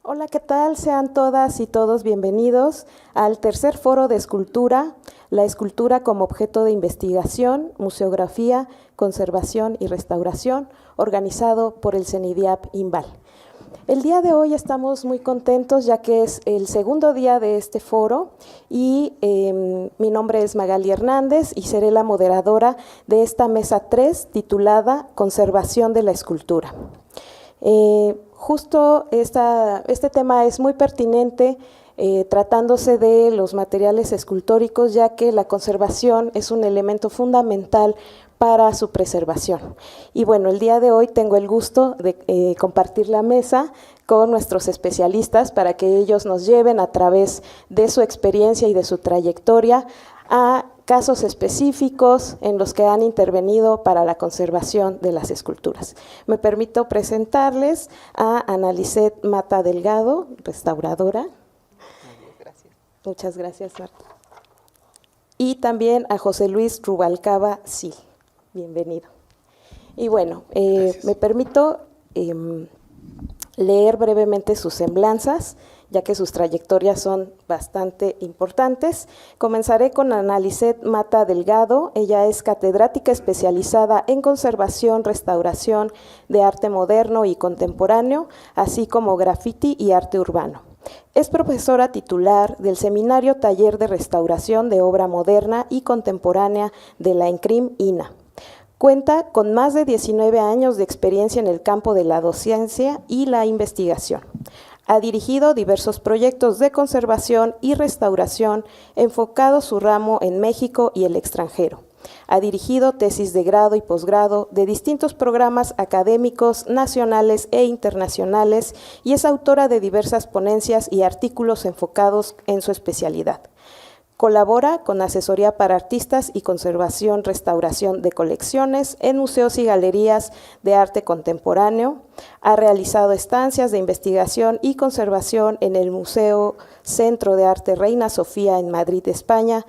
Hola, ¿qué tal? Sean todas y todos bienvenidos al tercer foro de escultura, la escultura como objeto de investigación, museografía, conservación y restauración, organizado por el CENIDIAP INVAL. El día de hoy estamos muy contentos ya que es el segundo día de este foro y mi nombre es Magali Hernández y seré la moderadora de esta mesa 3 titulada Conservación de la escultura. Justo este tema es muy pertinente tratándose de los materiales escultóricos, ya que la conservación es un elemento fundamental para su preservación. Y bueno, el día de hoy tengo el gusto de compartir la mesa con nuestros especialistas para que ellos nos lleven a través de su experiencia y de su trayectoria a casos específicos en los que han intervenido para la conservación de las esculturas. Me permito presentarles a Ana Lisset Mata Delgado, restauradora. Gracias. Muchas gracias, Marta. Y también a José Luis Rubalcaba Sil. Bienvenido. Y bueno, me permito leer brevemente sus semblanzas, ya que sus trayectorias son bastante importantes. Comenzaré con Ana Lisset Mata Delgado. Ella es catedrática especializada en conservación, restauración de arte moderno y contemporáneo, así como graffiti y arte urbano. Es profesora titular del Seminario Taller de Restauración de Obra Moderna y Contemporánea de la ENCRIM INA. Cuenta con más de 19 años de experiencia en el campo de la docencia y la investigación. Ha dirigido diversos proyectos de conservación y restauración enfocados su ramo en México y el extranjero. Ha dirigido tesis de grado y posgrado de distintos programas académicos nacionales e internacionales y es autora de diversas ponencias y artículos enfocados en su especialidad. Colabora con asesoría para artistas y conservación, restauración de colecciones en museos y galerías de arte contemporáneo. Ha realizado estancias de investigación y conservación en el Museo Centro de Arte Reina Sofía en Madrid, España,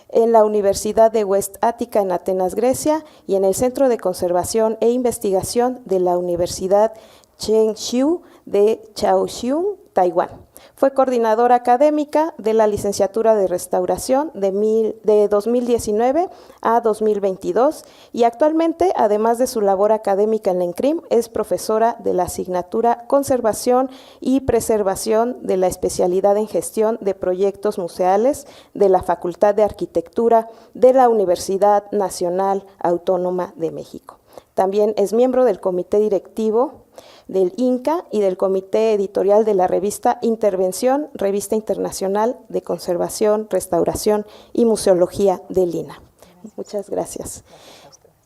en la Universidad de West Ática en Atenas, Grecia, y en el Centro de Conservación e Investigación de la Universidad Chengxiu de Chaoxiong, Taiwán. Fue coordinadora académica de la licenciatura de restauración de 2019 a 2022 y actualmente, además de su labor académica en la ENCRIM, es profesora de la asignatura Conservación y Preservación de la especialidad en Gestión de Proyectos Museales de la Facultad de Arquitectura de la Universidad Nacional Autónoma de México. También es miembro del comité directivo del INCA y del comité editorial de la revista Intervención, Revista Internacional de Conservación, Restauración y Museología del INA. Muchas gracias.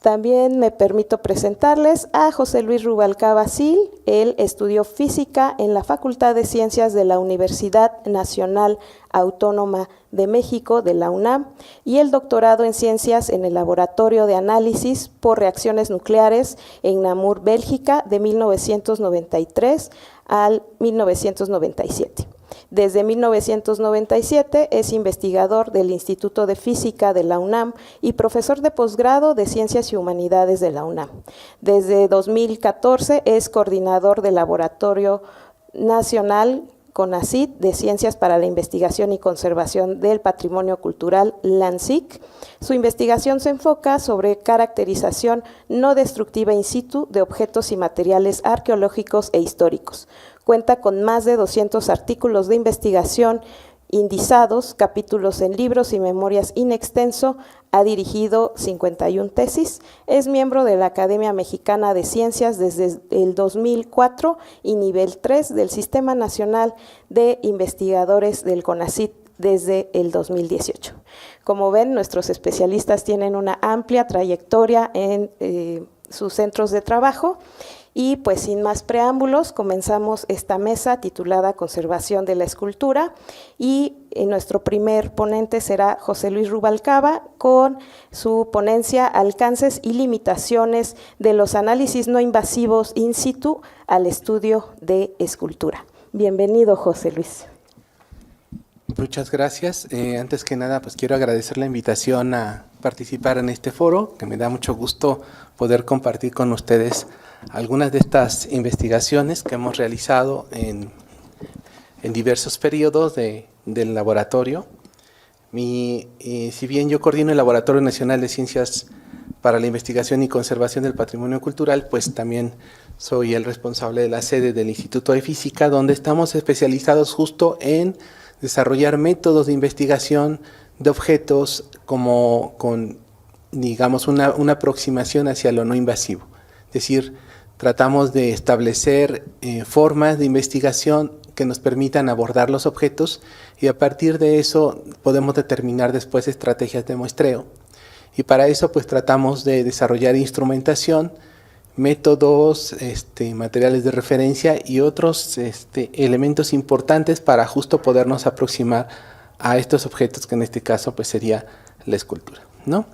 También me permito presentarles a José Luis Rubalcaba Sil. Él estudió física en la Facultad de Ciencias de la Universidad Nacional Autónoma de México, de la UNAM, y el doctorado en Ciencias en el Laboratorio de Análisis por Reacciones Nucleares en Namur, Bélgica, de 1993 al 1997. Desde 1997 es investigador del Instituto de Física de la UNAM y profesor de posgrado de Ciencias y Humanidades de la UNAM. Desde 2014 es coordinador del Laboratorio Nacional CONACYT de Ciencias para la Investigación y Conservación del Patrimonio Cultural, LANCIC. Su investigación se enfoca sobre caracterización no destructiva in situ de objetos y materiales arqueológicos e históricos. Cuenta con más de 200 artículos de investigación indizados, capítulos en libros y memorias in extenso, ha dirigido 51 tesis, es miembro de la Academia Mexicana de Ciencias desde el 2004 y nivel 3 del Sistema Nacional de Investigadores del CONACYT desde el 2018. Como ven, nuestros especialistas tienen una amplia trayectoria en sus centros de trabajo. Y pues sin más preámbulos, comenzamos esta mesa titulada Conservación de la Escultura y nuestro primer ponente será José Luis Rubalcaba con su ponencia Alcances y limitaciones de los análisis no invasivos in situ al estudio de escultura. Bienvenido, José Luis. Muchas gracias. Antes que nada, pues quiero agradecer la invitación a participar en este foro, que me da mucho gusto poder compartir con ustedes algunas de estas investigaciones que hemos realizado en en diversos periodos del laboratorio. Si bien yo coordino el Laboratorio Nacional de Ciencias para la Investigación y Conservación del Patrimonio Cultural, pues también soy el responsable de la sede del Instituto de Física, donde estamos especializados justo en desarrollar métodos de investigación de objetos con, digamos, una aproximación hacia lo no invasivo. Es decir, tratamos de establecer formas de investigación que nos permitan abordar los objetos y a partir de eso podemos determinar después estrategias de muestreo. Y para eso pues tratamos de desarrollar instrumentación, métodos, materiales de referencia y otros elementos importantes para justo podernos aproximar a estos objetos, que en este caso pues sería la escultura, ¿no?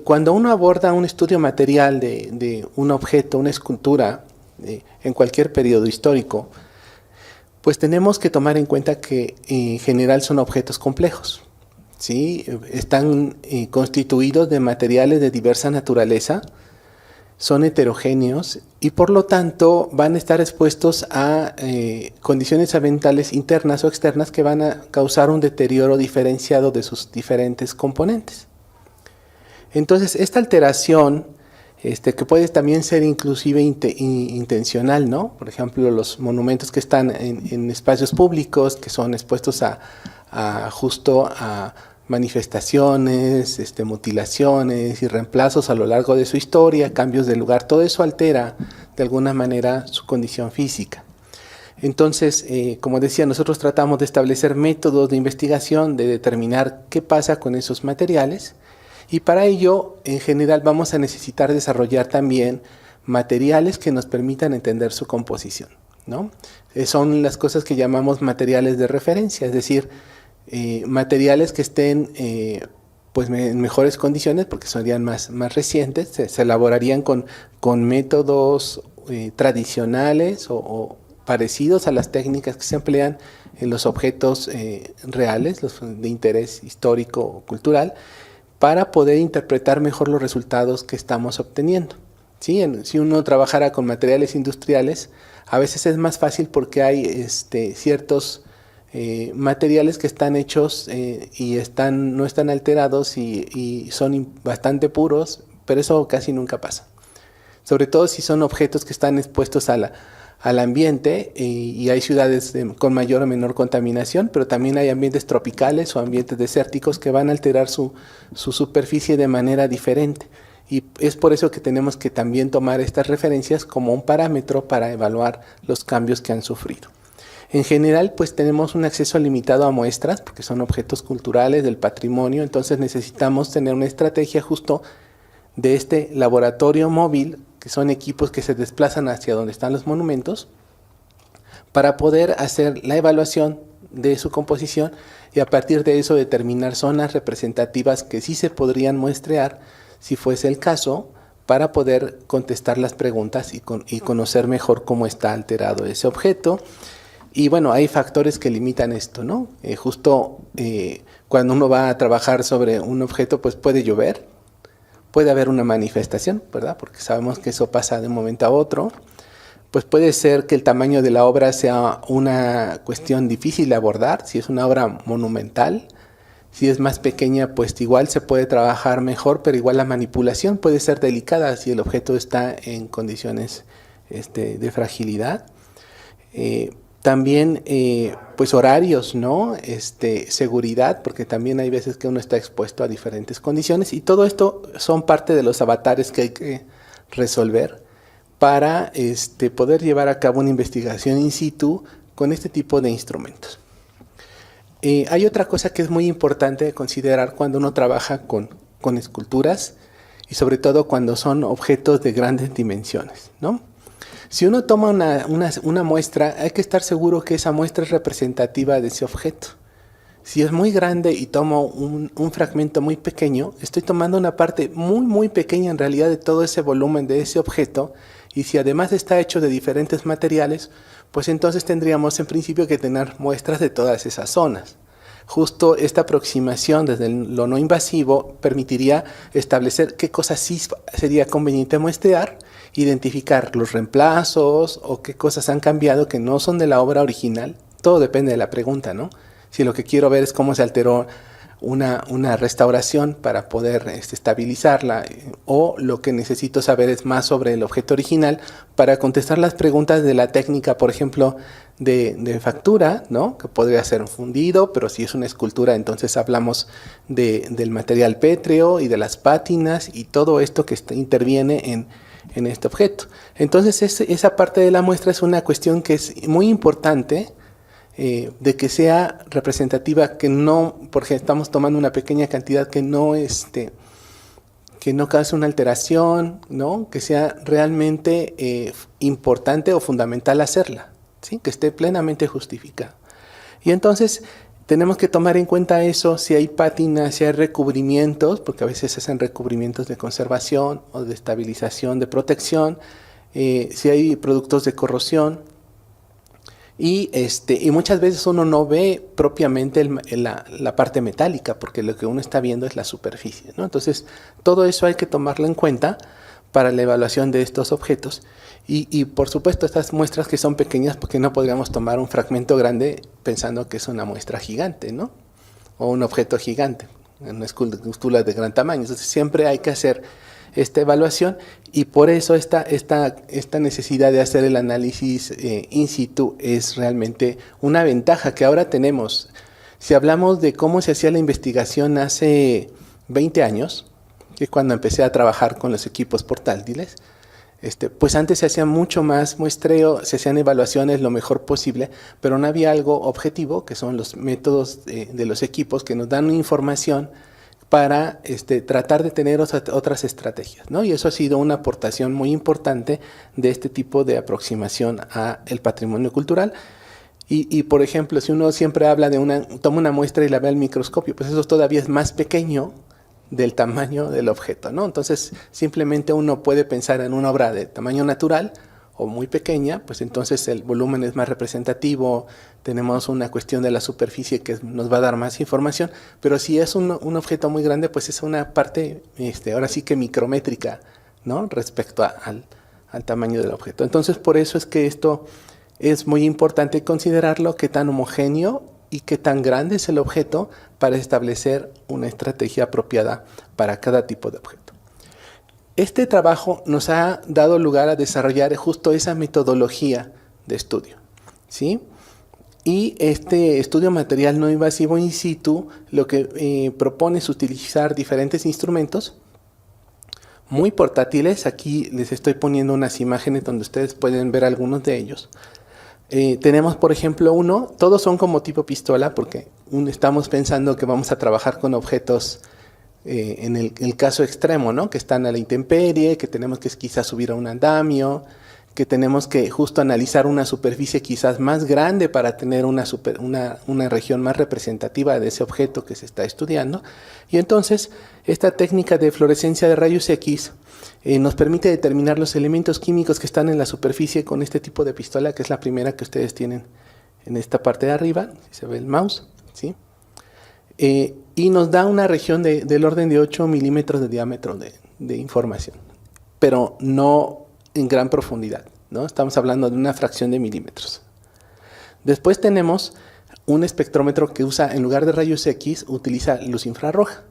Cuando uno aborda un estudio material de un objeto, una escultura, en cualquier periodo histórico, pues tenemos que tomar en cuenta que en general son objetos complejos, ¿sí? Están constituidos de materiales de diversa naturaleza, son heterogéneos y por lo tanto van a estar expuestos a condiciones ambientales internas o externas que van a causar un deterioro diferenciado de sus diferentes componentes. Entonces, esta alteración, que puede también ser inclusive intencional, ¿no? Por ejemplo, los monumentos que están en espacios públicos, que son expuestos justo a manifestaciones, mutilaciones y reemplazos a lo largo de su historia, cambios de lugar, todo eso altera de alguna manera su condición física. Entonces, como decía, nosotros tratamos de establecer métodos de investigación, de determinar qué pasa con esos materiales. Y para ello, en general, vamos a necesitar desarrollar también materiales que nos permitan entender su composición, ¿no? Son las cosas que llamamos materiales de referencia, es decir, materiales que estén pues en mejores condiciones, porque serían más recientes, se elaborarían con métodos tradicionales o parecidos a las técnicas que se emplean en los objetos reales, los de interés histórico o cultural, para poder interpretar mejor los resultados que estamos obteniendo. ¿Sí? Si uno trabajara con materiales industriales, a veces es más fácil porque hay ciertos materiales que están hechos y no están alterados y son bastante puros, pero eso casi nunca pasa. Sobre todo si son objetos que están expuestos al ambiente y hay ciudades con mayor o menor contaminación, pero también hay ambientes tropicales o ambientes desérticos que van a alterar su superficie de manera diferente. Y es por eso que tenemos que también tomar estas referencias como un parámetro para evaluar los cambios que han sufrido. En general, pues tenemos un acceso limitado a muestras, porque son objetos culturales del patrimonio, entonces necesitamos tener una estrategia justo de este laboratorio móvil, que son equipos que se desplazan hacia donde están los monumentos, para poder hacer la evaluación de su composición y a partir de eso determinar zonas representativas que sí se podrían muestrear, si fuese el caso, para poder contestar las preguntas y conocer mejor cómo está alterado ese objeto. Y bueno, hay factores que limitan esto, ¿no? Cuando uno va a trabajar sobre un objeto, pues puede llover, puede haber una manifestación, ¿verdad? Porque sabemos que eso pasa de un momento a otro. Pues puede ser que el tamaño de la obra sea una cuestión difícil de abordar, si es una obra monumental. Si es más pequeña, pues igual se puede trabajar mejor, pero igual la manipulación puede ser delicada si el objeto está en condiciones de fragilidad. También, pues horarios, ¿no? Seguridad, porque también hay veces que uno está expuesto a diferentes condiciones y todo esto son parte de los avatares que hay que resolver para poder llevar a cabo una investigación in situ con este tipo de instrumentos. Hay otra cosa que es muy importante considerar cuando uno trabaja con esculturas y sobre todo cuando son objetos de grandes dimensiones, ¿no? Si uno toma una muestra, hay que estar seguro que esa muestra es representativa de ese objeto. Si es muy grande y tomo un fragmento muy pequeño, estoy tomando una parte muy pequeña en realidad de todo ese volumen de ese objeto, y si además está hecho de diferentes materiales, pues entonces tendríamos en principio que tener muestras de todas esas zonas. Justo esta aproximación desde lo no invasivo permitiría establecer qué cosas sí sería conveniente muestrear, identificar los reemplazos o qué cosas han cambiado que no son de la obra original, Todo depende de la pregunta, ¿no? Si lo que quiero ver es cómo se alteró una restauración para poder estabilizarla, o lo que necesito saber es más sobre el objeto original para contestar las preguntas de la técnica, por ejemplo, de factura, ¿no? Que podría ser un fundido, pero si es una escultura, entonces hablamos del material pétreo y de las pátinas y todo esto que interviene en este objeto. Entonces esa parte de la muestra es una cuestión que es muy importante, de que sea representativa, que no, porque estamos tomando una pequeña cantidad, que no cause una alteración, ¿no? Que sea realmente importante o fundamental hacerla, ¿sí? Que esté plenamente justificada. Y entonces tenemos que tomar en cuenta eso, si hay pátinas, si hay recubrimientos, porque a veces se hacen recubrimientos de conservación o de estabilización, de protección, si hay productos de corrosión. Y muchas veces uno no ve propiamente la parte metálica, porque lo que uno está viendo es la superficie, ¿no? Entonces, todo eso hay que tomarlo en cuenta para la evaluación de estos objetos. Y por supuesto, estas muestras que son pequeñas, porque no podríamos tomar un fragmento grande pensando que es una muestra gigante, ¿no? O un objeto gigante, una escultura de gran tamaño. Entonces, siempre hay que hacer esta evaluación, y por eso esta necesidad de hacer el análisis in situ es realmente una ventaja que ahora tenemos. Si hablamos de cómo se hacía la investigación hace 20 años, que es cuando empecé a trabajar con los equipos portátiles, pues antes se hacía mucho más muestreo, se hacían evaluaciones lo mejor posible, pero no había algo objetivo, que son los métodos de los equipos que nos dan información para tratar de tener otras estrategias, ¿no? Y eso ha sido una aportación muy importante de este tipo de aproximación al patrimonio cultural. Y por ejemplo, si uno siempre habla toma una muestra y la ve al microscopio, pues eso todavía es más pequeño del tamaño del objeto, ¿no? Entonces, simplemente uno puede pensar en una obra de tamaño natural o muy pequeña, pues entonces el volumen es más representativo, tenemos una cuestión de la superficie que nos va a dar más información, pero si es un objeto muy grande, pues es una parte, ahora sí que micrométrica, ¿no? Respecto al tamaño del objeto. Entonces, por eso es que esto es muy importante considerarlo, qué tan homogéneo y qué tan grande es el objeto para establecer una estrategia apropiada para cada tipo de objeto. Este trabajo nos ha dado lugar a desarrollar justo esa metodología de estudio, ¿sí? Y este estudio material no invasivo in situ lo que propone es utilizar diferentes instrumentos muy portátiles. Aquí les estoy poniendo unas imágenes donde ustedes pueden ver algunos de ellos. Tenemos, por ejemplo, todos son como tipo pistola, porque estamos pensando que vamos a trabajar con objetos en el caso extremo, ¿no? Que están a la intemperie, que tenemos que quizás subir a un andamio, que tenemos que justo analizar una superficie quizás más grande para tener una región más representativa de ese objeto que se está estudiando. Y entonces, esta técnica de fluorescencia de rayos X nos permite determinar los elementos químicos que están en la superficie con este tipo de pistola, que es la primera que ustedes tienen en esta parte de arriba, si se ve el mouse, ¿sí? Y nos da una región del orden de 8 milímetros de diámetro de información, pero no en gran profundidad, ¿no? Estamos hablando de una fracción de milímetros. Después tenemos un espectrómetro que usa, en lugar de rayos X, utiliza luz infrarroja.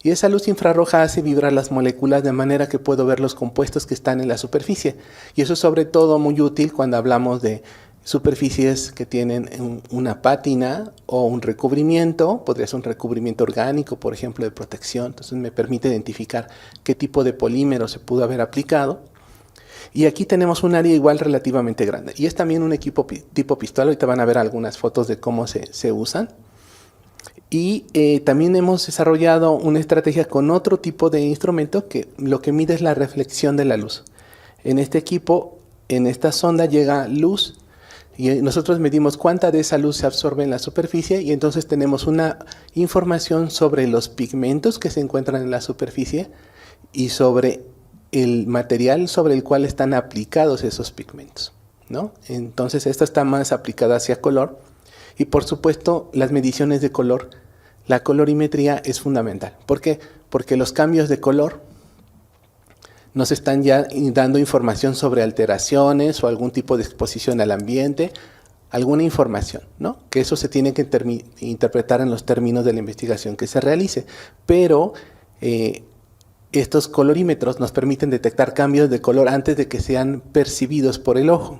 Y esa luz infrarroja hace vibrar las moléculas de manera que puedo ver los compuestos que están en la superficie. Y eso es sobre todo muy útil cuando hablamos de superficies que tienen una pátina o un recubrimiento, podría ser un recubrimiento orgánico, por ejemplo, de protección. Entonces me permite identificar qué tipo de polímero se pudo haber aplicado. Y aquí tenemos un área igual relativamente grande. Y es también un equipo tipo pistola. Ahorita van a ver algunas fotos de cómo se usan. Y también hemos desarrollado una estrategia con otro tipo de instrumento que lo que mide es la reflexión de la luz. En este equipo, en esta sonda llega luz, y nosotros medimos cuánta de esa luz se absorbe en la superficie, y entonces tenemos una información sobre los pigmentos que se encuentran en la superficie y sobre el material sobre el cual están aplicados esos pigmentos, ¿no? Entonces esta está más aplicada hacia color, y por supuesto las mediciones de color, la colorimetría es fundamental. ¿Por qué? Porque los cambios de color nos están ya dando información sobre alteraciones o algún tipo de exposición al ambiente, alguna información, ¿no? Que eso se tiene que interpretar en los términos de la investigación que se realice, pero estos colorímetros nos permiten detectar cambios de color antes de que sean percibidos por el ojo.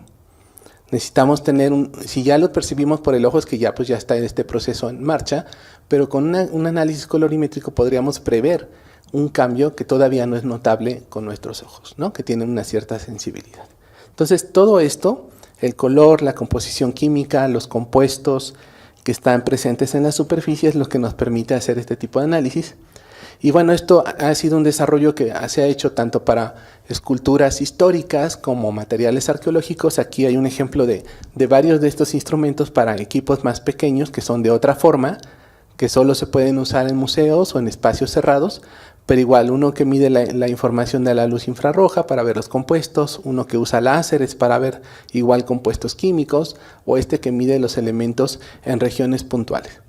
Necesitamos tener si ya lo percibimos por el ojo, es que ya, pues ya está este proceso en marcha, pero con un análisis colorimétrico podríamos prever un cambio que todavía no es notable con nuestros ojos, ¿no? Que tienen una cierta sensibilidad. Entonces, todo esto, el color, la composición química, los compuestos que están presentes en la superficie es lo que nos permite hacer este tipo de análisis. Y bueno, esto ha sido un desarrollo que se ha hecho tanto para esculturas históricas como materiales arqueológicos. Aquí hay un ejemplo de varios de estos instrumentos para equipos más pequeños que son de otra forma, que solo se pueden usar en museos o en espacios cerrados, pero igual uno que mide la información de la luz infrarroja para ver los compuestos, uno que usa láseres para ver igual compuestos químicos, o este que mide los elementos en regiones puntuales.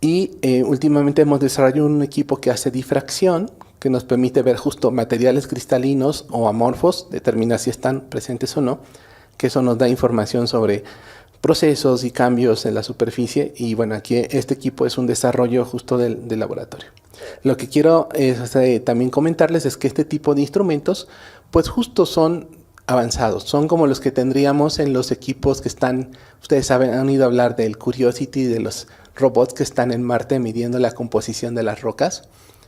Y últimamente hemos desarrollado un equipo que hace difracción, que nos permite ver justo materiales cristalinos o amorfos, determinar si están presentes o no, que eso nos da información sobre procesos y cambios en la superficie. Y bueno, aquí este equipo es un desarrollo justo del laboratorio. Lo que quiero también comentarles es que este tipo de instrumentos pues justo son avanzados, son como los que tendríamos en los equipos que están, ustedes saben, han oído hablar del Curiosity, de los robots que están en Marte midiendo la composición de las rocas.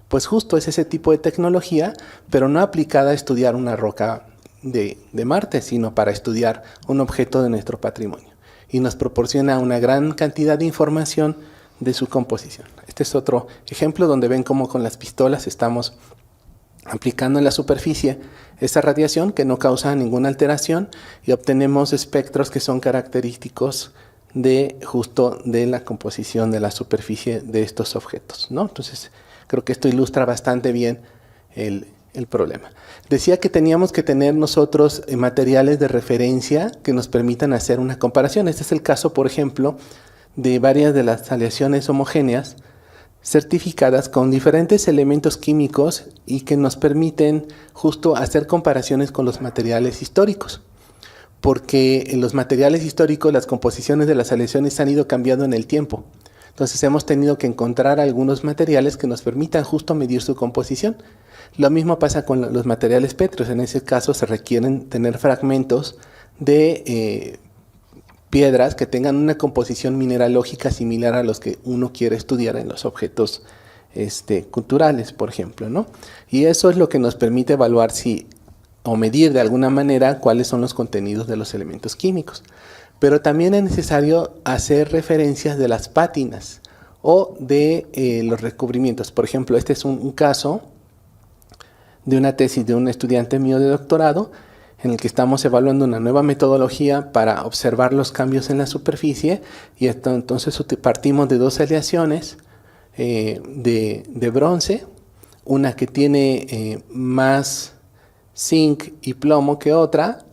Pues justo es ese tipo de tecnología, pero no aplicada a estudiar una roca de Marte, sino para estudiar un objeto de nuestro patrimonio. Y nos proporciona una gran cantidad de información de su composición. Este es otro ejemplo donde ven cómo con las pistolas estamos aplicando en la superficie esa radiación que no causa ninguna alteración y obtenemos espectros que son característicos de la composición de la superficie de estos objetos, ¿no? Entonces, creo que esto ilustra bastante bien el problema. Decía que teníamos que tener nosotros materiales de referencia que nos permitan hacer una comparación. Este es el caso, por ejemplo, de varias de las aleaciones homogéneas certificadas con diferentes elementos químicos y que nos permiten justo hacer comparaciones con los materiales históricos. Porque en los materiales históricos las composiciones de las aleaciones han ido cambiando en el tiempo. Entonces hemos tenido que encontrar algunos materiales que nos permitan justo medir su composición. Lo mismo pasa con los materiales pétreos. En ese caso se requieren tener fragmentos de piedras que tengan una composición mineralógica similar a los que uno quiere estudiar en los objetos culturales, por ejemplo, ¿no? Y eso es lo que nos permite evaluar o medir de alguna manera cuáles son los contenidos de los elementos químicos. Pero también es necesario hacer referencias de las pátinas o de los recubrimientos. Por ejemplo, este es un caso de una tesis de un estudiante mío de doctorado en el que estamos evaluando una nueva metodología para observar los cambios en la superficie y entonces partimos de dos aleaciones de bronce, una que tiene más zinc y plomo que otra,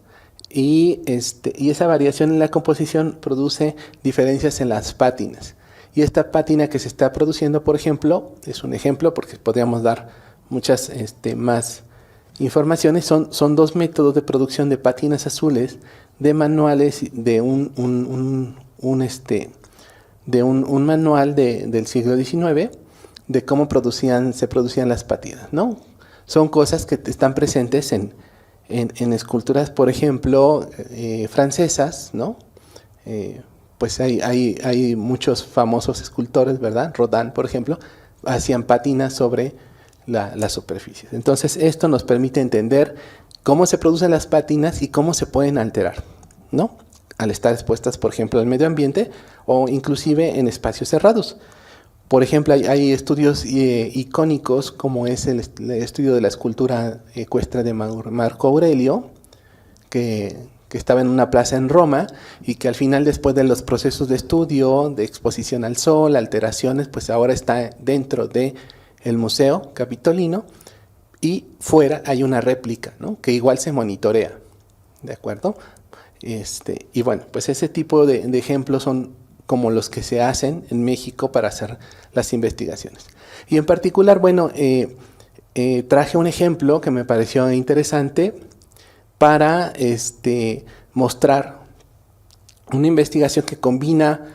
y esa variación en la composición produce diferencias en las pátinas. Y esta pátina que se está produciendo, por ejemplo, es un ejemplo porque podríamos dar muchas más informaciones, son dos métodos de producción de pátinas azules de manuales de un manual del siglo XIX de cómo se producían las pátinas, ¿no? Son cosas que están presentes en esculturas, por ejemplo, francesas, ¿no? Pues hay muchos famosos escultores, ¿verdad? Rodin, por ejemplo, hacían pátinas sobre las superficies. Entonces, esto nos permite entender cómo se producen las pátinas y cómo se pueden alterar, ¿no? Al estar expuestas, por ejemplo, al medio ambiente o inclusive en espacios cerrados. Por ejemplo, hay estudios icónicos como es el estudio de la escultura ecuestre de Marco Aurelio, que estaba en una plaza en Roma y que al final, después de los procesos de estudio, de exposición al sol, alteraciones, pues ahora está dentro del Museo Capitolino y fuera hay una réplica, ¿no? Que igual se monitorea, ¿de acuerdo? Y bueno, pues ese tipo de ejemplos son como los que se hacen en México para hacer las investigaciones. Y en particular, bueno, traje un ejemplo que me pareció interesante para mostrar una investigación que combina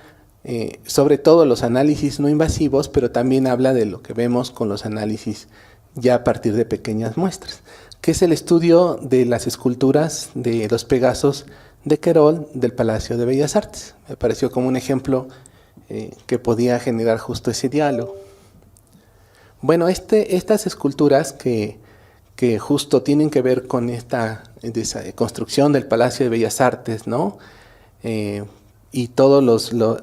sobre todo los análisis no invasivos, pero también habla de lo que vemos con los análisis ya a partir de pequeñas muestras, que es el estudio de las esculturas de los Pegasos de Querol del Palacio de Bellas Artes. Me pareció como un ejemplo que podía generar justo ese diálogo. Bueno, estas esculturas que justo tienen que ver con esta construcción del Palacio de Bellas Artes, ¿no? Y todo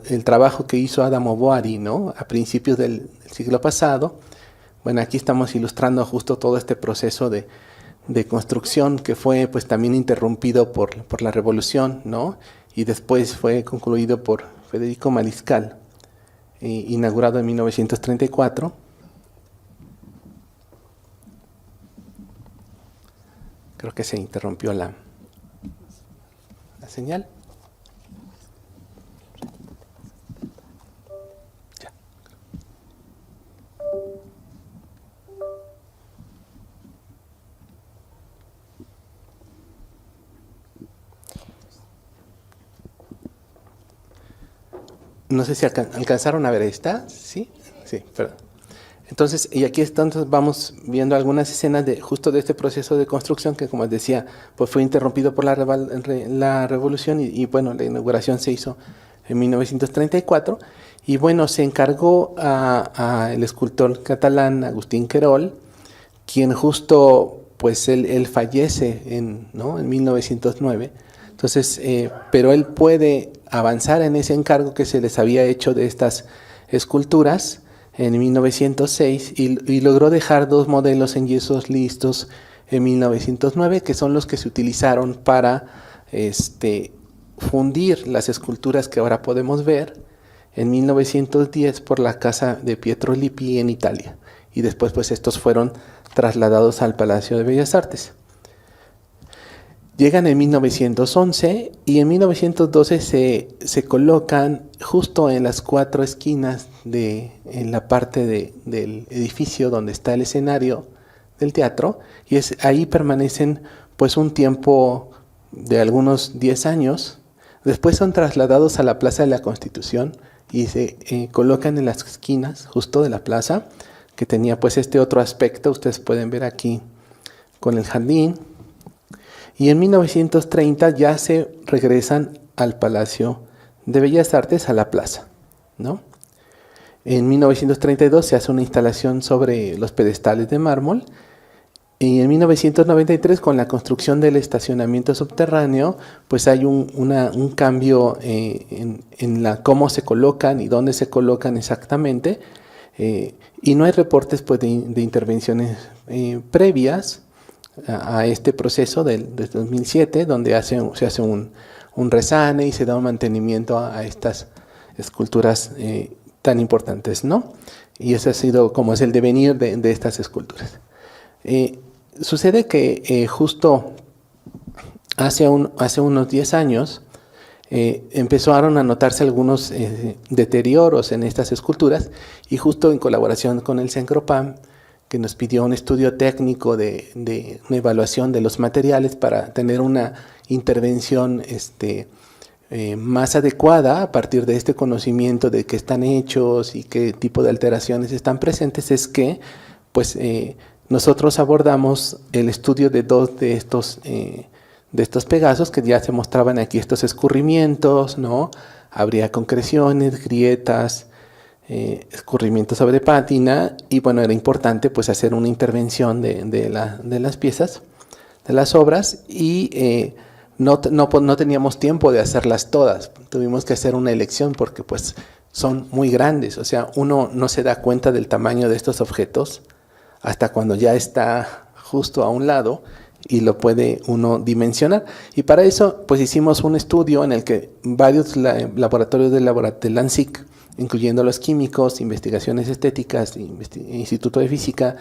el trabajo que hizo Adamo Boari, ¿no? A principios del siglo pasado. Bueno, aquí estamos ilustrando justo todo este proceso de construcción que fue pues también interrumpido por la Revolución, ¿no? Y después fue concluido por Federico Mariscal, inaugurado en 1934. Creo que se interrumpió la señal. Ya. No sé si alcanzaron a ver esta. ¿Sí? Sí, perdón. Entonces, y aquí entonces vamos viendo algunas escenas justo de este proceso de construcción que, como decía, pues fue interrumpido por la Revolución y bueno, la inauguración se hizo en 1934 y bueno, se encargó a el escultor catalán Agustín Querol, quien justo, pues él fallece en 1909, entonces, pero él puede avanzar en ese encargo que se les había hecho de estas esculturas en 1906 y logró dejar 2 modelos en yesos listos en 1909, que son los que se utilizaron para fundir las esculturas que ahora podemos ver en 1910 por la casa de Pietro Lippi en Italia. Y después pues estos fueron trasladados al Palacio de Bellas Artes. Llegan en 1911 y en 1912 se colocan justo en las 4 esquinas en la parte del edificio donde está el escenario del teatro y ahí permanecen pues un tiempo de algunos 10 años. Después son trasladados a la Plaza de la Constitución y se colocan en las esquinas justo de la plaza, que tenía pues este otro aspecto, ustedes pueden ver aquí con el jardín. Y en 1930 ya se regresan al Palacio de Bellas Artes, a la plaza, ¿no? En 1932 se hace una instalación sobre los pedestales de mármol y en 1993 con la construcción del estacionamiento subterráneo pues hay un cambio en cómo se colocan y dónde se colocan exactamente y no hay reportes pues, de intervenciones previas a este proceso del 2007, donde se hace un resane y se da un mantenimiento a estas esculturas tan importantes, ¿no? Y ese ha sido como es el devenir de estas esculturas. Sucede que justo hace unos 10 años empezaron a notarse algunos deterioros en estas esculturas y justo en colaboración con el Cencropam, que nos pidió un estudio técnico de una evaluación de los materiales para tener una intervención más adecuada a partir de este conocimiento de qué están hechos y qué tipo de alteraciones están presentes, es que pues, nosotros abordamos el estudio de 2 de estos Pegasos que ya se mostraban aquí, estos escurrimientos, ¿no? Habría concreciones, grietas, escurrimiento sobre pátina y bueno, era importante pues hacer una intervención de las piezas, de las obras y no teníamos tiempo de hacerlas todas, tuvimos que hacer una elección porque pues son muy grandes, o sea, uno no se da cuenta del tamaño de estos objetos hasta cuando ya está justo a un lado y lo puede uno dimensionar. Y para eso pues hicimos un estudio en el que varios laboratorios del ANSIC, incluyendo los químicos, investigaciones estéticas, Instituto de Física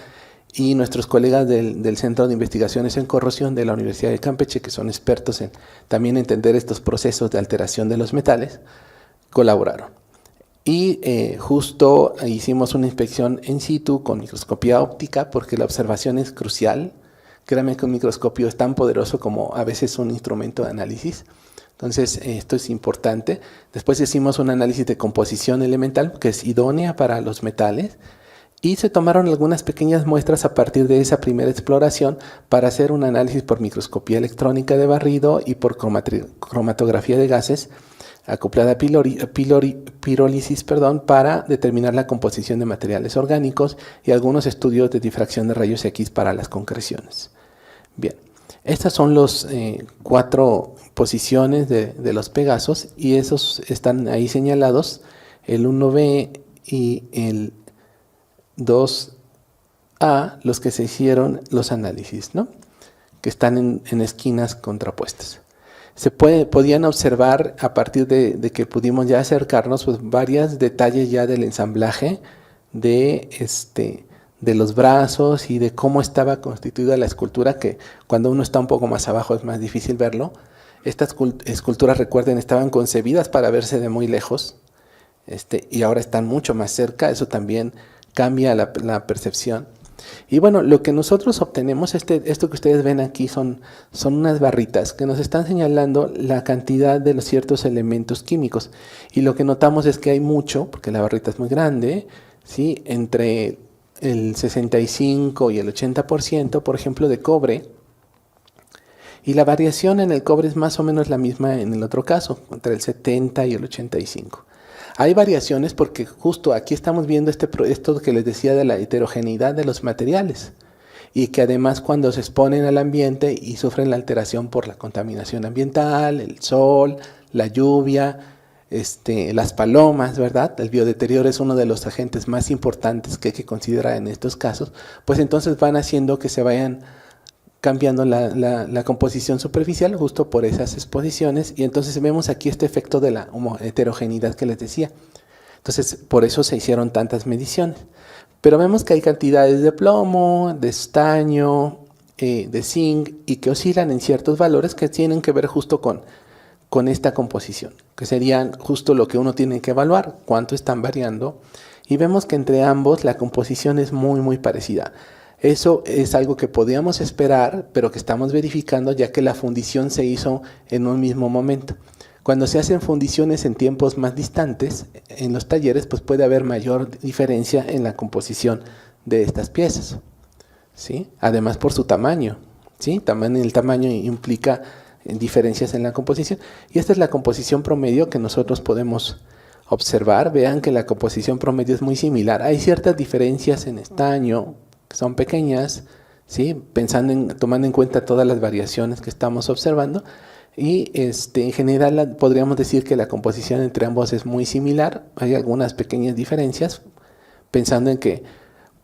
y nuestros colegas del Centro de Investigaciones en Corrosión de la Universidad de Campeche, que son expertos en también entender estos procesos de alteración de los metales, colaboraron. Y justo hicimos una inspección in situ con microscopía óptica, porque la observación es crucial. Créanme que un microscopio es tan poderoso como a veces un instrumento de análisis. Entonces, esto es importante. Después hicimos un análisis de composición elemental, que es idónea para los metales, y se tomaron algunas pequeñas muestras a partir de esa primera exploración para hacer un análisis por microscopía electrónica de barrido y por cromatografía de gases acoplada a pirólisis, para determinar la composición de materiales orgánicos y algunos estudios de difracción de rayos X para las concreciones. Bien, estas son los 4 posiciones de los Pegasos, y esos están ahí señalados, el 1B y el 2A, los que se hicieron los análisis, ¿no? Que están en esquinas contrapuestas. Podían observar a partir de que pudimos ya acercarnos, pues varios detalles ya del ensamblaje de los brazos y de cómo estaba constituida la escultura, que cuando uno está un poco más abajo es más difícil verlo. Estas esculturas, recuerden, estaban concebidas para verse de muy lejos, y ahora están mucho más cerca. Eso también cambia la percepción. Y bueno, lo que nosotros obtenemos, esto que ustedes ven aquí son unas barritas que nos están señalando la cantidad de los ciertos elementos químicos. Y lo que notamos es que hay mucho, porque la barrita es muy grande, ¿sí? Entre el 65 y el 80%, por ejemplo, de cobre. Y la variación en el cobre es más o menos la misma en el otro caso, entre el 70 y el 85. Hay variaciones porque justo aquí estamos viendo esto que les decía de la heterogeneidad de los materiales, y que además cuando se exponen al ambiente y sufren la alteración por la contaminación ambiental, el sol, la lluvia, las palomas, ¿verdad? El biodeterioro es uno de los agentes más importantes que hay que considerar en estos casos, pues entonces van haciendo que se vayan cambiando la composición superficial justo por esas exposiciones, y entonces vemos aquí este efecto de la heterogeneidad que les decía. Entonces, por eso se hicieron tantas mediciones. Pero vemos que hay cantidades de plomo, de estaño, de zinc, y que oscilan en ciertos valores que tienen que ver justo con esta composición, que serían justo lo que uno tiene que evaluar, cuánto están variando, y vemos que entre ambos la composición es muy, muy parecida. Eso es algo que podíamos esperar, pero que estamos verificando ya que la fundición se hizo en un mismo momento. Cuando se hacen fundiciones en tiempos más distantes, en los talleres, pues puede haber mayor diferencia en la composición de estas piezas, ¿sí? Además por su tamaño, ¿sí? También el tamaño implica diferencias en la composición. Y esta es la composición promedio que nosotros podemos observar. Vean que la composición promedio es muy similar. Hay ciertas diferencias en estaño, que son pequeñas, ¿sí? Tomando en cuenta todas las variaciones que estamos observando, y en general podríamos decir que la composición entre ambos es muy similar. Hay algunas pequeñas diferencias, pensando en que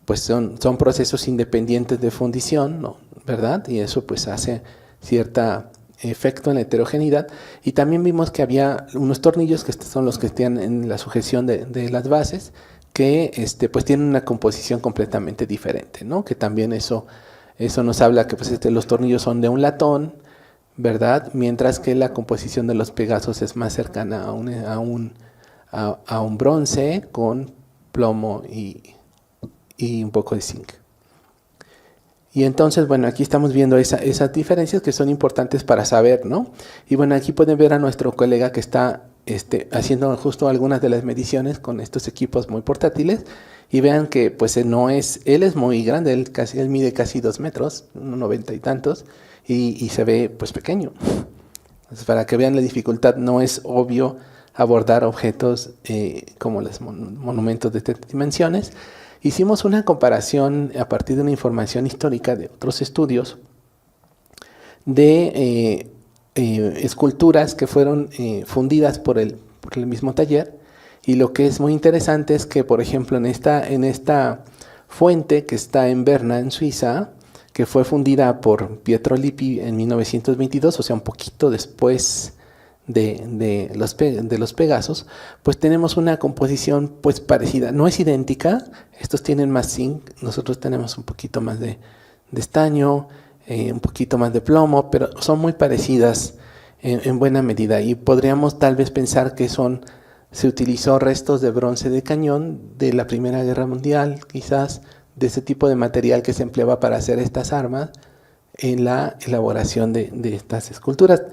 pues son procesos independientes de fundición, ¿no? ¿Verdad? Y eso pues hace cierto efecto en la heterogeneidad. Y también vimos que había unos tornillos, que son los que están en la sujeción de las bases, que pues tienen una composición completamente diferente, ¿no? Que también eso nos habla que pues los tornillos son de un latón, ¿verdad? Mientras que la composición de los Pegasos es más cercana a un bronce con plomo y un poco de zinc. Y entonces, bueno, aquí estamos viendo esas diferencias que son importantes para saber, ¿no? Y bueno, aquí pueden ver a nuestro colega que está haciendo justo algunas de las mediciones con estos equipos muy portátiles, y vean que pues él es muy grande, él mide casi 2 metros, 1,90 y tantos, y se ve pues pequeño. Entonces, para que vean la dificultad, no es obvio abordar objetos como los monumentos de estas dimensiones. Hicimos una comparación a partir de una información histórica de otros estudios de esculturas que fueron fundidas por el mismo taller, y lo que es muy interesante es que, por ejemplo, en esta fuente que está en Berna, en Suiza, que fue fundida por Pietro Lippi en 1922, o sea, un poquito después de los Pegasos, pues tenemos una composición pues parecida. No es idéntica, estos tienen más zinc, nosotros tenemos un poquito más de estaño, un poquito más de plomo, pero son muy parecidas en buena medida, y podríamos tal vez pensar que se utilizó restos de bronce de cañón de la Primera Guerra Mundial, quizás de ese tipo de material que se empleaba para hacer estas armas en la elaboración de estas esculturas.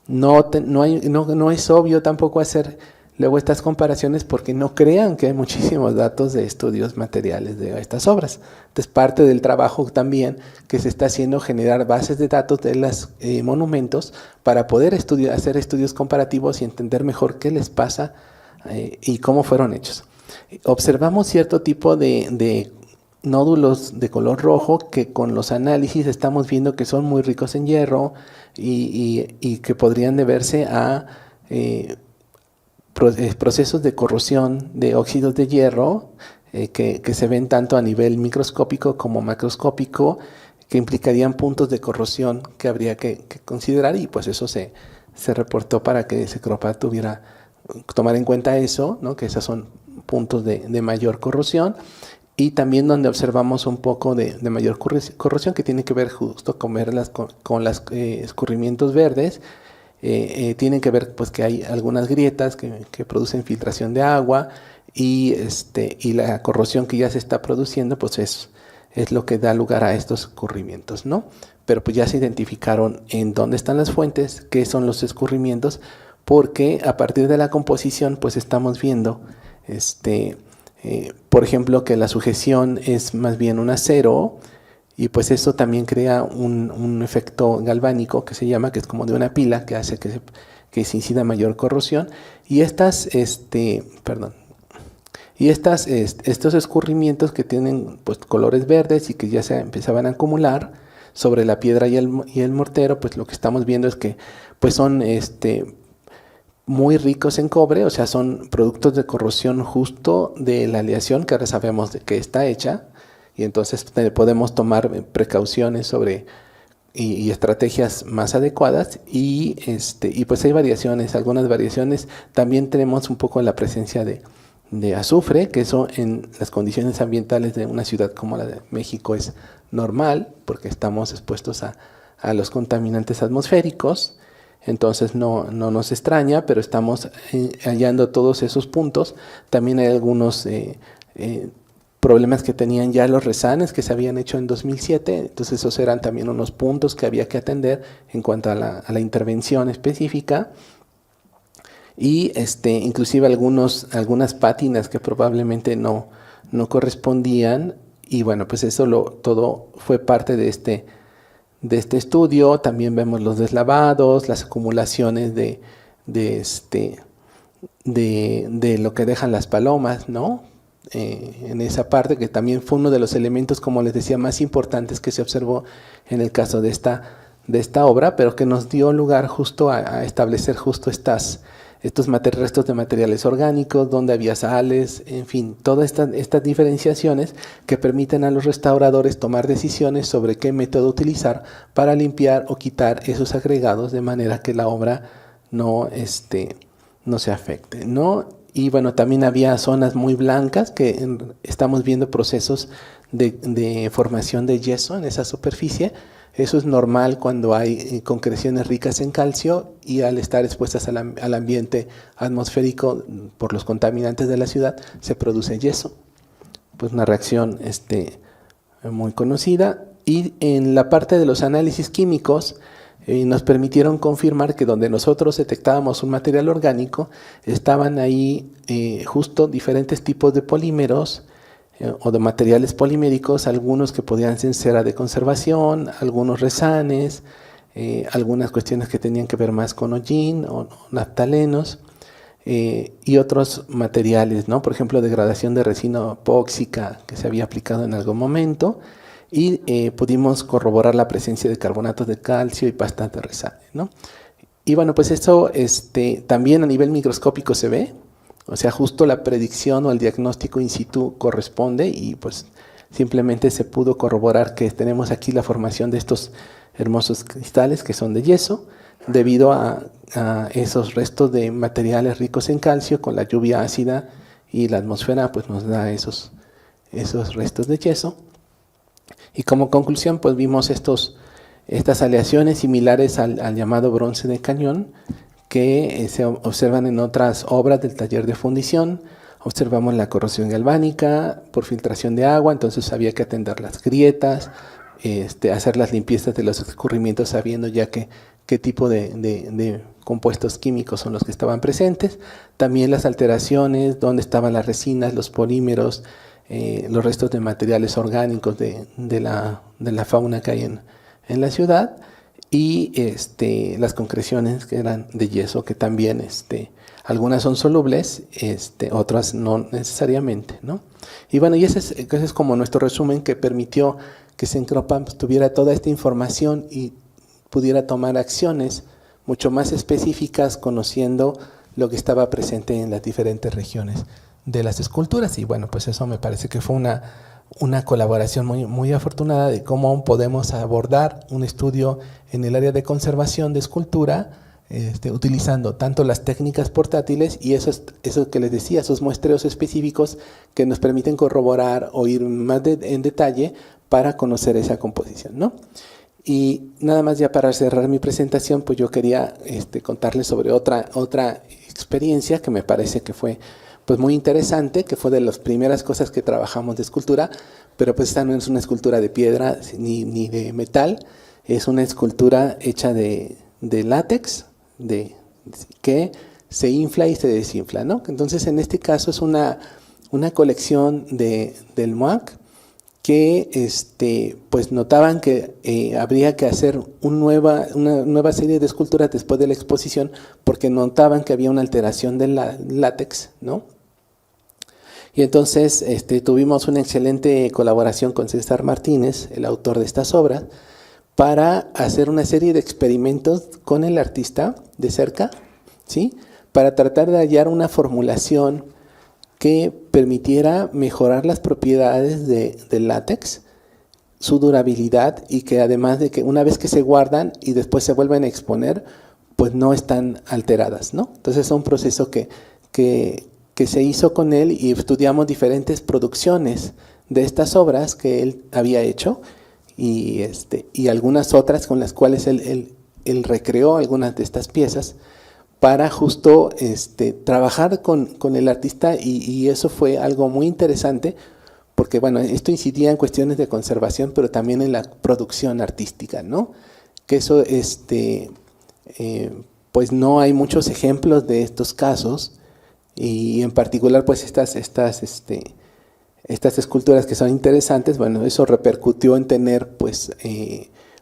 no es obvio tampoco hacer luego estas comparaciones porque no crean que hay muchísimos datos de estudios materiales de estas obras. Entonces parte del trabajo también que se está haciendo generar bases de datos de los monumentos para poder hacer estudios comparativos y entender mejor qué les pasa y cómo fueron hechos. Observamos cierto tipo de nódulos de color rojo que con los análisis estamos viendo que son muy ricos en hierro y que podrían deberse a procesos de corrosión de óxidos de hierro que se ven tanto a nivel microscópico como macroscópico, que implicarían puntos de corrosión que habría que considerar, y pues eso se reportó para que Secropa tuviera tomar en cuenta eso, ¿no? Que esos son puntos de mayor corrosión, y también donde observamos un poco de mayor corrosión que tiene que ver justo con los escurrimientos verdes. Tienen que ver pues que hay algunas grietas que producen filtración de agua y la corrosión que ya se está produciendo pues es lo que da lugar a estos escurrimientos, ¿no? Pero pues ya se identificaron en dónde están las fuentes, qué son los escurrimientos, porque a partir de la composición pues estamos viendo por ejemplo que la sujeción es más bien un acero. Y pues eso también crea un efecto galvánico que se llama, que es como de una pila, que hace que se incida mayor corrosión. Y estos escurrimientos que tienen pues colores verdes y que ya se empezaban a acumular sobre la piedra y el mortero, pues lo que estamos viendo es que pues son muy ricos en cobre, o sea, son productos de corrosión justo de la aleación que ahora sabemos de qué está hecha. Y entonces podemos tomar precauciones y estrategias más adecuadas y pues hay algunas variaciones. También tenemos un poco la presencia de azufre, que eso en las condiciones ambientales de una ciudad como la de México es normal, porque estamos expuestos a los contaminantes atmosféricos. Entonces no nos extraña, pero estamos hallando todos esos puntos. También hay algunos problemas que tenían ya los resanes que se habían hecho en 2007, entonces esos eran también unos puntos que había que atender en cuanto a la intervención específica, y inclusive algunas pátinas que probablemente no correspondían, y bueno, pues eso todo fue parte de este estudio. También vemos los deslavados, las acumulaciones de lo que dejan las palomas, ¿no? En esa parte, que también fue uno de los elementos, como les decía, más importantes que se observó en el caso de esta obra, pero que nos dio lugar justo a establecer justo estos restos de materiales orgánicos, donde había sales, en fin, todas estas diferenciaciones que permiten a los restauradores tomar decisiones sobre qué método utilizar para limpiar o quitar esos agregados de manera que la obra no se afecte, ¿no? Y bueno, también había zonas muy blancas que estamos viendo procesos de formación de yeso en esa superficie. Eso es normal cuando hay concreciones ricas en calcio y al estar expuestas al ambiente atmosférico por los contaminantes de la ciudad se produce yeso. Pues una reacción muy conocida. Y en la parte de los análisis químicos nos permitieron confirmar que donde nosotros detectábamos un material orgánico estaban ahí justo diferentes tipos de polímeros o de materiales poliméricos, algunos que podían ser cera de conservación, algunos resanes, algunas cuestiones que tenían que ver más con hollín o naftalenos, y otros materiales, ¿no? Por ejemplo, degradación de resina epóxica que se había aplicado en algún momento, y pudimos corroborar la presencia de carbonatos de calcio y pastas de resane, ¿no? Y bueno, pues eso también a nivel microscópico se ve, o sea, justo la predicción o el diagnóstico in situ corresponde, y pues simplemente se pudo corroborar que tenemos aquí la formación de estos hermosos cristales que son de yeso, debido a esos restos de materiales ricos en calcio con la lluvia ácida, y la atmósfera pues nos da esos restos de yeso. Y como conclusión, pues vimos estas aleaciones similares al llamado bronce de cañón que se observan en otras obras del taller de fundición. Observamos la corrosión galvánica por filtración de agua, entonces había que atender las grietas hacer las limpiezas de los escurrimientos sabiendo ya qué tipo de compuestos químicos son los que estaban presentes. También las alteraciones, dónde estaban las resinas, los polímeros, los restos de materiales orgánicos de la fauna que hay en la ciudad, y las concreciones que eran de yeso, que también algunas son solubles, otras no necesariamente, ¿no? Y bueno, y ese es como nuestro resumen que permitió que Cencropa tuviera toda esta información y pudiera tomar acciones mucho más específicas conociendo lo que estaba presente en las diferentes regiones de las esculturas. Y bueno, pues eso me parece que fue una colaboración muy, muy afortunada de cómo podemos abordar un estudio en el área de conservación de escultura, utilizando tanto las técnicas portátiles y eso que les decía, esos muestreos específicos que nos permiten corroborar o ir más en detalle para conocer esa composición, ¿no? Y nada más ya para cerrar mi presentación, pues yo quería contarles sobre otra experiencia que me parece que fue pues muy interesante, que fue de las primeras cosas que trabajamos de escultura, pero pues esta no es una escultura de piedra ni de metal, es una escultura hecha de látex, que se infla y se desinfla, ¿no? Entonces en este caso es una colección del MOAC, que pues notaban que habría que hacer una nueva serie de esculturas después de la exposición, porque notaban que había una alteración del látex, ¿no? Y entonces tuvimos una excelente colaboración con César Martínez, el autor de estas obras, para hacer una serie de experimentos con el artista de cerca, ¿sí? Para tratar de hallar una formulación que permitiera mejorar las propiedades del látex, su durabilidad, y que además de que una vez que se guardan y después se vuelven a exponer, pues no están alteradas, ¿no? Entonces es un proceso que se hizo con él y estudiamos diferentes producciones de estas obras que él había hecho y algunas otras con las cuales él recreó algunas de estas piezas para justo trabajar con el artista y eso fue algo muy interesante porque bueno, esto incidía en cuestiones de conservación pero también en la producción artística, ¿no? Que eso pues no hay muchos ejemplos de estos casos y en particular pues estas esculturas que son interesantes, bueno, eso repercutió en tener pues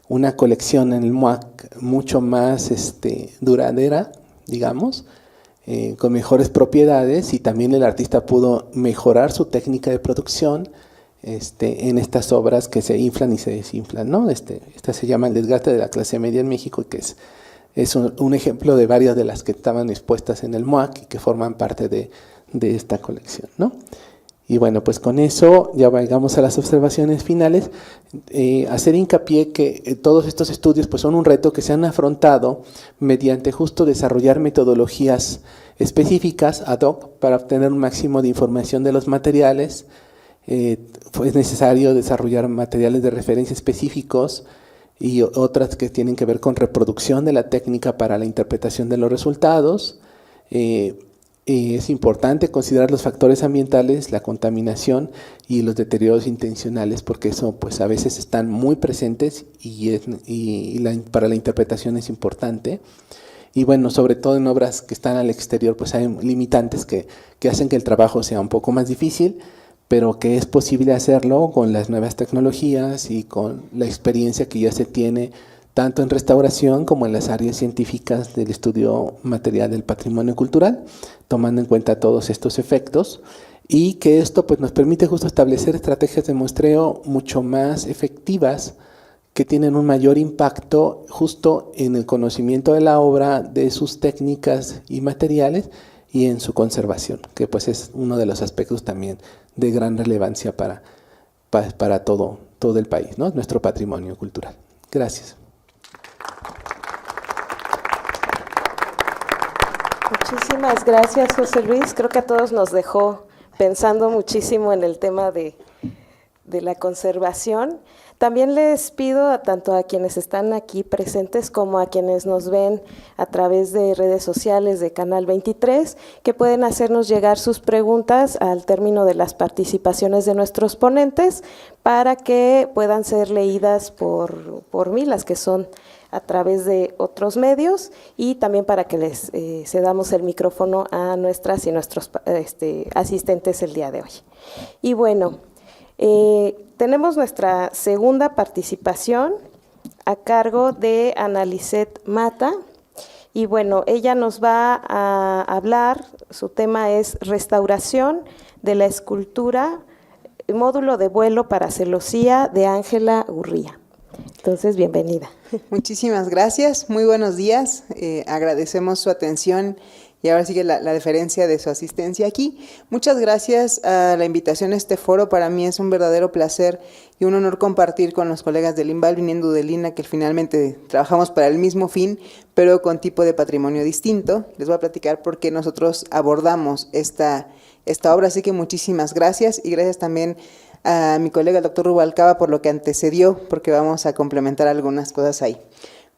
una colección en el MOAC mucho más duradera, digamos, con mejores propiedades y también el artista pudo mejorar su técnica de producción en estas obras que se inflan y se desinflan, ¿no? Esta se llama El desgaste de la clase media en México, que es un ejemplo de varias de las que estaban expuestas en el MOAC y que forman parte de esta colección, ¿no? Y bueno, pues con eso ya llegamos a las observaciones finales. Hacer hincapié que todos estos estudios pues son un reto que se han afrontado mediante justo desarrollar metodologías específicas ad hoc para obtener un máximo de información de los materiales. Fue necesario desarrollar materiales de referencia específicos y otras que tienen que ver con reproducción de la técnica para la interpretación de los resultados. Es importante considerar los factores ambientales, la contaminación y los deterioros intencionales, porque eso pues a veces están muy presentes para la interpretación es importante. Y bueno, sobre todo en obras que están al exterior, pues hay limitantes que hacen que el trabajo sea un poco más difícil, pero que es posible hacerlo con las nuevas tecnologías y con la experiencia que ya se tiene tanto en restauración como en las áreas científicas del estudio material del patrimonio cultural, tomando en cuenta todos estos efectos, y que esto pues, nos permite justo establecer estrategias de muestreo mucho más efectivas que tienen un mayor impacto justo en el conocimiento de la obra, de sus técnicas y materiales y en su conservación, que pues es uno de los aspectos también de gran relevancia para todo el país, ¿no? Nuestro patrimonio cultural. Gracias. Muchísimas gracias, José Luis. Creo que a todos nos dejó pensando muchísimo en el tema de la conservación. También les pido tanto a quienes están aquí presentes como a quienes nos ven a través de redes sociales de Canal 23 que pueden hacernos llegar sus preguntas al término de las participaciones de nuestros ponentes para que puedan ser leídas por mí, las que son a través de otros medios, y también para que les cedamos el micrófono a nuestras y nuestros asistentes el día de hoy. Y bueno, tenemos nuestra segunda participación a cargo de Ana Lisset Mata, y bueno, ella nos va a hablar, su tema es Restauración de la escultura, módulo de vuelo para celosía de Ángela Gurría. Entonces, bienvenida. Muchísimas gracias, muy buenos días, agradecemos su atención y ahora sigue la deferencia de su asistencia aquí. Muchas gracias a la invitación a este foro, para mí es un verdadero placer y un honor compartir con los colegas del IMBAL, viniendo de Lina, que finalmente trabajamos para el mismo fin, pero con tipo de patrimonio distinto. Les voy a platicar por qué nosotros abordamos esta obra, así que muchísimas gracias, y gracias también a mi colega el doctor Rubalcaba por lo que antecedió, porque vamos a complementar algunas cosas ahí.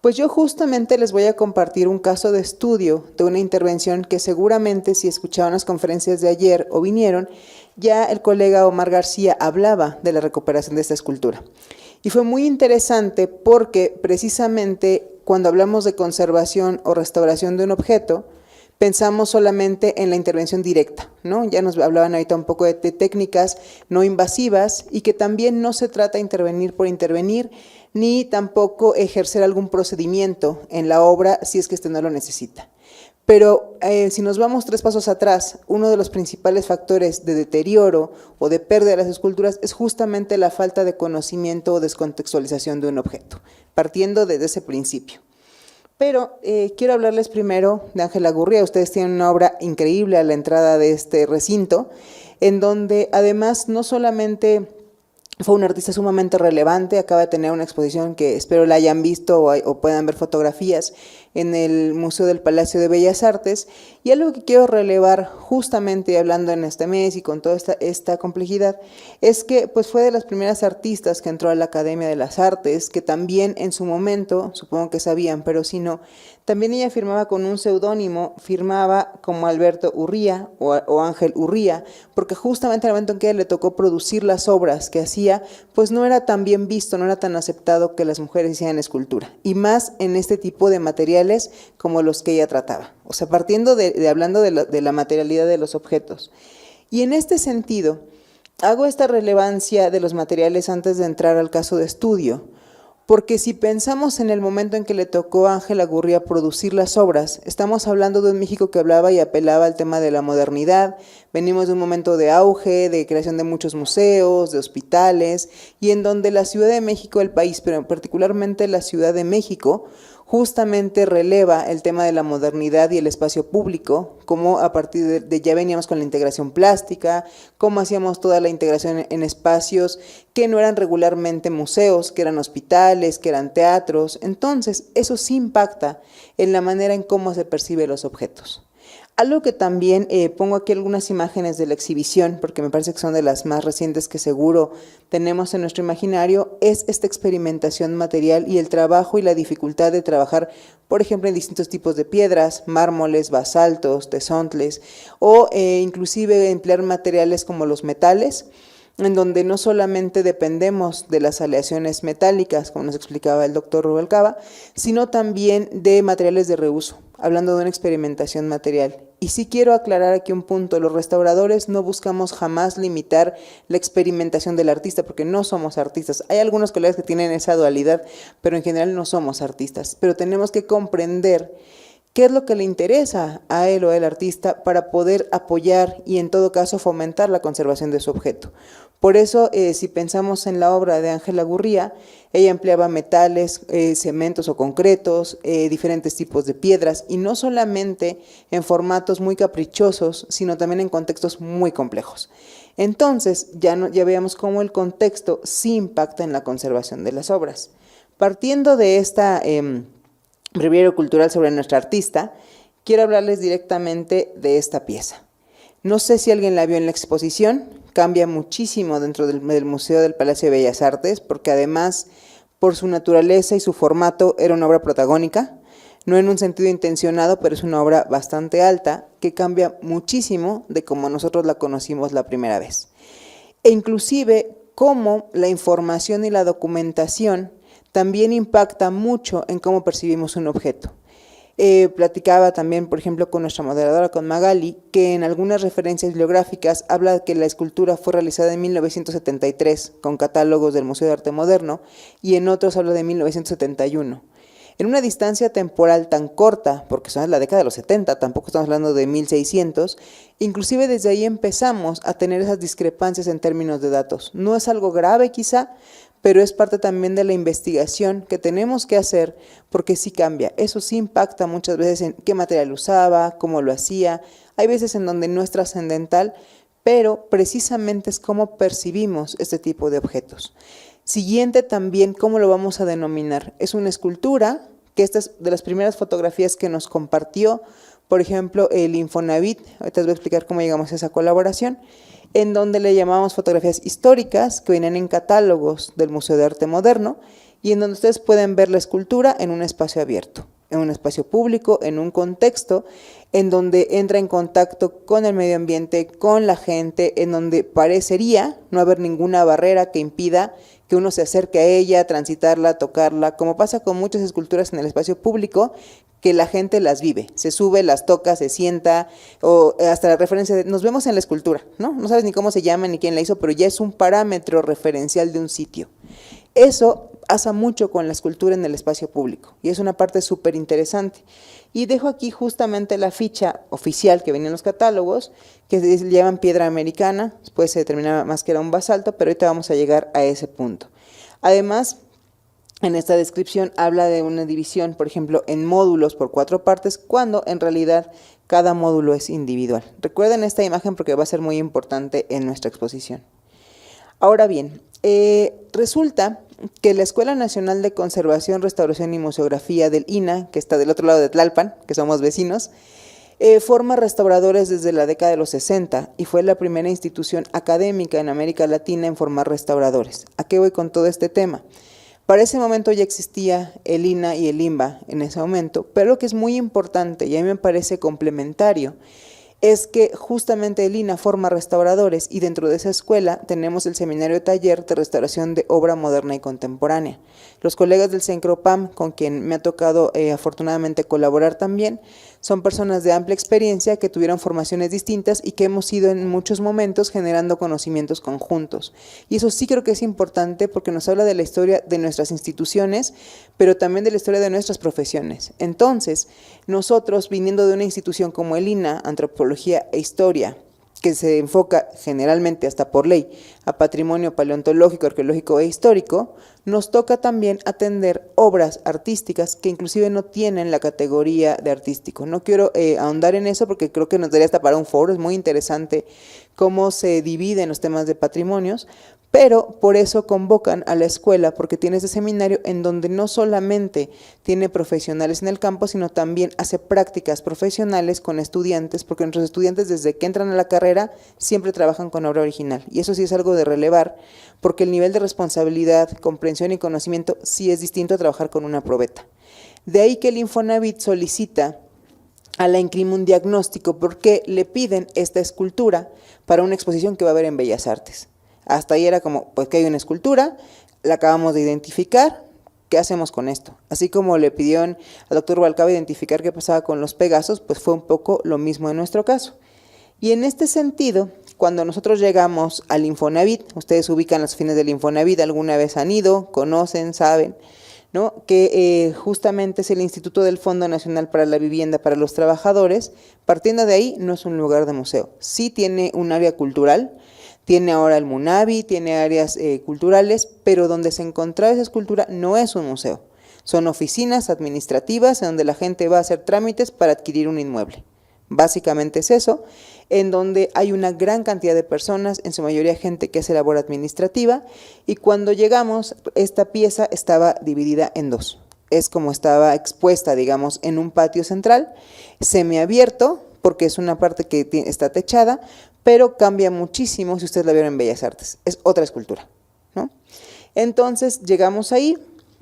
Pues yo justamente les voy a compartir un caso de estudio de una intervención que seguramente, si escucharon las conferencias de ayer o vinieron, ya el colega Omar García hablaba de la recuperación de esta escultura. Y fue muy interesante porque precisamente cuando hablamos de conservación o restauración de un objeto, pensamos solamente en la intervención directa, ¿no? Ya nos hablaban ahorita un poco de técnicas no invasivas, y que también no se trata de intervenir por intervenir, ni tampoco ejercer algún procedimiento en la obra si es que no lo necesita. Pero si nos vamos 3 pasos atrás, uno de los principales factores de deterioro o de pérdida de las esculturas es justamente la falta de conocimiento o descontextualización de un objeto, partiendo desde ese principio. Pero quiero hablarles primero de Ángela Gurría. Ustedes tienen una obra increíble a la entrada de este recinto, en donde además no solamente fue una artista sumamente relevante, acaba de tener una exposición que espero la hayan visto o puedan ver fotografías en el Museo del Palacio de Bellas Artes, y algo que quiero relevar justamente hablando en este mes y con toda esta complejidad, es que pues fue de las primeras artistas que entró a la Academia de las Artes, que también en su momento, supongo que sabían, pero si no, también ella firmaba con un seudónimo, firmaba como Alberto Urría o Ángel Urría, porque justamente en el momento en que a ella le tocó producir las obras que hacía, pues no era tan bien visto, no era tan aceptado que las mujeres hicieran escultura, y más en este tipo de materiales como los que ella trataba, o sea, partiendo hablando de la materialidad de los objetos. Y en este sentido, hago esta relevancia de los materiales antes de entrar al caso de estudio, porque si pensamos en el momento en que le tocó a Ángela Gurría producir las obras, estamos hablando de un México que hablaba y apelaba al tema de la modernidad, venimos de un momento de auge, de creación de muchos museos, de hospitales, y en donde la Ciudad de México, el país, pero particularmente la Ciudad de México, justamente releva el tema de la modernidad y el espacio público, como a partir de ya veníamos con la integración plástica, cómo hacíamos toda la integración en espacios que no eran regularmente museos, que eran hospitales, que eran teatros. Entonces, eso sí impacta en la manera en cómo se perciben los objetos. Algo que también pongo aquí algunas imágenes de la exhibición, porque me parece que son de las más recientes que seguro tenemos en nuestro imaginario, es esta experimentación material y el trabajo y la dificultad de trabajar, por ejemplo, en distintos tipos de piedras, mármoles, basaltos, tezontles, o inclusive emplear materiales como los metales, en donde no solamente dependemos de las aleaciones metálicas, como nos explicaba el doctor Rubalcaba, sino también de materiales de reuso, hablando de una experimentación material. Y sí quiero aclarar aquí un punto: los restauradores no buscamos jamás limitar la experimentación del artista, porque no somos artistas. Hay algunos colegas que tienen esa dualidad, pero en general no somos artistas. Pero tenemos que comprender qué es lo que le interesa a él o al artista para poder apoyar y en todo caso fomentar la conservación de su objeto. Por eso, si pensamos en la obra de Ángela Gurría, ella empleaba metales, cementos o concretos, diferentes tipos de piedras, y no solamente en formatos muy caprichosos, sino también en contextos muy complejos. Entonces, ya veamos cómo el contexto sí impacta en la conservación de las obras. Partiendo de esta breviario cultural sobre nuestra artista, quiero hablarles directamente de esta pieza. No sé si alguien la vio en la exposición, cambia muchísimo dentro del Museo del Palacio de Bellas Artes, porque además, por su naturaleza y su formato, era una obra protagónica, no en un sentido intencionado, pero es una obra bastante alta, que cambia muchísimo de como nosotros la conocimos la primera vez. E inclusive, cómo la información y la documentación también impacta mucho en cómo percibimos un objeto. Platicaba también, por ejemplo, con nuestra moderadora, con Magali, que en algunas referencias bibliográficas habla que la escultura fue realizada en 1973 con catálogos del Museo de Arte Moderno y en otros habla de 1971. En una distancia temporal tan corta, porque son la década de los 70, tampoco estamos hablando de 1600, inclusive desde ahí empezamos a tener esas discrepancias en términos de datos. No es algo grave quizá, pero es parte también de la investigación que tenemos que hacer, porque sí cambia. Eso sí impacta muchas veces en qué material usaba, cómo lo hacía. Hay veces en donde no es trascendental, pero precisamente es cómo percibimos este tipo de objetos. Siguiente también, ¿cómo lo vamos a denominar? Es una escultura, que esta es de las primeras fotografías que nos compartió, por ejemplo, el Infonavit. Ahorita les voy a explicar cómo llegamos a esa colaboración, en donde le llamamos fotografías históricas, que vienen en catálogos del Museo de Arte Moderno, y en donde ustedes pueden ver la escultura en un espacio abierto, en un espacio público, en un contexto, en donde entra en contacto con el medio ambiente, con la gente, en donde parecería no haber ninguna barrera que impida que uno se acerque a ella, transitarla, tocarla, como pasa con muchas esculturas en el espacio público, que la gente las vive, se sube, las toca, se sienta, o hasta la referencia de, nos vemos en la escultura, ¿no? No sabes ni cómo se llama ni quién la hizo, pero ya es un parámetro referencial de un sitio. Eso pasa mucho con la escultura en el espacio público y es una parte súper interesante. Y dejo aquí justamente la ficha oficial que venía en los catálogos, que se llaman piedra americana, después se determinaba más que era un basalto, pero ahorita vamos a llegar a ese punto. Además, en esta descripción habla de una división, por ejemplo, en módulos por 4 partes, cuando en realidad cada módulo es individual. Recuerden esta imagen porque va a ser muy importante en nuestra exposición. Ahora bien, resulta que la Escuela Nacional de Conservación, Restauración y Museografía del INAH, que está del otro lado de Tlalpan, que somos vecinos, forma restauradores desde la década de los 60 y fue la primera institución académica en América Latina en formar restauradores. ¿A qué voy con todo este tema? Para ese momento ya existía el INAH y el INBA en ese momento, pero lo que es muy importante y a mí me parece complementario es que justamente el INAH forma restauradores y dentro de esa escuela tenemos el seminario de taller de restauración de obra moderna y contemporánea. Los colegas del CENCROPAM, con quien me ha tocado afortunadamente colaborar también, son personas de amplia experiencia que tuvieron formaciones distintas y que hemos ido en muchos momentos generando conocimientos conjuntos. Y eso sí creo que es importante porque nos habla de la historia de nuestras instituciones, pero también de la historia de nuestras profesiones. Entonces, nosotros, viniendo de una institución como el INAH, Antropología e Historia, que se enfoca generalmente hasta por ley a patrimonio paleontológico, arqueológico e histórico, nos toca también atender obras artísticas que inclusive no tienen la categoría de artístico. No quiero ahondar en eso porque creo que nos daría hasta para un foro, es muy interesante cómo se dividen los temas de patrimonios, pero por eso convocan a la escuela, porque tiene ese seminario en donde no solamente tiene profesionales en el campo, sino también hace prácticas profesionales con estudiantes, porque nuestros estudiantes desde que entran a la carrera siempre trabajan con obra original. Y eso sí es algo de relevar, porque el nivel de responsabilidad, comprensión y conocimiento sí es distinto a trabajar con una probeta. De ahí que el Infonavit solicita a la INCRIM un diagnóstico porque le piden esta escultura para una exposición que va a haber en Bellas Artes. Hasta ahí era como, pues que hay una escultura, la acabamos de identificar, ¿qué hacemos con esto? Así como le pidieron al doctor Balcaba identificar qué pasaba con los Pegasos, pues fue un poco lo mismo en nuestro caso. Y en este sentido, cuando nosotros llegamos al Infonavit, ustedes ubican los fines del Infonavit, alguna vez han ido, conocen, saben, ¿no? Que justamente es el Instituto del Fondo Nacional para la Vivienda para los Trabajadores. Partiendo de ahí, no es un lugar de museo, sí tiene un área cultural. Tiene ahora el MUNAVI, tiene áreas culturales, pero donde se encontraba esa escultura no es un museo. Son oficinas administrativas en donde la gente va a hacer trámites para adquirir un inmueble. Básicamente es eso, en donde hay una gran cantidad de personas, en su mayoría gente que hace labor administrativa, y cuando llegamos, esta pieza estaba dividida en dos. Es como estaba expuesta, digamos, en un patio central, semiabierto, porque es una parte que está techada, pero cambia muchísimo si ustedes la vieron en Bellas Artes. Es otra escultura, ¿no? Entonces llegamos ahí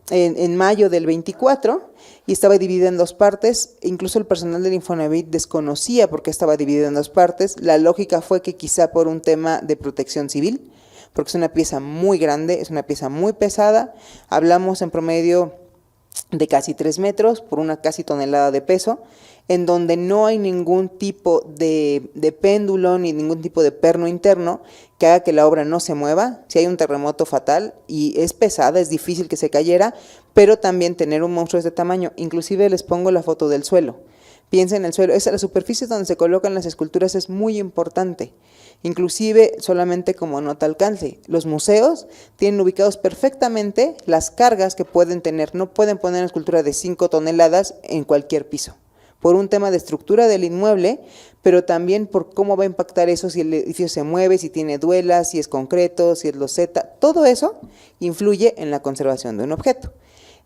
en mayo del 24 y estaba dividida en dos partes. Incluso el personal del Infonavit desconocía por qué estaba dividida en dos partes. La lógica fue que quizá por un tema de protección civil, porque es una pieza muy grande, es una pieza muy pesada. Hablamos en promedio de casi 3 metros por una casi tonelada de peso, en donde no hay ningún tipo de péndulo ni ningún tipo de perno interno que haga que la obra no se mueva. Si hay un terremoto fatal y es pesada, es difícil que se cayera, pero también tener un monstruo de este tamaño. Inclusive les pongo la foto del suelo. Piensa en el suelo, la superficie donde se colocan las esculturas es muy importante. Inclusive, solamente como nota alcance, los museos tienen ubicados perfectamente las cargas que pueden tener. No pueden poner una escultura de 5 toneladas en cualquier piso, por un tema de estructura del inmueble, pero también por cómo va a impactar eso, si el edificio se mueve, si tiene duelas, si es concreto, si es loseta. Todo eso influye en la conservación de un objeto.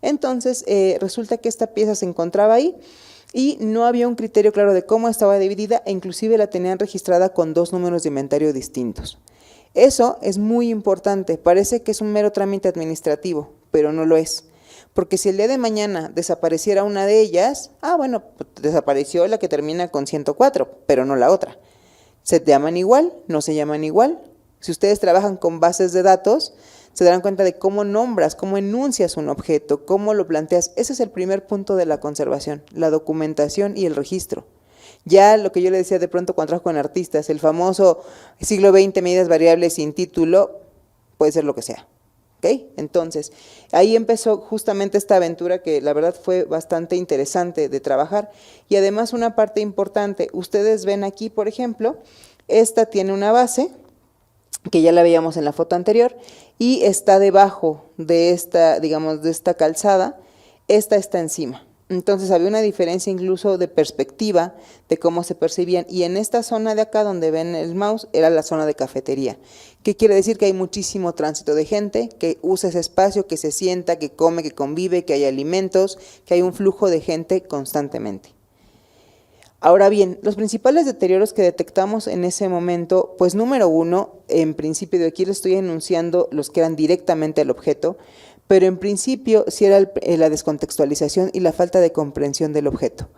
Entonces, resulta que esta pieza se encontraba ahí, y no había un criterio claro de cómo estaba dividida, e inclusive la tenían registrada con 2 números de inventario distintos. Eso es muy importante. Parece que es un mero trámite administrativo, pero no lo es. Porque si el día de mañana desapareciera una de ellas, bueno, desapareció la que termina con 104, pero no la otra. ¿Se llaman igual? ¿No se llaman igual? Si ustedes trabajan con bases de datos, se darán cuenta de cómo nombras, cómo enuncias un objeto, cómo lo planteas. Ese es el primer punto de la conservación, la documentación y el registro. Ya lo que yo le decía de pronto cuando trabajo con artistas, el famoso siglo XX, medidas variables sin título, puede ser lo que sea. ¿Okay? Entonces, ahí empezó justamente esta aventura que la verdad fue bastante interesante de trabajar. Y además una parte importante, ustedes ven aquí, por ejemplo, esta tiene una base, que ya la veíamos en la foto anterior, y está debajo de esta, digamos, de esta calzada. Esta está encima. Entonces había una diferencia incluso de perspectiva de cómo se percibían. Y en esta zona de acá donde ven el mouse era la zona de cafetería. ¿Qué quiere decir? Que hay muchísimo tránsito de gente que usa ese espacio, que se sienta, que come, que convive, que hay alimentos, que hay un flujo de gente constantemente. Ahora bien, los principales deterioros que detectamos en ese momento, pues número uno, en principio de aquí les estoy enunciando los que eran directamente al objeto, pero en principio sí era la descontextualización y la falta de comprensión del objeto.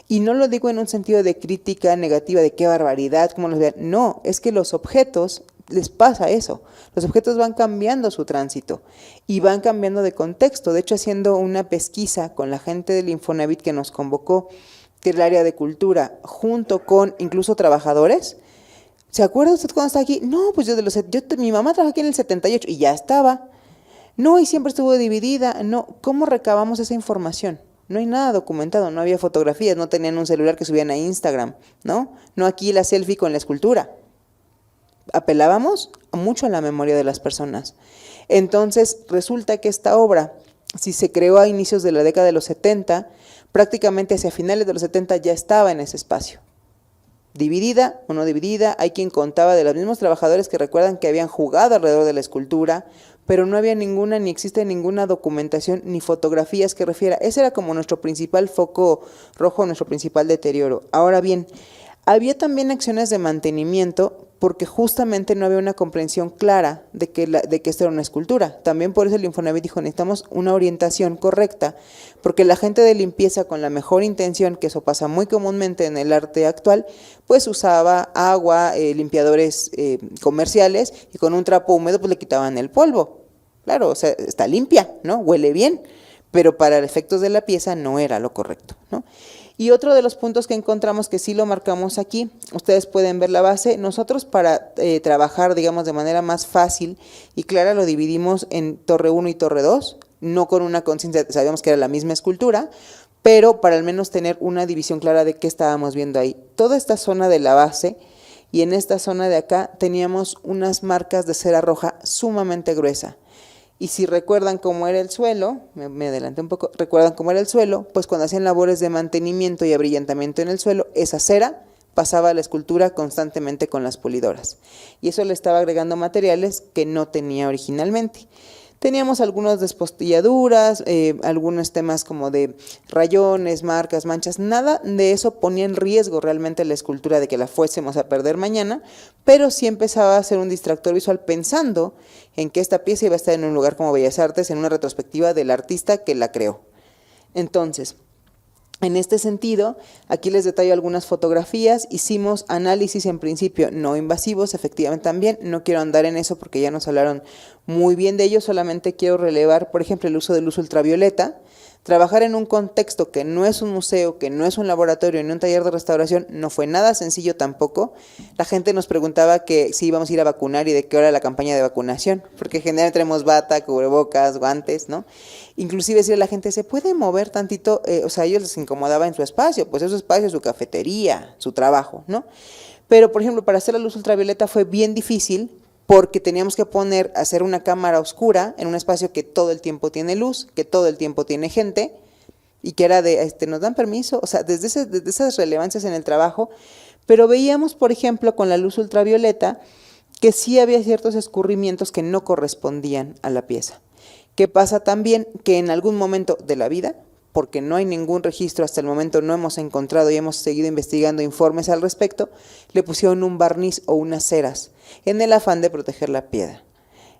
Y no lo digo en un sentido de crítica negativa, de qué barbaridad, cómo los vean. No, es que los objetos les pasa eso. Los objetos van cambiando su tránsito y van cambiando de contexto. De hecho, haciendo una pesquisa con la gente del Infonavit que nos convocó, que es el área de cultura, junto con incluso trabajadores. ¿Se acuerda usted cuando está aquí? No, pues mi mamá trabajó aquí en el 78 y ya estaba. No, y siempre estuvo dividida. No, ¿cómo recabamos esa información? No hay nada documentado, no había fotografías, no tenían un celular que subían a Instagram, ¿no? No aquí la selfie con la escultura. Apelábamos mucho a la memoria de las personas. Entonces, resulta que esta obra, si se creó a inicios de la década de los 70, prácticamente hacia finales de los 70 ya estaba en ese espacio. Dividida o no dividida, hay quien contaba de los mismos trabajadores que recuerdan que habían jugado alrededor de la escultura, pero no había ninguna, ni existe ninguna documentación ni fotografías que refiera. Ese era como nuestro principal foco rojo, nuestro principal deterioro. Ahora bien, había también acciones de mantenimiento porque justamente no había una comprensión clara de que esto era una escultura. También por eso el Infonavit dijo, necesitamos una orientación correcta, porque la gente de limpieza con la mejor intención, que eso pasa muy comúnmente en el arte actual, pues usaba agua, limpiadores comerciales, y con un trapo húmedo pues le quitaban el polvo. Claro, o sea, está limpia, ¿no? Huele bien, pero para efectos de la pieza no era lo correcto, ¿no? Y otro de los puntos que encontramos que sí lo marcamos aquí, ustedes pueden ver la base. Nosotros para trabajar, digamos, de manera más fácil y clara lo dividimos en torre 1 y torre 2, no con una conciencia, sabíamos que era la misma escultura, pero para al menos tener una división clara de qué estábamos viendo ahí. Toda esta zona de la base y en esta zona de acá teníamos unas marcas de cera roja sumamente gruesa. Y si recuerdan cómo era el suelo, me adelanté un poco, recuerdan cómo era el suelo, pues cuando hacían labores de mantenimiento y abrillantamiento en el suelo, esa cera pasaba a la escultura constantemente con las pulidoras. Y eso le estaba agregando materiales que no tenía originalmente. Teníamos algunas despostilladuras, algunos temas como de rayones, marcas, manchas, nada de eso ponía en riesgo realmente la escultura de que la fuésemos a perder mañana, pero sí empezaba a ser un distractor visual pensando en que esta pieza iba a estar en un lugar como Bellas Artes, en una retrospectiva del artista que la creó. Entonces, en este sentido, aquí les detallo algunas fotografías, hicimos análisis en principio no invasivos, efectivamente también, no quiero andar en eso porque ya nos hablaron muy bien de ello, solamente quiero relevar, por ejemplo, el uso de luz ultravioleta. Trabajar en un contexto que no es un museo, que no es un laboratorio, ni un taller de restauración, no fue nada sencillo tampoco. La gente nos preguntaba que si íbamos a ir a vacunar y de qué hora la campaña de vacunación, porque generalmente tenemos bata, cubrebocas, guantes, ¿no? Inclusive decirle a la gente, ¿se puede mover tantito? O sea, a ellos les incomodaba en su espacio, pues es su espacio, su cafetería, su trabajo, ¿no? Pero, por ejemplo, para hacer la luz ultravioleta fue bien difícil, porque teníamos que hacer una cámara oscura en un espacio que todo el tiempo tiene luz, que todo el tiempo tiene gente, y que era de, ¿nos dan permiso? O sea, desde esas relevancias en el trabajo, pero veíamos, por ejemplo, con la luz ultravioleta, que sí había ciertos escurrimientos que no correspondían a la pieza. ¿Qué pasa también? Que en algún momento de la vida, porque no hay ningún registro hasta el momento, no hemos encontrado y hemos seguido investigando informes al respecto, le pusieron un barniz o unas ceras en el afán de proteger la piedra.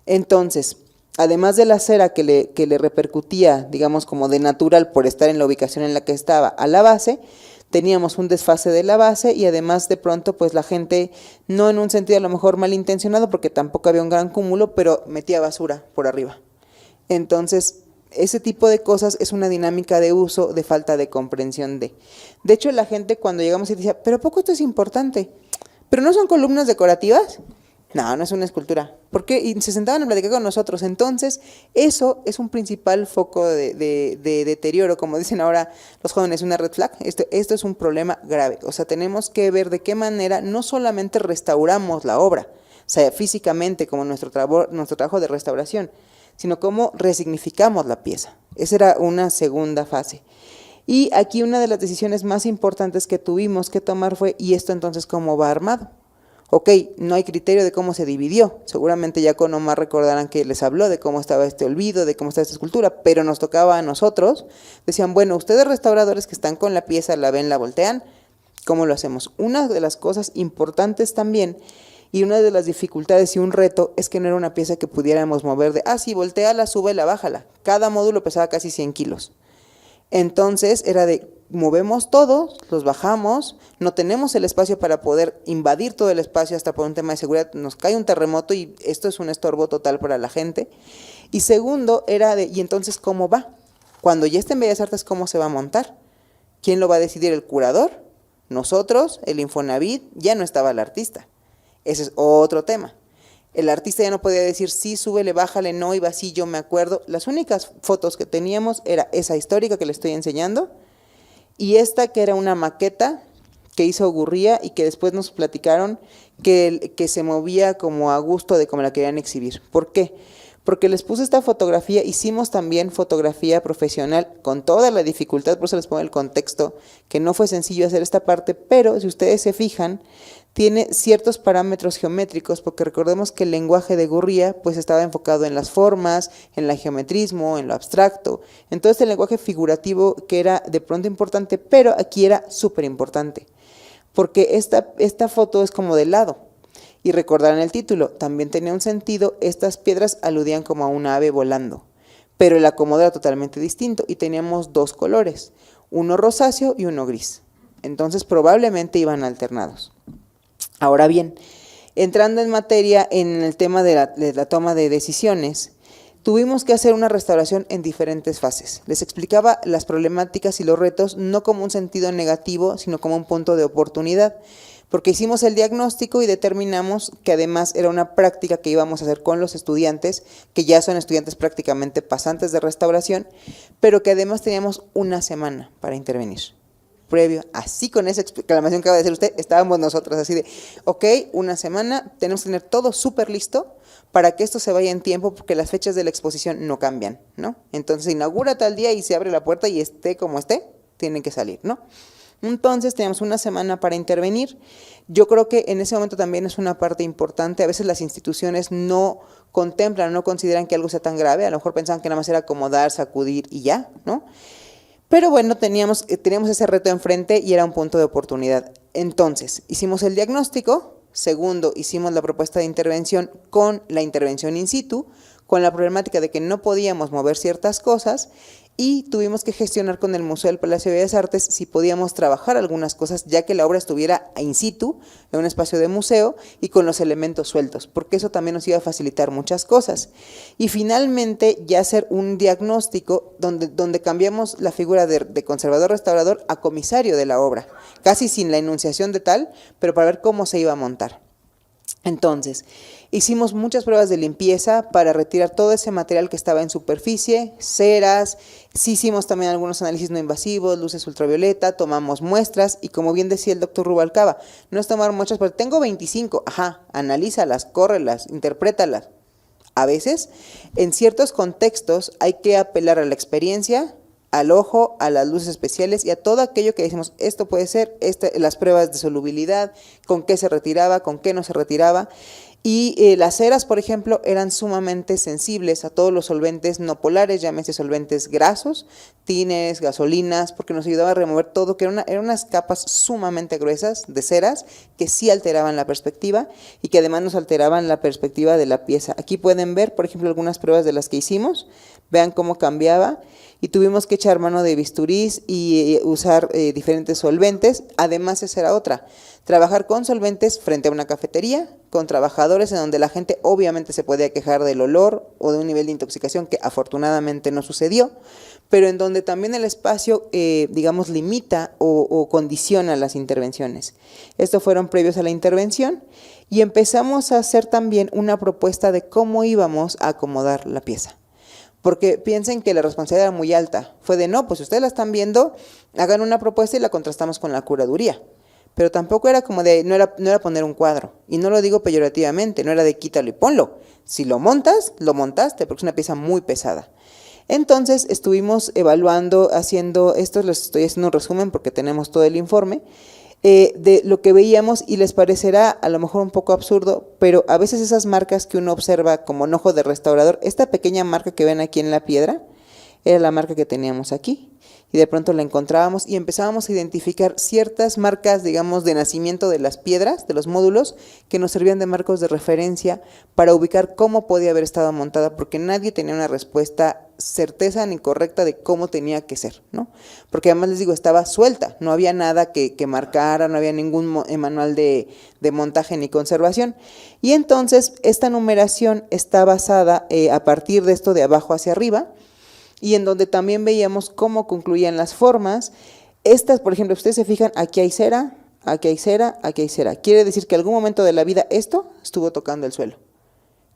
Entonces, además de la cera que le repercutía, digamos, como de natural por estar en la ubicación en la que estaba a la base, teníamos un desfase de la base y además de pronto pues la gente, no en un sentido a lo mejor malintencionado porque tampoco había un gran cúmulo, pero metía basura por arriba. Entonces, ese tipo de cosas es una dinámica de uso, de falta de comprensión de. De hecho, la gente cuando llegamos y decía, ¿pero a poco esto es importante? ¿Pero no son columnas decorativas? No, no es una escultura. ¿Por qué? Y se sentaban a platicar con nosotros. Entonces, eso es un principal foco de deterioro, como dicen ahora los jóvenes, una red flag. Esto es un problema grave. O sea, tenemos que ver de qué manera no solamente restauramos la obra, o sea, físicamente como nuestro trabajo de restauración, sino cómo resignificamos la pieza. Esa era una segunda fase. Y aquí una de las decisiones más importantes que tuvimos que tomar fue, ¿y esto entonces cómo va armado? Ok, no hay criterio de cómo se dividió. Seguramente ya con Omar recordarán que les habló de cómo estaba este olvido, de cómo estaba esta escultura, pero nos tocaba a nosotros. Decían, bueno, ustedes restauradores que están con la pieza, la ven, la voltean, ¿cómo lo hacemos? Una de las cosas importantes también, y una de las dificultades y un reto, es que no era una pieza que pudiéramos mover de, sí, volteala, súbela, bájala. Cada módulo pesaba casi 100 kilos. Entonces era de, movemos todos, los bajamos, no tenemos el espacio para poder invadir todo el espacio hasta por un tema de seguridad, nos cae un terremoto y esto es un estorbo total para la gente. Y segundo era de, ¿y entonces cómo va? Cuando ya esté en Bellas Artes, ¿cómo se va a montar? ¿Quién lo va a decidir? ¿El curador? ¿Nosotros? ¿El Infonavit? Ya no estaba el artista. Ese es otro tema. El artista ya no podía decir, sí, súbele, bájale, no, iba así, yo me acuerdo. Las únicas fotos que teníamos era esa histórica que le estoy enseñando y esta que era una maqueta que hizo Gurría y que después nos platicaron que se movía como a gusto de cómo la querían exhibir. ¿Por qué? Porque les puse esta fotografía, hicimos también fotografía profesional con toda la dificultad, por eso les pongo el contexto, que no fue sencillo hacer esta parte, pero si ustedes se fijan, tiene ciertos parámetros geométricos, porque recordemos que el lenguaje de Gurría pues estaba enfocado en las formas, en el geometrismo, en lo abstracto, entonces el lenguaje figurativo que era de pronto importante, pero aquí era súper importante, porque esta foto es como de lado, y recordarán el título, también tenía un sentido, estas piedras aludían como a una ave volando, pero el acomodo era totalmente distinto, y teníamos dos colores, uno rosáceo y uno gris, entonces probablemente iban alternados. Ahora bien, entrando en materia en el tema de la toma de decisiones, tuvimos que hacer una restauración en diferentes fases. Les explicaba las problemáticas y los retos no como un sentido negativo, sino como un punto de oportunidad, porque hicimos el diagnóstico y determinamos que además era una práctica que íbamos a hacer con los estudiantes, que ya son estudiantes prácticamente pasantes de restauración, pero que además teníamos una semana para intervenir. Previo, así con esa exclamación que acaba de decir usted, estábamos nosotros así de, ok, una semana, tenemos que tener todo súper listo para que esto se vaya en tiempo, porque las fechas de la exposición no cambian, ¿no? Entonces se inaugura tal día y se abre la puerta y esté como esté, tienen que salir, ¿no? Entonces teníamos una semana para intervenir. Yo creo que en ese momento también es una parte importante. A veces las instituciones no contemplan, no consideran que algo sea tan grave. A lo mejor pensaban que nada más era acomodar, sacudir y ya, ¿no? Pero bueno, teníamos ese reto enfrente y era un punto de oportunidad. Entonces, hicimos el diagnóstico. Segundo, hicimos la propuesta de intervención con la intervención in situ, con la problemática de que no podíamos mover ciertas cosas y tuvimos que gestionar con el Museo del Palacio de Bellas Artes si podíamos trabajar algunas cosas, ya que la obra estuviera in situ, en un espacio de museo y con los elementos sueltos, porque eso también nos iba a facilitar muchas cosas. Y finalmente ya hacer un diagnóstico donde cambiamos la figura de conservador-restaurador a comisario de la obra, casi sin la enunciación de tal, pero para ver cómo se iba a montar. Entonces, hicimos muchas pruebas de limpieza para retirar todo ese material que estaba en superficie, ceras, sí hicimos también algunos análisis no invasivos, luces ultravioleta, tomamos muestras y como bien decía el doctor Rubalcaba, no es tomar muestras, pero tengo 25, analízalas, córrelas, interprétalas. A veces, en ciertos contextos hay que apelar a la experiencia, al ojo, a las luces especiales y a todo aquello que decimos, esto puede ser, las pruebas de solubilidad, con qué se retiraba, con qué no se retiraba. Y las ceras, por ejemplo, eran sumamente sensibles a todos los solventes no polares, llámese solventes grasos, tines, gasolinas, porque nos ayudaba a remover todo, que eran unas capas sumamente gruesas de ceras que sí alteraban la perspectiva y que además nos alteraban la perspectiva de la pieza. Aquí pueden ver, por ejemplo, algunas pruebas de las que hicimos, vean cómo cambiaba. Y tuvimos que echar mano de bisturís y usar diferentes solventes. Además, esa era otra, trabajar con solventes frente a una cafetería, con trabajadores en donde la gente obviamente se podía quejar del olor o de un nivel de intoxicación que afortunadamente no sucedió, pero en donde también el espacio, digamos, limita o condiciona las intervenciones. Estos fueron previos a la intervención y empezamos a hacer también una propuesta de cómo íbamos a acomodar la pieza. Porque piensen que la responsabilidad era muy alta. Fue de, no, pues si ustedes la están viendo, hagan una propuesta y la contrastamos con la curaduría. Pero tampoco era como de, no era poner un cuadro. Y no lo digo peyorativamente, no era de quítalo y ponlo. Si lo montas, lo montaste, porque es una pieza muy pesada. Entonces estuvimos evaluando, haciendo, esto les estoy haciendo un resumen porque tenemos todo el informe, de lo que veíamos y les parecerá a lo mejor un poco absurdo, pero a veces esas marcas que uno observa como en ojo de restaurador, esta pequeña marca que ven aquí en la piedra, era la marca que teníamos aquí. Y de pronto la encontrábamos y empezábamos a identificar ciertas marcas, digamos, de nacimiento de las piedras, de los módulos, que nos servían de marcos de referencia para ubicar cómo podía haber estado montada, porque nadie tenía una respuesta certeza ni correcta de cómo tenía que ser, ¿no? Porque además les digo, estaba suelta, no había nada que marcara, no había ningún manual de montaje ni conservación. Y entonces esta numeración está basada a partir de esto de abajo hacia arriba, y en donde también veíamos cómo concluían las formas. Estas, por ejemplo, ustedes se fijan, aquí hay cera, aquí hay cera, aquí hay cera. Quiere decir que en algún momento de la vida esto estuvo tocando el suelo.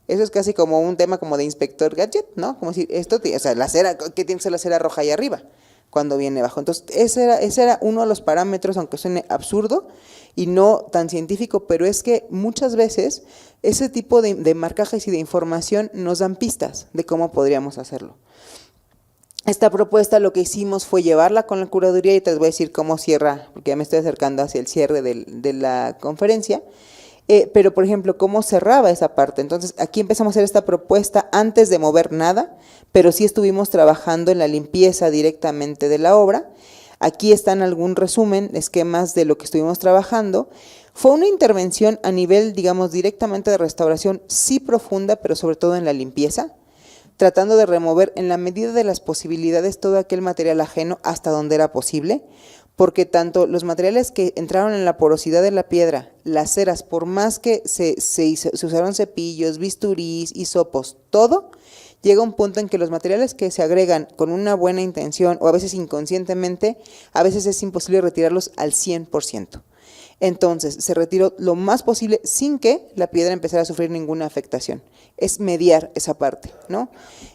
Eso es casi como un tema como de Inspector Gadget, ¿no? Como decir, esto, o sea, la cera, ¿qué tiene que ser la cera roja ahí arriba? Cuando viene abajo. Entonces, ese era uno de los parámetros, aunque suene absurdo y no tan científico, pero es que muchas veces ese tipo de marcajes y de información nos dan pistas de cómo podríamos hacerlo. Esta propuesta lo que hicimos fue llevarla con la curaduría y te voy a decir cómo cierra, porque ya me estoy acercando hacia el cierre de la conferencia, pero por ejemplo, cómo cerraba esa parte. Entonces aquí empezamos a hacer esta propuesta antes de mover nada, pero sí estuvimos trabajando en la limpieza directamente de la obra. Aquí están algún resumen, esquemas de lo que estuvimos trabajando. Fue una intervención a nivel, digamos, directamente de restauración, sí profunda, pero sobre todo en la limpieza, tratando de remover en la medida de las posibilidades todo aquel material ajeno hasta donde era posible, porque tanto los materiales que entraron en la porosidad de la piedra, las ceras, por más que se usaron cepillos, bisturís, hisopos, todo, llega un punto en que los materiales que se agregan con una buena intención o a veces inconscientemente, a veces es imposible retirarlos al 100%. Entonces, se retiró lo más posible sin que la piedra empezara a sufrir ninguna afectación. Es mediar esa parte, ¿no?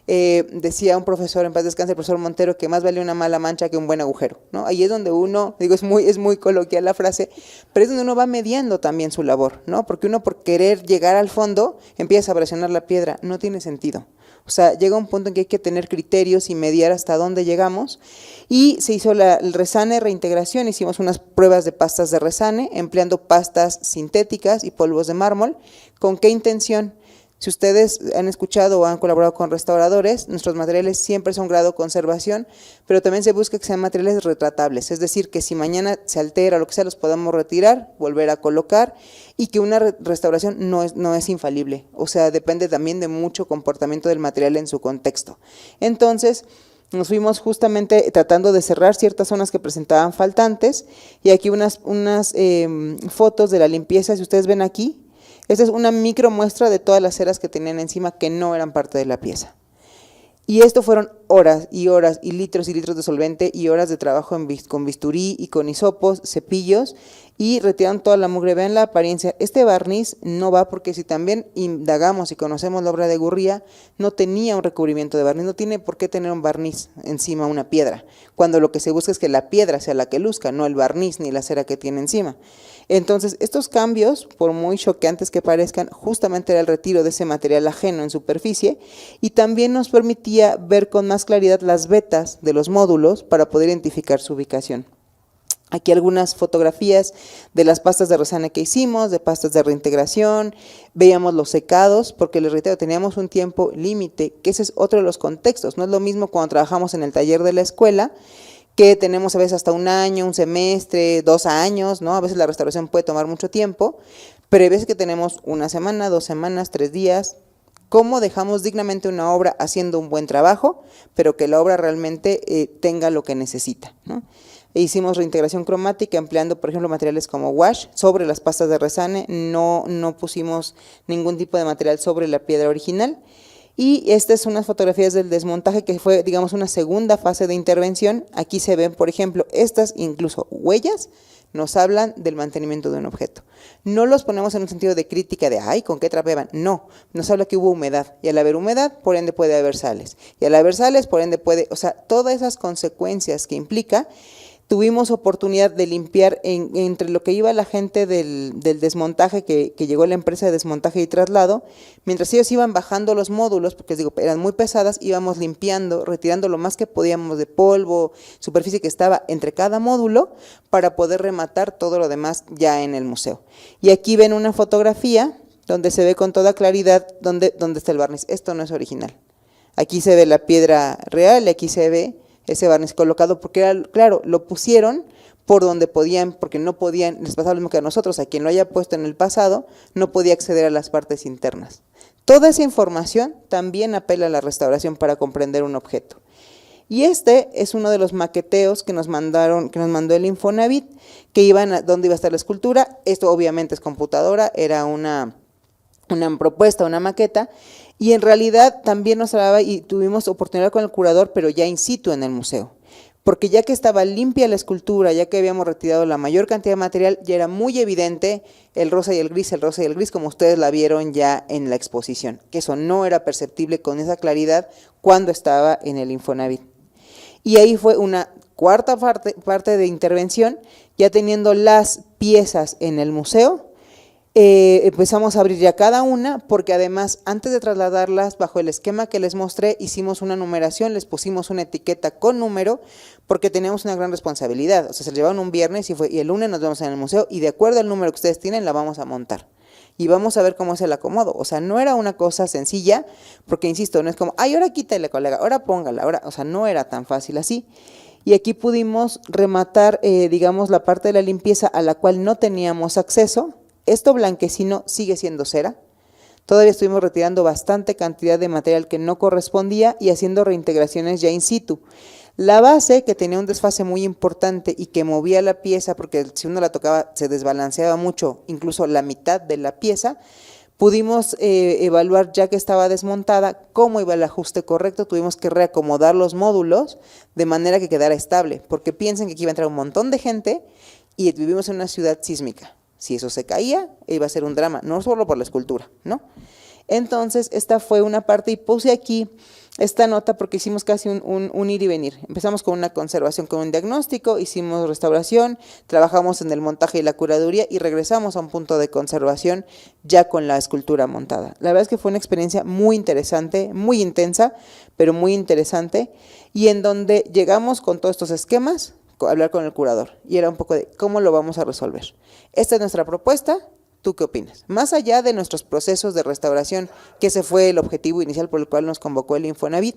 Decía un profesor, en paz descanse, el profesor Montero, que más vale una mala mancha que un buen agujero, ¿no? Ahí es donde uno, digo, es muy coloquial la frase, pero es donde uno va mediando también su labor, ¿no? Porque uno por querer llegar al fondo empieza a presionar la piedra, no tiene sentido. O sea, llega un punto en que hay que tener criterios y mediar hasta dónde llegamos. Y se hizo el resane reintegración, hicimos unas pruebas de pastas de resane, empleando pastas sintéticas y polvos de mármol. ¿Con qué intención? Si ustedes han escuchado o han colaborado con restauradores, nuestros materiales siempre son grado conservación, pero también se busca que sean materiales retratables, es decir, que si mañana se altera o lo que sea, los podamos retirar, volver a colocar, y que una restauración no es infalible, o sea, depende también de mucho comportamiento del material en su contexto. Entonces, nos fuimos justamente tratando de cerrar ciertas zonas que presentaban faltantes, y aquí unas fotos de la limpieza, si ustedes ven aquí. Esta es una micro muestra de todas las ceras que tenían encima que no eran parte de la pieza. Y esto fueron horas y litros de solvente y horas de trabajo con bisturí y con hisopos, cepillos, y retiraron toda la mugre. Vean la apariencia. Este barniz no va porque si también indagamos y conocemos la obra de Gurría, no tenía un recubrimiento de barniz, no tiene por qué tener un barniz encima una piedra, cuando lo que se busca es que la piedra sea la que luzca, no el barniz ni la cera que tiene encima. Entonces, estos cambios, por muy choqueantes que parezcan, justamente era el retiro de ese material ajeno en superficie, y también nos permitía ver con más claridad las vetas de los módulos para poder identificar su ubicación. Aquí algunas fotografías de las pastas de resane que hicimos, de pastas de reintegración, veíamos los secados, porque les reitero, teníamos un tiempo límite, que ese es otro de los contextos. No es lo mismo cuando trabajamos en el taller de la escuela, que tenemos a veces hasta un año, un semestre, 2 años, ¿no? A veces la restauración puede tomar mucho tiempo, pero hay veces que tenemos 1 semana, 2 semanas, 3 días. ¿Cómo dejamos dignamente una obra haciendo un buen trabajo, pero que la obra realmente tenga lo que necesita, ¿no? E hicimos reintegración cromática empleando, por ejemplo, materiales como wash sobre las pastas de resane, no pusimos ningún tipo de material sobre la piedra original. Y estas son unas fotografías del desmontaje que fue, digamos, una segunda fase de intervención. Aquí se ven, por ejemplo, estas incluso huellas nos hablan del mantenimiento de un objeto. No los ponemos en un sentido de crítica de, ay, ¿con qué trapeaban? No, nos habla que hubo humedad, y al haber humedad, por ende puede haber sales, y al haber sales, por ende puede, o sea, todas esas consecuencias que implica. Tuvimos oportunidad de limpiar entre lo que iba la gente del desmontaje, que llegó la empresa de desmontaje y traslado, mientras ellos iban bajando los módulos, porque les digo, eran muy pesadas, íbamos limpiando, retirando lo más que podíamos de polvo, superficie que estaba entre cada módulo, para poder rematar todo lo demás ya en el museo. Y aquí ven una fotografía donde se ve con toda claridad dónde está el barniz. Esto no es original. Aquí se ve la piedra real y aquí se ve ese barniz colocado, porque era, claro, lo pusieron por donde podían, porque no podían, les pasaba lo mismo que a nosotros, a quien lo haya puesto en el pasado, no podía acceder a las partes internas. Toda esa información también apela a la restauración para comprender un objeto. Y este es uno de los maqueteos que nos mandó el Infonavit, que iban a dónde iba a estar la escultura. Esto obviamente es computadora, era una propuesta, una maqueta, y en realidad también nos hablaba y tuvimos oportunidad con el curador, pero ya in situ en el museo, porque ya que estaba limpia la escultura, ya que habíamos retirado la mayor cantidad de material, ya era muy evidente el rosa y el gris, como ustedes la vieron ya en la exposición, que eso no era perceptible con esa claridad cuando estaba en el Infonavit. Y ahí fue una cuarta parte de intervención, ya teniendo las piezas en el museo. Empezamos a abrir ya cada una, porque además antes de trasladarlas bajo el esquema que les mostré, hicimos una numeración, les pusimos una etiqueta con número, porque teníamos una gran responsabilidad. O sea, se llevaron un viernes y el lunes nos vemos en el museo, y de acuerdo al número que ustedes tienen la vamos a montar y vamos a ver cómo es el acomodo. O sea, no era una cosa sencilla, porque insisto, no es como, ay, ahora quítale, colega, ahora póngala, o sea, no era tan fácil así. Y aquí pudimos rematar, digamos, la parte de la limpieza a la cual no teníamos acceso. Esto blanquecino sigue siendo cera. Todavía estuvimos retirando bastante cantidad de material que no correspondía y haciendo reintegraciones ya in situ. La base, que tenía un desfase muy importante y que movía la pieza, porque si uno la tocaba se desbalanceaba mucho, incluso la mitad de la pieza, pudimos evaluar, ya que estaba desmontada, cómo iba el ajuste correcto. Tuvimos que reacomodar los módulos de manera que quedara estable, porque piensen que aquí iba a entrar un montón de gente y vivimos en una ciudad sísmica. Si eso se caía, iba a ser un drama, no solo por la escultura, ¿no? Entonces, esta fue una parte, y puse aquí esta nota porque hicimos casi un ir y venir. Empezamos con una conservación, con un diagnóstico, hicimos restauración, trabajamos en el montaje y la curaduría y regresamos a un punto de conservación ya con la escultura montada. La verdad es que fue una experiencia muy interesante, muy intensa, pero muy interesante, y en donde llegamos con todos estos esquemas a hablar con el curador, y era un poco de cómo lo vamos a resolver. Esta es nuestra propuesta. ¿Tú qué opinas? Más allá de nuestros procesos de restauración, que ese fue el objetivo inicial por el cual nos convocó el Infonavit,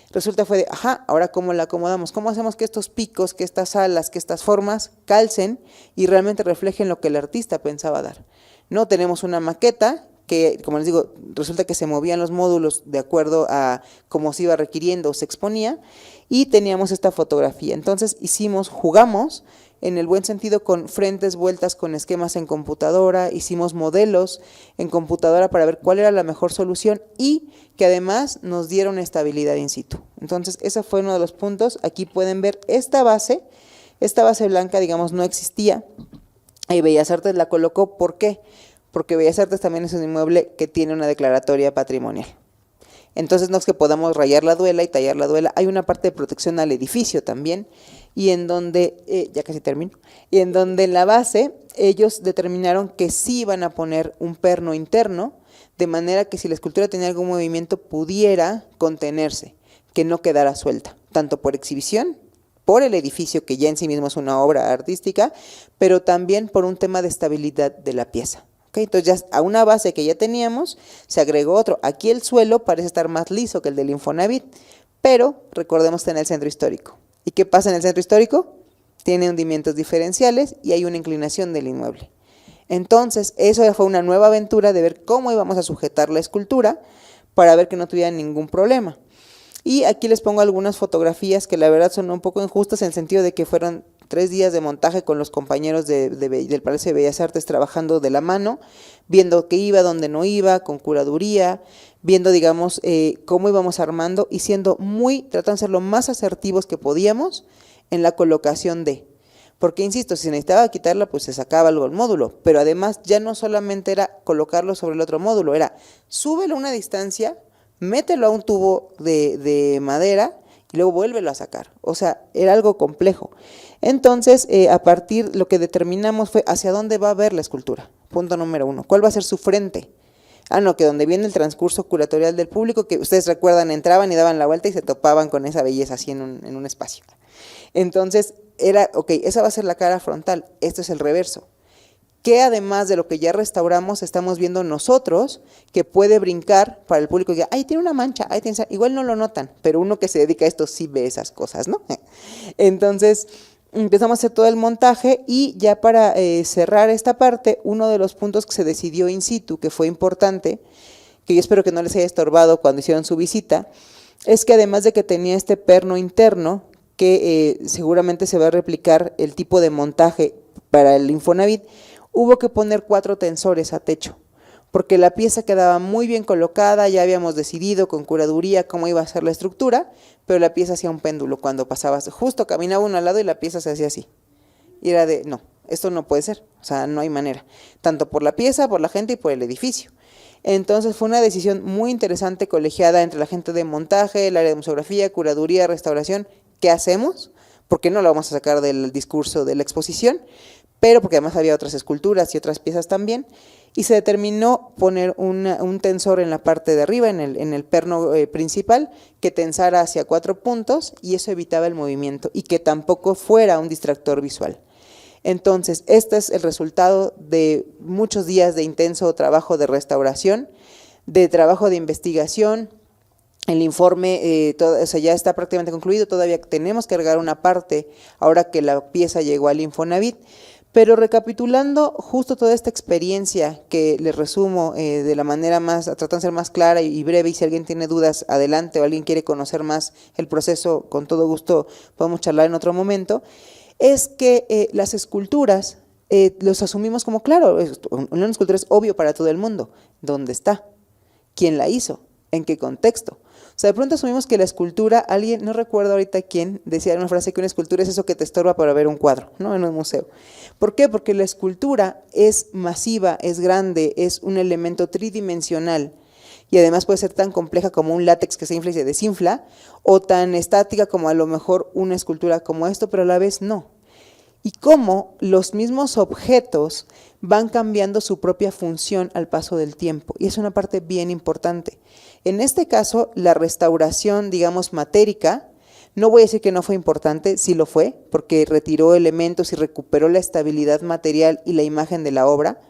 resulta fue de, ahora ¿cómo la acomodamos? ¿Cómo hacemos que estos picos, que estas alas, que estas formas calcen y realmente reflejen lo que el artista pensaba dar? No tenemos una maqueta que, como les digo, resulta que se movían los módulos de acuerdo a cómo se iba requiriendo o se exponía, y teníamos esta fotografía. Entonces jugamos en el buen sentido con frentes, vueltas, con esquemas en computadora, hicimos modelos en computadora para ver cuál era la mejor solución y que además nos dieron estabilidad in situ. Entonces ese fue uno de los puntos. Aquí pueden ver esta base blanca, digamos, no existía, y Bellas Artes la colocó. ¿Por qué? Porque Bellas Artes también es un inmueble que tiene una declaratoria patrimonial. Entonces no es que podamos rayar la duela y tallar la duela, hay una parte de protección al edificio también, y en donde, ya casi termino, y en donde en la base ellos determinaron que sí iban a poner un perno interno, de manera que si la escultura tenía algún movimiento pudiera contenerse, que no quedara suelta, tanto por exhibición, por el edificio, que ya en sí mismo es una obra artística, pero también por un tema de estabilidad de la pieza. Entonces ya a una base que ya teníamos se agregó otro. Aquí el suelo parece estar más liso que el del Infonavit, pero recordemos que está en el centro histórico. ¿Y qué pasa en el centro histórico? Tiene hundimientos diferenciales y hay una inclinación del inmueble. Entonces eso fue una nueva aventura de ver cómo íbamos a sujetar la escultura para ver que no tuviera ningún problema. Y aquí les pongo algunas fotografías que la verdad son un poco injustas en el sentido de que fueron 3 días de montaje con los compañeros del Palacio de Bellas Artes trabajando de la mano, viendo qué iba, dónde no iba, con curaduría, viendo, digamos, cómo íbamos armando y tratando de ser lo más asertivos que podíamos en la colocación de. Porque, insisto, si se necesitaba quitarla, pues se sacaba algo el módulo, pero además ya no solamente era colocarlo sobre el otro módulo, era súbelo a una distancia, mételo a un tubo de madera y luego vuélvelo a sacar. O sea, era algo complejo. Entonces, a partir, lo que determinamos fue hacia dónde va a ver la escultura. Punto número 1. ¿Cuál va a ser su frente? Que donde viene el transcurso curatorial del público, que ustedes recuerdan, entraban y daban la vuelta y se topaban con esa belleza así en un espacio. Entonces, esa va a ser la cara frontal, esto es el reverso. Que además de lo que ya restauramos, estamos viendo nosotros que puede brincar para el público, que tiene una mancha, igual no lo notan, pero uno que se dedica a esto sí ve esas cosas, ¿no? Entonces, empezamos a hacer todo el montaje y ya para cerrar esta parte, uno de los puntos que se decidió in situ, que fue importante, que yo espero que no les haya estorbado cuando hicieron su visita, es que además de que tenía este perno interno, que seguramente se va a replicar el tipo de montaje para el Infonavit, hubo que poner 4 tensores a techo, porque la pieza quedaba muy bien colocada, ya habíamos decidido con curaduría cómo iba a ser la estructura, pero la pieza hacía un péndulo cuando pasabas, justo caminaba uno al lado y la pieza se hacía así. Y era de, no, esto no puede ser, o sea, no hay manera, tanto por la pieza, por la gente y por el edificio. Entonces fue una decisión muy interesante, colegiada entre la gente de montaje, el área de museografía, curaduría, restauración. ¿Qué hacemos? Porque no lo vamos a sacar del discurso de la exposición, pero porque además había otras esculturas y otras piezas también, y se determinó poner un tensor en la parte de arriba, en el perno principal, que tensara hacia 4 puntos, y eso evitaba el movimiento, y que tampoco fuera un distractor visual. Entonces, este es el resultado de muchos días de intenso trabajo de restauración, de trabajo de investigación. El informe ya está prácticamente concluido, todavía tenemos que agregar una parte ahora que la pieza llegó al Infonavit, pero recapitulando justo toda esta experiencia que les resumo de la manera tratando de ser más clara y breve, y si alguien tiene dudas, adelante, o alguien quiere conocer más el proceso, con todo gusto podemos charlar en otro momento, es que las esculturas los asumimos como, claro, una escultura es obvio para todo el mundo. ¿Dónde está? ¿Quién la hizo? ¿En qué contexto? O sea, de pronto asumimos que la escultura, alguien, no recuerdo ahorita quién, decía una frase que una escultura es eso que te estorba para ver un cuadro, ¿no? En un museo. ¿Por qué? Porque la escultura es masiva, es grande, es un elemento tridimensional y además puede ser tan compleja como un látex que se infla y se desinfla, o tan estática como a lo mejor una escultura como esto, pero a la vez no. Y cómo los mismos objetos van cambiando su propia función al paso del tiempo. Y es una parte bien importante. En este caso, la restauración, digamos, matérica, no voy a decir que no fue importante, sí lo fue, porque retiró elementos y recuperó la estabilidad material y la imagen de la obra,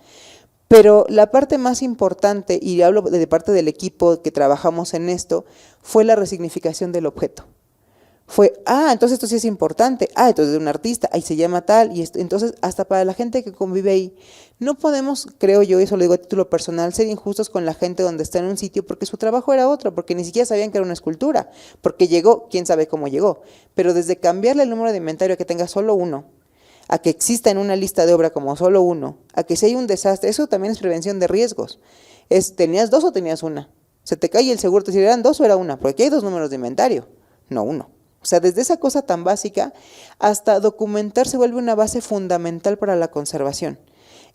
pero la parte más importante, y hablo de parte del equipo que trabajamos en esto, fue la resignificación del objeto. Fue, entonces esto sí es importante, entonces es un artista, ahí se llama tal, y esto, entonces hasta para la gente que convive ahí, no podemos, creo yo, eso lo digo a título personal, ser injustos con la gente donde está en un sitio porque su trabajo era otro, porque ni siquiera sabían que era una escultura, porque llegó, quién sabe cómo llegó, pero desde cambiarle el número de inventario a que tenga solo uno, a que exista en una lista de obra como solo uno, a que si hay un desastre, eso también es prevención de riesgos, ¿tenías dos o tenías una? Se te cae el seguro, te dice, ¿eran dos o era una? Porque aquí hay dos números de inventario, no uno. O sea, desde esa cosa tan básica hasta documentar se vuelve una base fundamental para la conservación.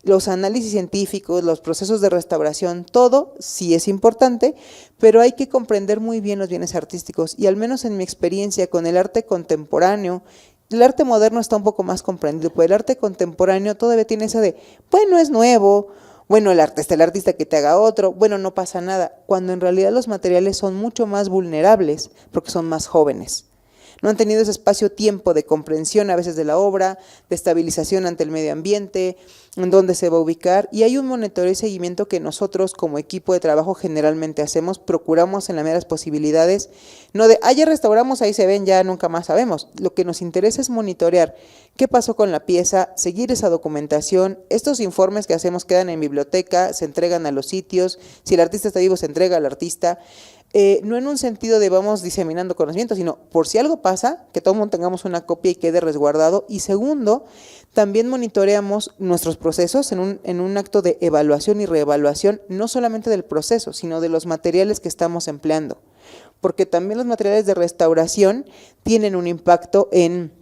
Los análisis científicos, los procesos de restauración, todo sí es importante, pero hay que comprender muy bien los bienes artísticos y al menos en mi experiencia con el arte contemporáneo, el arte moderno está un poco más comprendido, pero el arte contemporáneo todavía tiene esa de, bueno, es nuevo, bueno, el artista que te haga otro, bueno, no pasa nada, cuando en realidad los materiales son mucho más vulnerables porque son más jóvenes. No han tenido ese espacio-tiempo de comprensión a veces de la obra, de estabilización ante el medio ambiente, en dónde se va a ubicar, y hay un monitoreo y seguimiento que nosotros como equipo de trabajo generalmente hacemos, procuramos en las medias posibilidades, no de, ya restauramos, ahí se ven, ya nunca más sabemos. Lo que nos interesa es monitorear qué pasó con la pieza, seguir esa documentación, estos informes que hacemos quedan en biblioteca, se entregan a los sitios, si el artista está vivo se entrega al artista, no en un sentido de vamos diseminando conocimiento, sino por si algo pasa, que todo el mundo tengamos una copia y quede resguardado. Y segundo, también monitoreamos nuestros procesos en un acto de evaluación y reevaluación, no solamente del proceso, sino de los materiales que estamos empleando. Porque también los materiales de restauración tienen un impacto en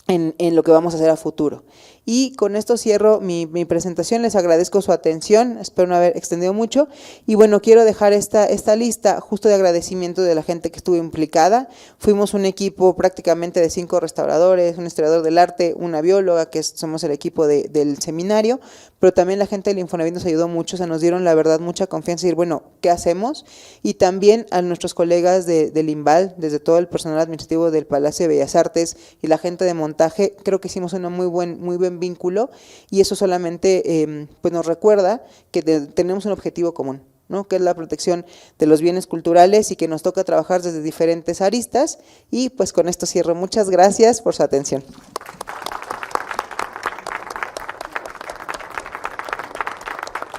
lo que vamos a hacer a futuro. Y con esto cierro mi presentación, les agradezco su atención, espero no haber extendido mucho, y bueno, quiero dejar esta lista justo de agradecimiento de la gente que estuvo implicada. Fuimos un equipo prácticamente de 5 restauradores, un historiador del arte, una bióloga, que somos el equipo del seminario, pero también la gente del Infonavit nos ayudó mucho, o sea, nos dieron la verdad mucha confianza y decir, bueno, ¿qué hacemos? Y también a nuestros colegas del IMBAL, desde todo el personal administrativo del Palacio de Bellas Artes y la gente de montaje, creo que hicimos un muy buen vínculo y eso solamente pues nos recuerda que tenemos un objetivo común, ¿no? Que es la protección de los bienes culturales y que nos toca trabajar desde diferentes aristas y pues con esto cierro. Muchas gracias por su atención.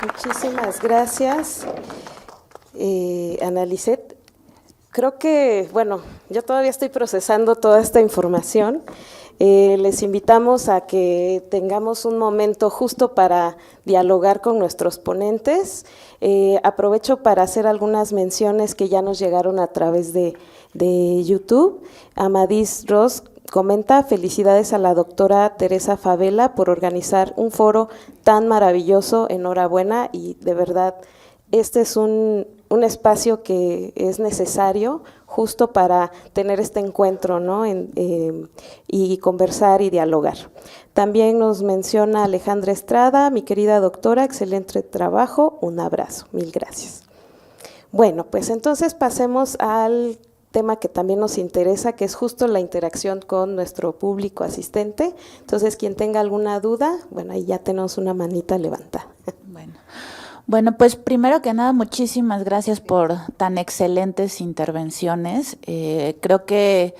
Muchísimas gracias, Ana Lisset. Creo que, bueno, yo todavía estoy procesando toda esta información. Les invitamos a que tengamos un momento justo para dialogar con nuestros ponentes. Aprovecho para hacer algunas menciones que ya nos llegaron a través de YouTube. Amadís Ross comenta: felicidades a la doctora Teresa Favela por organizar un foro tan maravilloso, enhorabuena, y de verdad este es un espacio que es necesario justo para tener este encuentro, ¿no? Y conversar y dialogar. También nos menciona Alejandra Estrada: mi querida doctora, excelente trabajo, un abrazo, mil gracias. Bueno, pues entonces pasemos al tema que también nos interesa, que es justo la interacción con nuestro público asistente. Entonces, quien tenga alguna duda, bueno, ahí ya tenemos una manita levantada. Bueno, pues primero que nada, muchísimas gracias por tan excelentes intervenciones. Creo que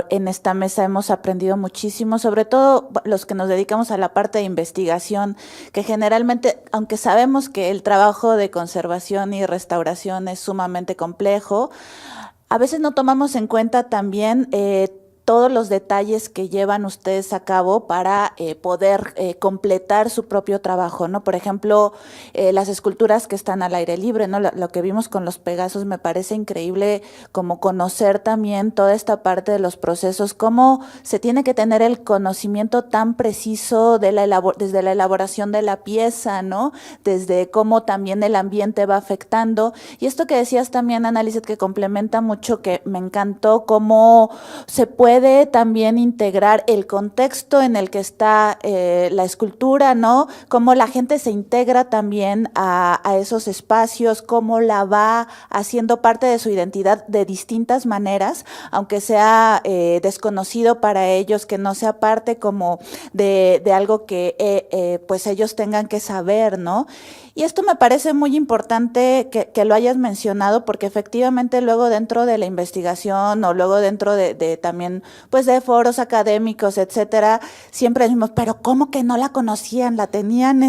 en esta mesa hemos aprendido muchísimo, sobre todo los que nos dedicamos a la parte de investigación, que generalmente, aunque sabemos que el trabajo de conservación y restauración es sumamente complejo, a veces no tomamos en cuenta también todos los detalles que llevan ustedes a cabo para poder completar su propio trabajo, ¿no? Por ejemplo, las esculturas que están al aire libre, ¿no? Lo que vimos con los Pegasos me parece increíble, como conocer también toda esta parte de los procesos, cómo se tiene que tener el conocimiento tan preciso de desde la elaboración de la pieza, ¿no? Desde cómo también el ambiente va afectando. Y esto que decías también, Ana Lizeth, que complementa mucho, que me encantó, cómo se puede también integrar el contexto en el que está la escultura, ¿no? Cómo la gente se integra también a esos espacios, cómo la va haciendo parte de su identidad de distintas maneras, aunque sea desconocido para ellos, que no sea parte como de algo que pues ellos tengan que saber, ¿no? Y esto me parece muy importante que lo hayas mencionado, porque efectivamente luego dentro de la investigación o luego dentro de también pues de foros académicos, etcétera, siempre decimos, pero ¿cómo que no la conocían? La tenían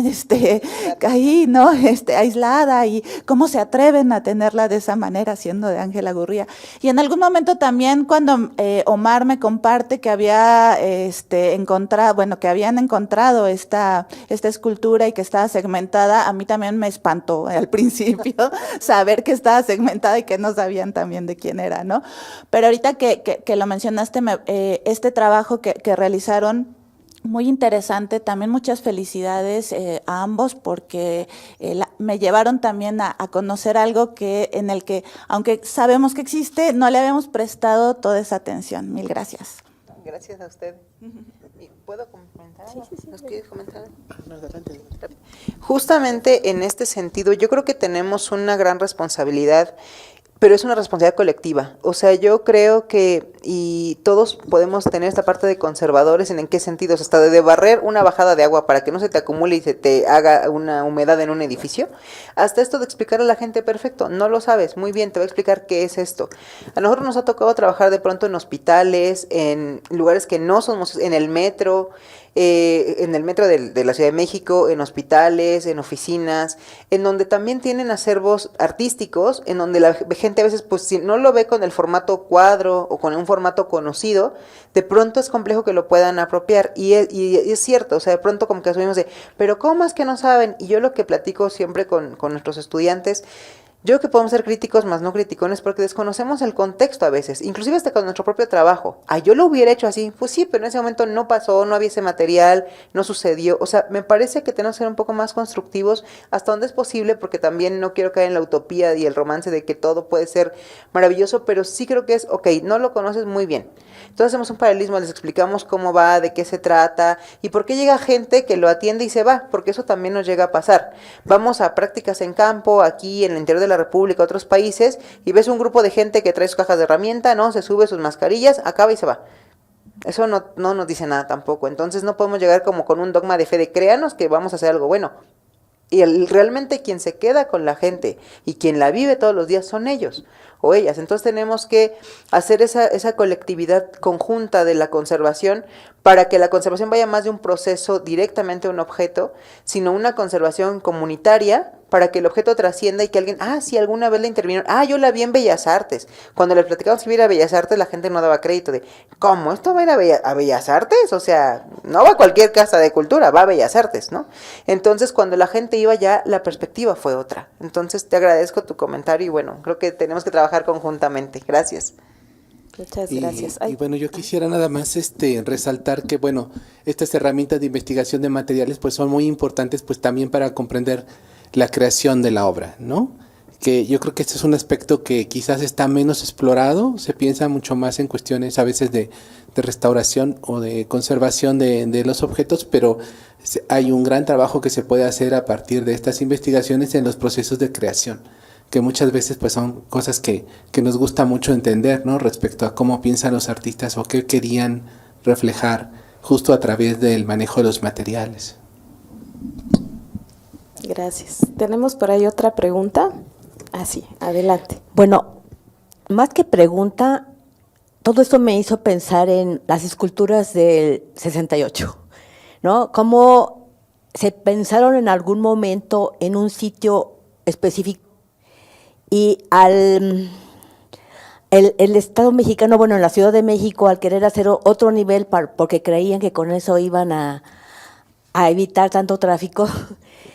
ahí, ¿no? Aislada, y cómo se atreven a tenerla de esa manera, siendo de Ángela Gurría. Y en algún momento también cuando Omar me comparte que había que habían encontrado esta escultura y que estaba segmentada, a mí también me espantó al principio saber que estaba segmentada y que no sabían también de quién era, ¿no? Pero ahorita que lo mencionaste, este trabajo que realizaron, muy interesante, también muchas felicidades a ambos, porque me llevaron también a conocer algo en el que, aunque sabemos que existe, no le habíamos prestado toda esa atención. Mil gracias. Gracias a usted. ¿Puedo comentar? Sí. ¿Nos quieres comentar? No, adelante. Justamente en este sentido, yo creo que tenemos una gran responsabilidad, pero es una responsabilidad colectiva. O sea, yo creo que, y todos podemos tener esta parte de conservadores, ¿en qué sentidos? Hasta de barrer una bajada de agua para que no se te acumule y se te haga una humedad en un edificio, hasta esto de explicar a la gente, perfecto, no lo sabes, muy bien, te voy a explicar qué es esto. A nosotros nos ha tocado trabajar de pronto en hospitales, en lugares que no somos, en el metro de la Ciudad de México, en hospitales, en oficinas, en donde también tienen acervos artísticos, en donde la gente a veces, pues si no lo ve con el formato cuadro o con un formato conocido, de pronto es complejo que lo puedan apropiar, y es cierto, o sea, de pronto como que asumimos pero ¿cómo es que no saben? Y yo lo que platico siempre con nuestros estudiantes, yo creo que podemos ser críticos, más no criticones, porque desconocemos el contexto a veces, inclusive hasta con nuestro propio trabajo. Yo lo hubiera hecho así, pues sí, pero en ese momento no pasó, no había ese material, no sucedió. O sea, me parece que tenemos que ser un poco más constructivos hasta donde es posible, porque también no quiero caer en la utopía y el romance de que todo puede ser maravilloso, pero sí creo que es, no lo conoces muy bien. Entonces hacemos un paralelismo, les explicamos cómo va, de qué se trata y por qué llega gente que lo atiende y se va, porque eso también nos llega a pasar. Vamos a prácticas en campo, aquí en el interior de la República, otros países, y ves un grupo de gente que trae sus cajas de herramienta, ¿no? Se sube sus mascarillas, acaba y se va. Eso no nos dice nada tampoco. Entonces no podemos llegar como con un dogma de fe de créanos que vamos a hacer algo bueno. Y realmente quien se queda con la gente y quien la vive todos los días son ellos o ellas. Entonces tenemos que hacer esa colectividad conjunta de la conservación, para que la conservación vaya más de un proceso directamente a un objeto, sino una conservación comunitaria, para que el objeto trascienda y que alguien, sí, alguna vez la intervinieron, yo la vi en Bellas Artes. Cuando les platicamos que iba a ir a Bellas Artes, la gente no daba crédito de, ¿cómo? ¿Esto va a ir a Bellas Artes? O sea, no va a cualquier casa de cultura, va a Bellas Artes, ¿no? Entonces, cuando la gente iba ya, la perspectiva fue otra. Entonces, te agradezco tu comentario y bueno, creo que tenemos que trabajar conjuntamente. Gracias. Muchas gracias. Y bueno, yo quisiera nada más resaltar que, bueno, estas herramientas de investigación de materiales pues son muy importantes pues también para comprender la creación de la obra, ¿no? Que yo creo que este es un aspecto que quizás está menos explorado, se piensa mucho más en cuestiones a veces de restauración o de conservación de los objetos, pero hay un gran trabajo que se puede hacer a partir de estas investigaciones en los procesos de creación, que muchas veces pues son cosas que nos gusta mucho entender, ¿no? Respecto a cómo piensan los artistas o qué querían reflejar justo a través del manejo de los materiales. Gracias. ¿Tenemos por ahí otra pregunta? Sí, adelante. Bueno, más que pregunta, todo esto me hizo pensar en las esculturas del 68, ¿no? Cómo se pensaron en algún momento en un sitio específico y el Estado mexicano, bueno, en la Ciudad de México, al querer hacer otro nivel, porque creían que con eso iban a evitar tanto tráfico,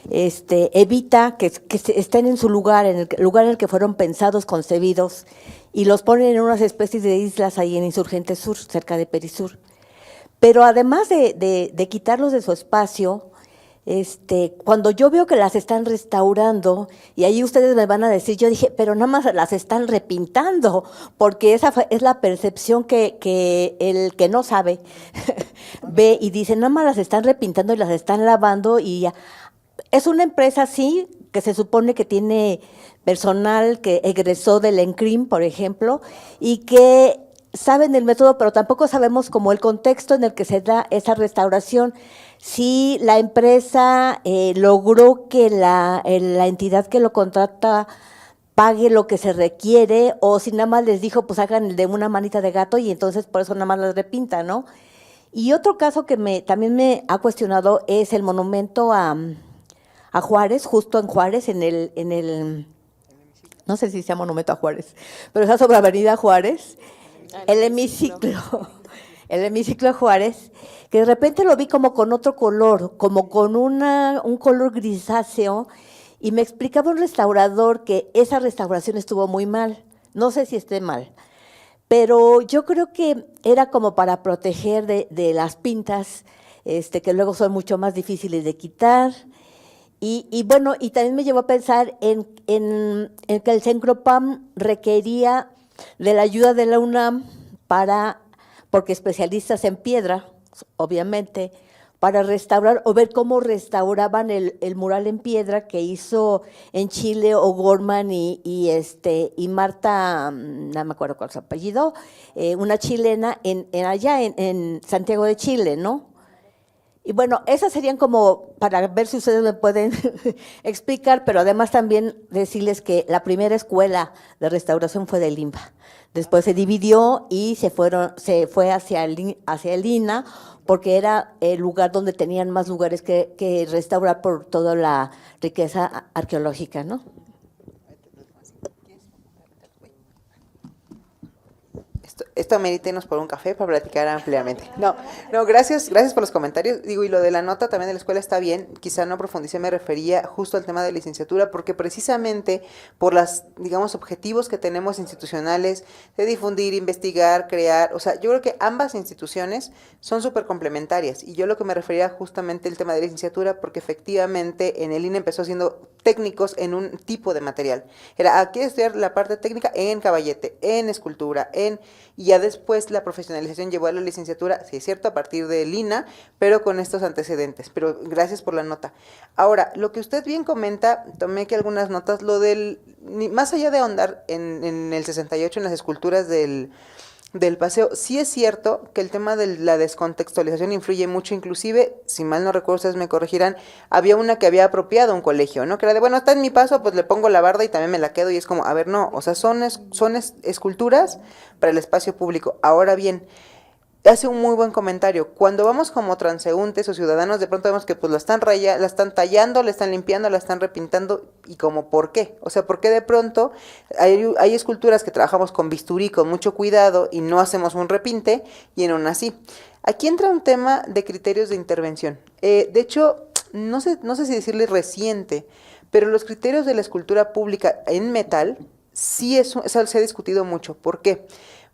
evita que estén en su lugar, en el lugar en el que fueron pensados, concebidos, y los ponen en unas especies de islas ahí en Insurgente Sur, cerca de Perisur. Pero además de quitarlos de su espacio, cuando yo veo que las están restaurando, y ahí ustedes me van a decir, yo dije, pero nada más las están repintando, porque esa es la percepción que el que no sabe ve y dice, nada más las están repintando y las están lavando, y ya. Es una empresa, sí, que se supone que tiene personal que egresó del ENCRIM, por ejemplo, y que saben el método, pero tampoco sabemos como el contexto en el que se da esa restauración. Si la empresa logró que la entidad que lo contrata pague lo que se requiere, o si nada más les dijo, pues hagan el de una manita de gato, y entonces por eso nada más las repinta, ¿no? Y otro caso que también me ha cuestionado es el monumento a Juárez, justo en Juárez, en el no sé si sea monumento a Juárez, pero está sobre Avenida Juárez, el hemiciclo de Juárez, que de repente lo vi como con otro color, como con un color grisáceo, y me explicaba un restaurador que esa restauración estuvo muy mal. No sé si esté mal, pero yo creo que era como para proteger de las pintas, que luego son mucho más difíciles de quitar. Y bueno, y también me llevó a pensar en que el Cencropam requería de la ayuda de la UNAM porque especialistas en piedra, obviamente, para restaurar o ver cómo restauraban el mural en piedra que hizo en Chile O'Gorman y Marta, no me acuerdo cuál es su apellido, una chilena allá en Santiago de Chile, ¿no? Y bueno, esas serían como para ver si ustedes me pueden explicar, pero además también decirles que la primera escuela de restauración fue del INBA. Después se dividió y se fue hacia el INA, porque era el lugar donde tenían más lugares que restaurar por toda la riqueza arqueológica, ¿no? Esto ameritenos por un café para platicar ampliamente. No, gracias por los comentarios. Digo, y lo de la nota también de la escuela está bien. Quizá no profundicé, me refería justo al tema de licenciatura, porque precisamente por las, digamos, objetivos que tenemos institucionales de difundir, investigar, crear, o sea, yo creo que ambas instituciones son súper complementarias. Y yo lo que me refería justamente al tema de licenciatura, porque efectivamente en el INE empezó siendo técnicos en un tipo de material. Era, aquí estudiar la parte técnica en caballete, en escultura, y ya después la profesionalización llevó a la licenciatura, sí es cierto, a partir de Lina, pero con estos antecedentes. Pero gracias por la nota. Ahora, lo que usted bien comenta, tomé aquí algunas notas, lo del, más allá de ahondar en el 68, en las esculturas del paseo, sí es cierto que el tema de la descontextualización influye mucho, inclusive, si mal no recuerdo, ustedes me corregirán, había una que había apropiado un colegio, ¿no? Que era de, bueno, está en mi paso, pues le pongo la barda y también me la quedo, y es como, a ver, no, o sea, son esculturas para el espacio público. Ahora bien, hace un muy buen comentario. Cuando vamos como transeúntes o ciudadanos, de pronto vemos que pues la están tallando, la están limpiando, la están repintando, y como ¿por qué? O sea, ¿por qué de pronto hay esculturas que trabajamos con bisturí, con mucho cuidado, y no hacemos un repinte, y en una así? Aquí entra un tema de criterios de intervención. De hecho, no sé si decirle reciente, pero los criterios de la escultura pública en metal, sí se ha discutido mucho. ¿Por qué?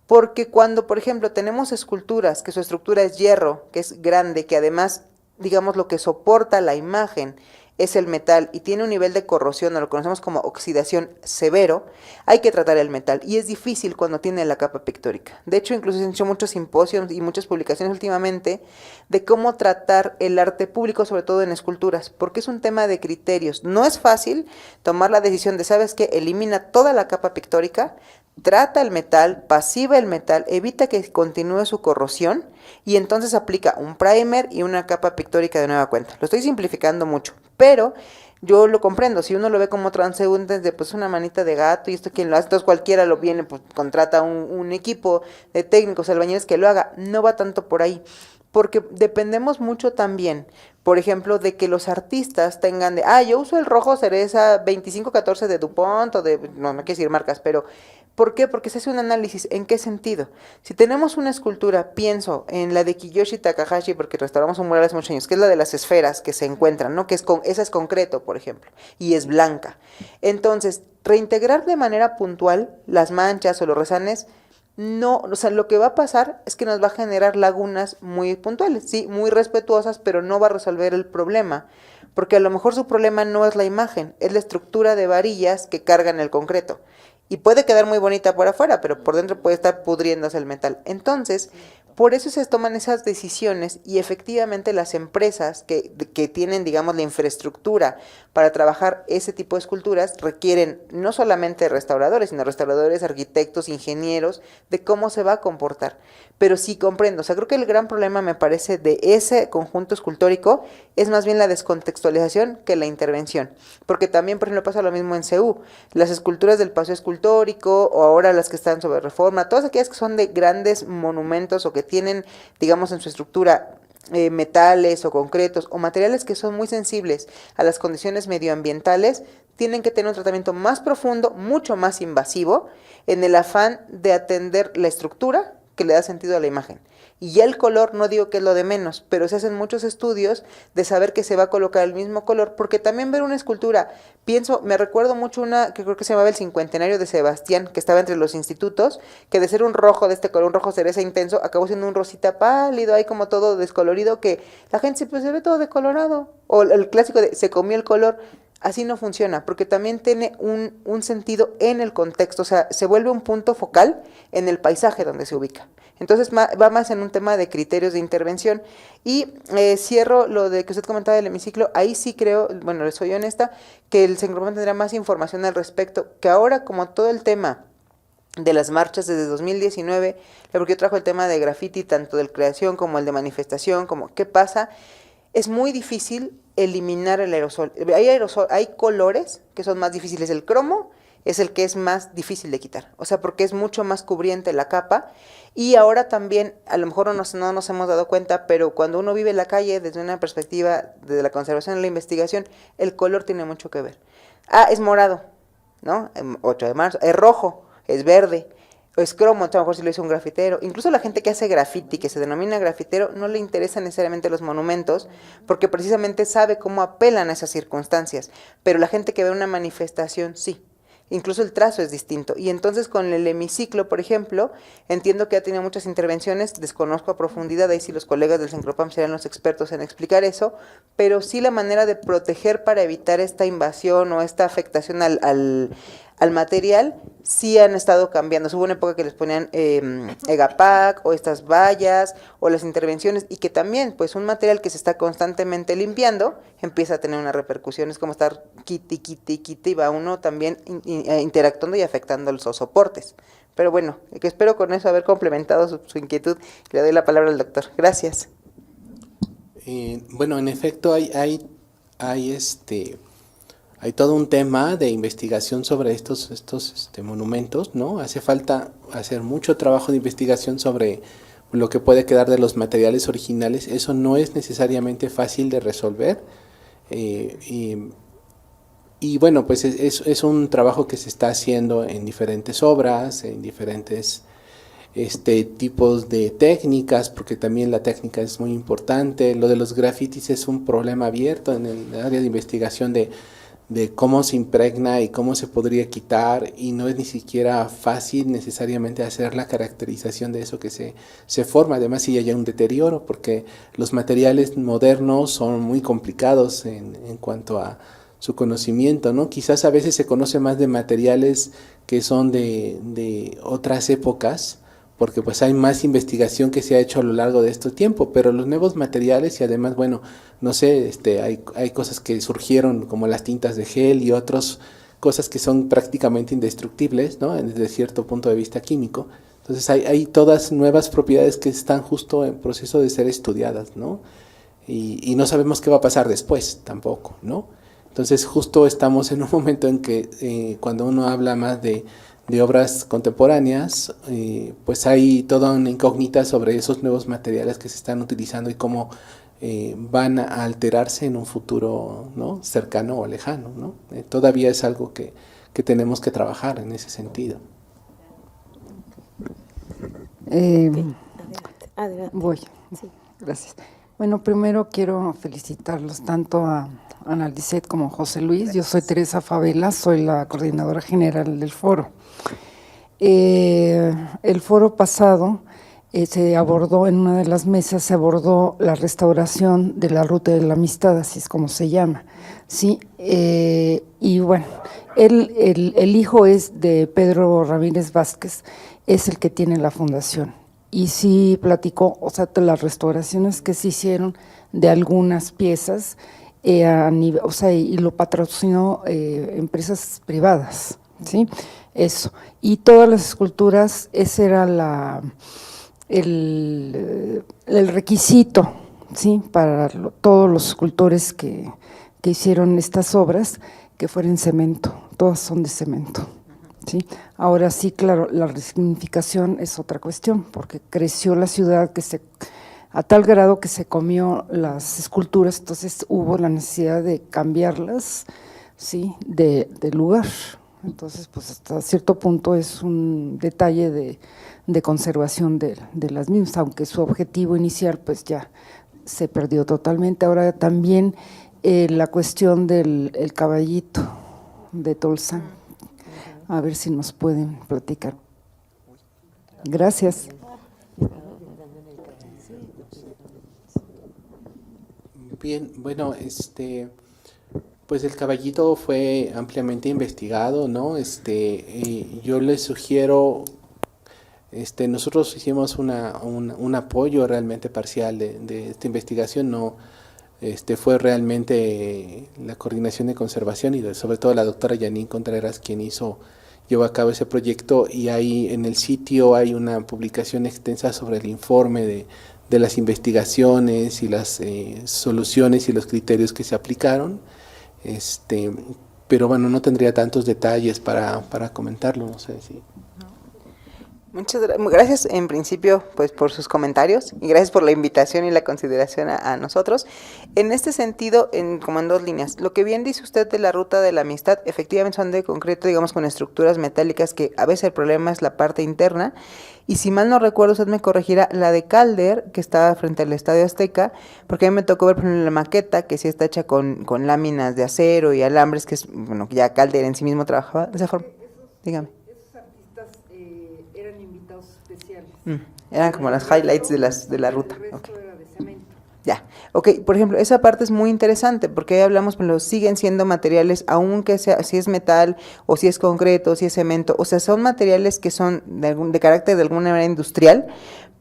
Porque cuando, por ejemplo, tenemos esculturas que su estructura es hierro, que es grande, que además, digamos, lo que soporta la imagen es el metal y tiene un nivel de corrosión, o lo conocemos como oxidación severo, hay que tratar el metal, y es difícil cuando tiene la capa pictórica. De hecho, incluso se han hecho muchos simposios y muchas publicaciones últimamente de cómo tratar el arte público, sobre todo en esculturas, porque es un tema de criterios. No es fácil tomar la decisión de, ¿sabes qué? Elimina toda la capa pictórica, trata el metal, pasiva el metal, evita que continúe su corrosión, y entonces aplica un primer y una capa pictórica de nueva cuenta. Lo estoy simplificando mucho, pero yo lo comprendo. Si uno lo ve como transeúnte, de pues una manita de gato, y esto quien lo hace, entonces cualquiera lo viene, pues contrata un equipo de técnicos albañiles que lo haga. No va tanto por ahí, porque dependemos mucho también, por ejemplo, de que los artistas tengan yo uso el rojo cereza 2514 de DuPont, o de, no quiero decir marcas, pero ¿Por qué? Porque se hace un análisis. ¿En qué sentido? Si tenemos una escultura, pienso en la de Kiyoshi Takahashi, porque restauramos un mural hace muchos años, que es la de las esferas que se encuentran, ¿no? Esa es concreto, por ejemplo, y es blanca. Entonces, reintegrar de manera puntual las manchas o los resanes, no, o sea, lo que va a pasar es que nos va a generar lagunas muy puntuales, sí, muy respetuosas, pero no va a resolver el problema, porque a lo mejor su problema no es la imagen, es la estructura de varillas que cargan el concreto. Y puede quedar muy bonita por afuera, pero por dentro puede estar pudriéndose el metal. Entonces, por eso se toman esas decisiones y efectivamente las empresas que tienen, digamos, la infraestructura para trabajar ese tipo de esculturas requieren no solamente restauradores, sino restauradores, arquitectos, ingenieros, de cómo se va a comportar. Pero sí comprendo, o sea, creo que el gran problema me parece de ese conjunto escultórico es más bien la descontextualización que la intervención. Porque también, por ejemplo, pasa lo mismo en CEU. Las esculturas del paseo escultórico o ahora las que están sobre Reforma, todas aquellas que son de grandes monumentos o que tienen, digamos, en su estructura metales o concretos o materiales que son muy sensibles a las condiciones medioambientales, tienen que tener un tratamiento más profundo, mucho más invasivo, en el afán de atender la estructura que le da sentido a la imagen. Y ya el color, no digo que es lo de menos, pero se hacen muchos estudios de saber que se va a colocar el mismo color, porque también ver una escultura, me recuerdo mucho una que creo que se llamaba el Cincuentenario de Sebastián, que estaba entre los institutos, que de ser un rojo de este color, un rojo cereza intenso, acabó siendo un rosita pálido, ahí como todo descolorido, que la gente pues se ve todo decolorado, o el clásico de se comió el color. Así no funciona, porque también tiene un sentido en el contexto, o sea, se vuelve un punto focal en el paisaje donde se ubica. Entonces va más en un tema de criterios de intervención. Y cierro lo de que usted comentaba del hemiciclo, ahí sí creo, bueno, le soy honesta, que el Sencropan tendrá más información al respecto, que ahora como todo el tema de las marchas desde 2019, porque yo trajo el tema de graffiti, tanto de creación como el de manifestación, como qué pasa, es muy difícil eliminar el aerosol. Hay colores que son más difíciles. El cromo es el que es más difícil de quitar, o sea, porque es mucho más cubriente la capa. Y ahora también, a lo mejor no nos hemos dado cuenta, pero cuando uno vive en la calle desde una perspectiva de la conservación y la investigación, el color tiene mucho que ver. Es morado, ¿no? 8 de marzo, es rojo, es verde, es cromo, a lo mejor si lo hizo un grafitero. Incluso la gente que hace graffiti, que se denomina grafitero, no le interesan necesariamente los monumentos, porque precisamente sabe cómo apelan a esas circunstancias. Pero la gente que ve una manifestación, sí. Incluso el trazo es distinto. Y entonces con el hemiciclo, por ejemplo, entiendo que ha tenido muchas intervenciones, desconozco a profundidad, ahí sí los colegas del Sencropam serán los expertos en explicar eso, pero sí la manera de proteger para evitar esta invasión o esta afectación al material, sí han estado cambiando. Hubo una época que les ponían Egapac o estas vallas o las intervenciones, y que también pues un material que se está constantemente limpiando empieza a tener una repercusión. Es como estar quiti, va uno también interactuando y afectando los soportes. Pero bueno, que espero con eso haber complementado su inquietud. Le doy la palabra al doctor. Gracias. Bueno, en efecto hay todo un tema de investigación sobre estos monumentos, ¿no? Hace falta hacer mucho trabajo de investigación sobre lo que puede quedar de los materiales originales. Eso no es necesariamente fácil de resolver. Y bueno, pues es un trabajo que se está haciendo en diferentes obras, en diferentes tipos de técnicas, porque también la técnica es muy importante. Lo de los grafitis es un problema abierto en el área de investigación de cómo se impregna y cómo se podría quitar, y no es ni siquiera fácil necesariamente hacer la caracterización de eso que se forma. Además, si hay un deterioro, porque los materiales modernos son muy complicados en cuanto a su conocimiento, ¿no? Quizás a veces se conoce más de materiales que son de otras épocas, porque pues hay más investigación que se ha hecho a lo largo de este tiempo, pero los nuevos materiales, y además, bueno, no sé, hay cosas que surgieron como las tintas de gel y otras cosas que son prácticamente indestructibles, ¿no? Desde cierto punto de vista químico. Entonces hay todas nuevas propiedades que están justo en proceso de ser estudiadas, ¿no? Y no sabemos qué va a pasar después tampoco, ¿no? Entonces justo estamos en un momento en que cuando uno habla más de obras contemporáneas, pues hay toda una incógnita sobre esos nuevos materiales que se están utilizando y cómo van a alterarse en un futuro, ¿no? Cercano o lejano, ¿no? Todavía es algo que tenemos que trabajar en ese sentido. Adelante. Voy. Sí. Gracias. Bueno, primero quiero felicitarlos tanto a Ana Lisset como a José Luis. Yo soy Teresa Favela, soy la coordinadora general del foro. El foro pasado se abordó, en una de las mesas se abordó la restauración de la Ruta de la Amistad, así es como se llama, ¿sí? Y bueno, el hijo es de Pedro Ramírez Vázquez, es el que tiene la fundación. Y sí platicó, o sea, de las restauraciones que se hicieron de algunas piezas, a nivel, o sea, y lo patrocinó empresas privadas, ¿sí? Eso. Y todas las esculturas, ese era el requisito, ¿sí? Para todos los escultores que hicieron estas obras, que fueran en cemento, todas son de cemento. ¿Sí? Ahora sí, claro, la resignificación es otra cuestión, porque creció la ciudad a tal grado que se comió las esculturas, entonces hubo la necesidad de cambiarlas, ¿sí? de lugar. Entonces, pues hasta cierto punto es un detalle de conservación de las mismas, aunque su objetivo inicial pues ya se perdió totalmente. Ahora también la cuestión del caballito de Tolsán. A ver si nos pueden platicar. Gracias. Bien, bueno, pues el caballito fue ampliamente investigado, ¿no? Yo les sugiero, nosotros hicimos un apoyo realmente parcial de esta investigación, no, fue realmente la Coordinación de Conservación y sobre todo la doctora Janine Contreras quien llevó a cabo ese proyecto, y ahí en el sitio hay una publicación extensa sobre el informe de las investigaciones y las soluciones y los criterios que se aplicaron, pero bueno, no tendría tantos detalles para comentarlo, no sé si… Muchas gracias en principio pues por sus comentarios y gracias por la invitación y la consideración a nosotros. En este sentido, como en dos líneas, lo que bien dice usted de la Ruta de la Amistad, efectivamente son de concreto, digamos con estructuras metálicas que a veces el problema es la parte interna, y si mal no recuerdo, usted me corregirá, la de Calder, que estaba frente al Estadio Azteca, porque a mí me tocó ver por ejemplo la maqueta, que sí está hecha con láminas de acero y alambres, que es, bueno, ya Calder en sí mismo trabajaba de esa forma. Dígame. Eran como las highlights de la ruta. Okay. Ya, ok, por ejemplo, esa parte es muy interesante porque ahí hablamos, pero siguen siendo materiales, aunque sea, si es metal o si es concreto, si es cemento, o sea, son materiales que son de carácter de alguna manera industrial,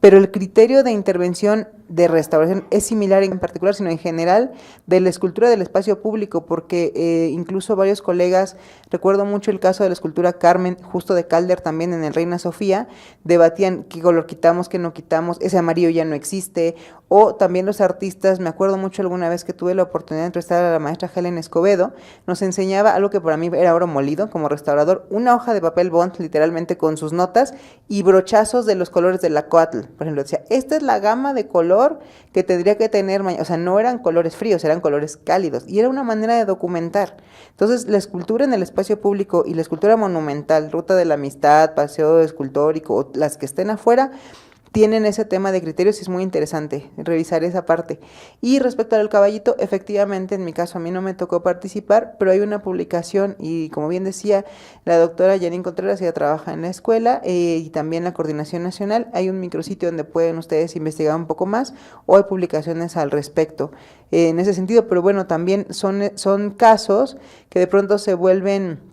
pero el criterio de intervención de restauración es similar en particular, sino en general, de la escultura del espacio público, porque incluso varios colegas, recuerdo mucho el caso de la escultura Carmen, justo de Calder también en el Reina Sofía, debatían qué color quitamos, qué no quitamos, ese amarillo ya no existe, o también los artistas, me acuerdo mucho alguna vez que tuve la oportunidad de entrevistar a la maestra Helen Escobedo, nos enseñaba algo que para mí era oro molido como restaurador, una hoja de papel bond literalmente con sus notas y brochazos de los colores de la Coatl. Por ejemplo, decía, esta es la gama de color que tendría que tener, o sea, no eran colores fríos, eran colores cálidos, y era una manera de documentar. Entonces, la escultura en el espacio público y la escultura monumental, Ruta de la Amistad, Paseo Escultórico, o las que estén afuera, tienen ese tema de criterios y es muy interesante revisar esa parte. Y respecto al caballito, efectivamente, en mi caso a mí no me tocó participar, pero hay una publicación y como bien decía la doctora Janine Contreras, ella trabaja en la escuela y también la Coordinación Nacional, hay un micrositio donde pueden ustedes investigar un poco más o hay publicaciones al respecto en ese sentido, pero bueno, también son casos que de pronto se vuelven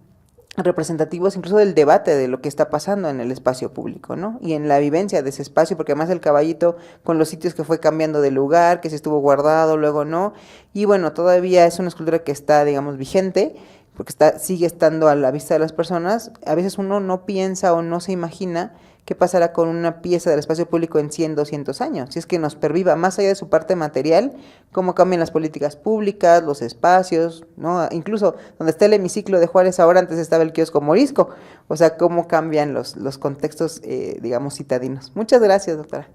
representativos incluso del debate de lo que está pasando en el espacio público, ¿no? Y en la vivencia de ese espacio, porque además el caballito con los sitios que fue cambiando de lugar, que se estuvo guardado, luego no, y bueno, todavía es una escultura que está, digamos, vigente, porque sigue estando a la vista de las personas. A veces uno no piensa o no se imagina qué pasará con una pieza del espacio público en 100, 200 años, si es que nos perviva, más allá de su parte material, cómo cambian las políticas públicas, los espacios, ¿no? Incluso donde está el hemiciclo de Juárez ahora, antes estaba el kiosco Morisco, o sea, cómo cambian los contextos, digamos, citadinos. Muchas gracias, doctora.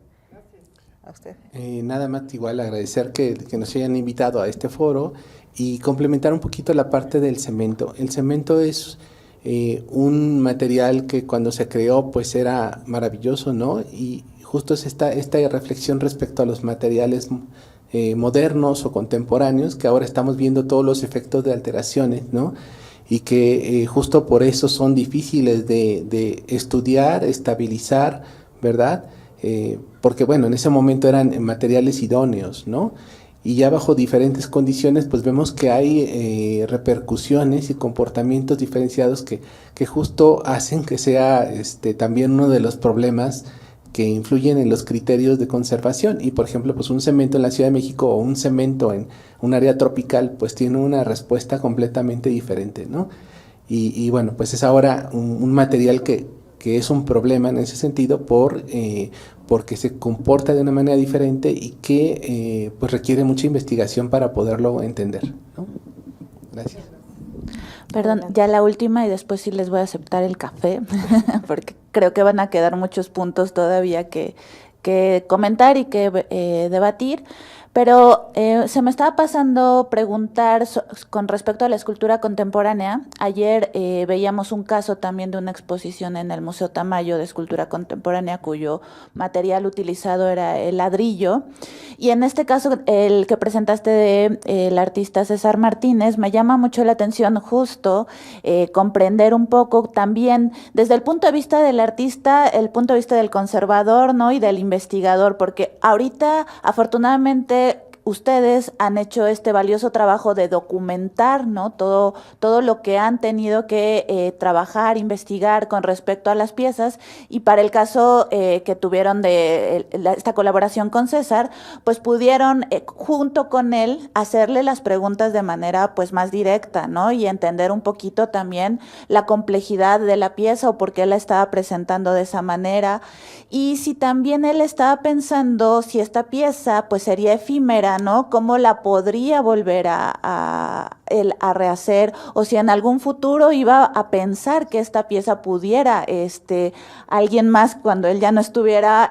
A usted. Nada más igual agradecer que nos hayan invitado a este foro y complementar un poquito la parte del cemento. El cemento es un material que cuando se creó pues era maravilloso, ¿no? Y justo es esta reflexión respecto a los materiales modernos o contemporáneos, que ahora estamos viendo todos los efectos de alteraciones, ¿no? Y que justo por eso son difíciles de estudiar, estabilizar, ¿verdad? Porque bueno, en ese momento eran materiales idóneos, ¿no? Y ya bajo diferentes condiciones, pues vemos que hay repercusiones y comportamientos diferenciados que justo hacen que sea también uno de los problemas que influyen en los criterios de conservación. Y por ejemplo, pues un cemento en la Ciudad de México o un cemento en un área tropical, pues tiene una respuesta completamente diferente, ¿no? Y bueno, pues es ahora un material que es un problema en ese sentido porque se comporta de una manera diferente y que pues requiere mucha investigación para poderlo entender, ¿no? Gracias. Perdón, ya la última y después sí les voy a aceptar el café, porque creo que van a quedar muchos puntos todavía que comentar y que debatir. Pero se me estaba pasando preguntar con respecto a la escultura contemporánea. Ayer veíamos un caso también de una exposición en el Museo Tamayo de escultura contemporánea cuyo material utilizado era el ladrillo. Y en este caso, el que presentaste del artista César Martínez, me llama mucho la atención justo comprender un poco también desde el punto de vista del artista, el punto de vista del conservador, ¿no? Y del investigador, porque ahorita afortunadamente ustedes han hecho este valioso trabajo de documentar, ¿no? Todo lo que han tenido que trabajar, investigar con respecto a las piezas, y para el caso que tuvieron de esta colaboración con César, pues pudieron junto con él hacerle las preguntas de manera pues más directa, ¿no? Y entender un poquito también la complejidad de la pieza o por qué la estaba presentando de esa manera, y si también él estaba pensando si esta pieza pues sería efímera, ¿no? ¿Cómo la podría volver a rehacer? O si en algún futuro iba a pensar que esta pieza pudiera, alguien más, cuando él ya no estuviera,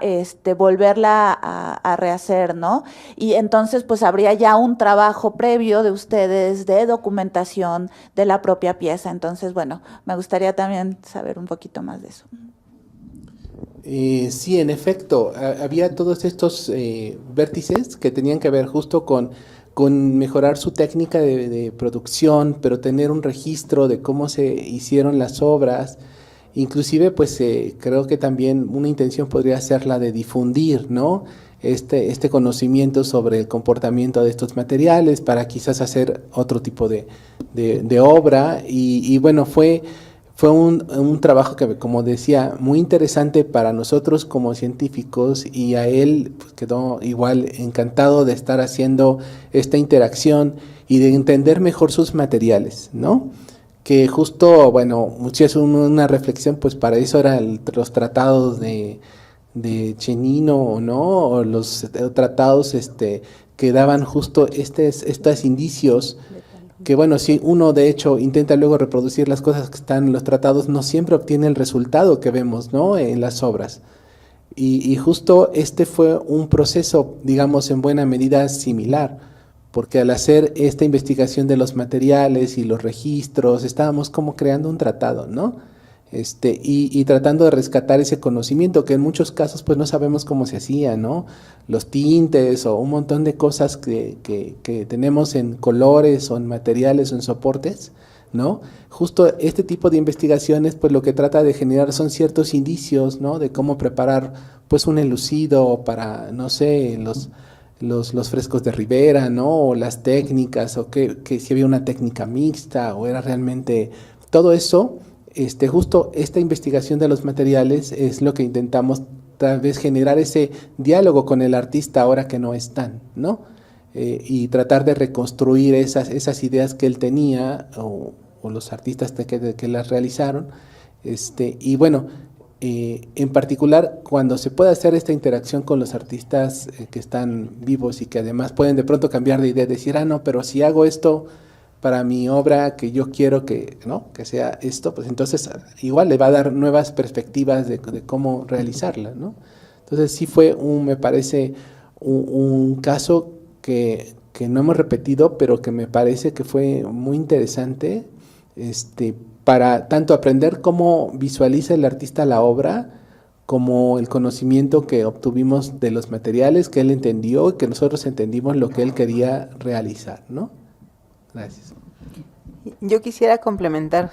volverla a rehacer, ¿no? Y entonces, pues habría ya un trabajo previo de ustedes de documentación de la propia pieza. Entonces, bueno, me gustaría también saber un poquito más de eso. Sí, en efecto, había todos estos vértices que tenían que ver justo con mejorar su técnica de producción, pero tener un registro de cómo se hicieron las obras. Inclusive, pues creo que también una intención podría ser la de difundir, ¿no? Este conocimiento sobre el comportamiento de estos materiales para quizás hacer otro tipo de obra. Y bueno, fue un trabajo que, como decía, muy interesante para nosotros como científicos, y a él pues, quedó igual encantado de estar haciendo esta interacción y de entender mejor sus materiales, ¿no? Que justo, bueno, muchas una reflexión, pues para eso eran los tratados de Chenino, ¿no? O los tratados que daban justo estos indicios. Que bueno, si uno de hecho intenta luego reproducir las cosas que están en los tratados, no siempre obtiene el resultado que vemos, ¿no? En las obras. Y justo fue un proceso, digamos, en buena medida similar, porque al hacer esta investigación de los materiales y los registros, estábamos como creando un tratado, ¿no? Y tratando de rescatar ese conocimiento que en muchos casos pues no sabemos cómo se hacía, ¿no? Los tintes o un montón de cosas que tenemos en colores o en materiales o en soportes, ¿no? Justo este tipo de investigaciones pues lo que trata de generar son ciertos indicios, ¿no? De cómo preparar pues un enlucido para, no sé, los frescos de Rivera, ¿no? O las técnicas, o que si había una técnica mixta o era realmente todo eso. Justo esta investigación de los materiales es lo que intentamos tal vez generar ese diálogo con el artista ahora que no están, ¿no? Y tratar de reconstruir esas ideas que él tenía o los artistas que las realizaron. Y bueno, en particular cuando se puede hacer esta interacción con los artistas que están vivos y que además pueden de pronto cambiar de idea, decir, no, pero si hago esto para mi obra que yo quiero que, ¿no? Que sea esto, pues entonces igual le va a dar nuevas perspectivas de cómo realizarla, ¿no? Entonces sí fue me parece un caso que no hemos repetido, pero que me parece que fue muy interesante, para tanto aprender cómo visualiza el artista la obra, como el conocimiento que obtuvimos de los materiales que él entendió y que nosotros entendimos lo que él quería realizar, ¿no? Gracias. Yo quisiera complementar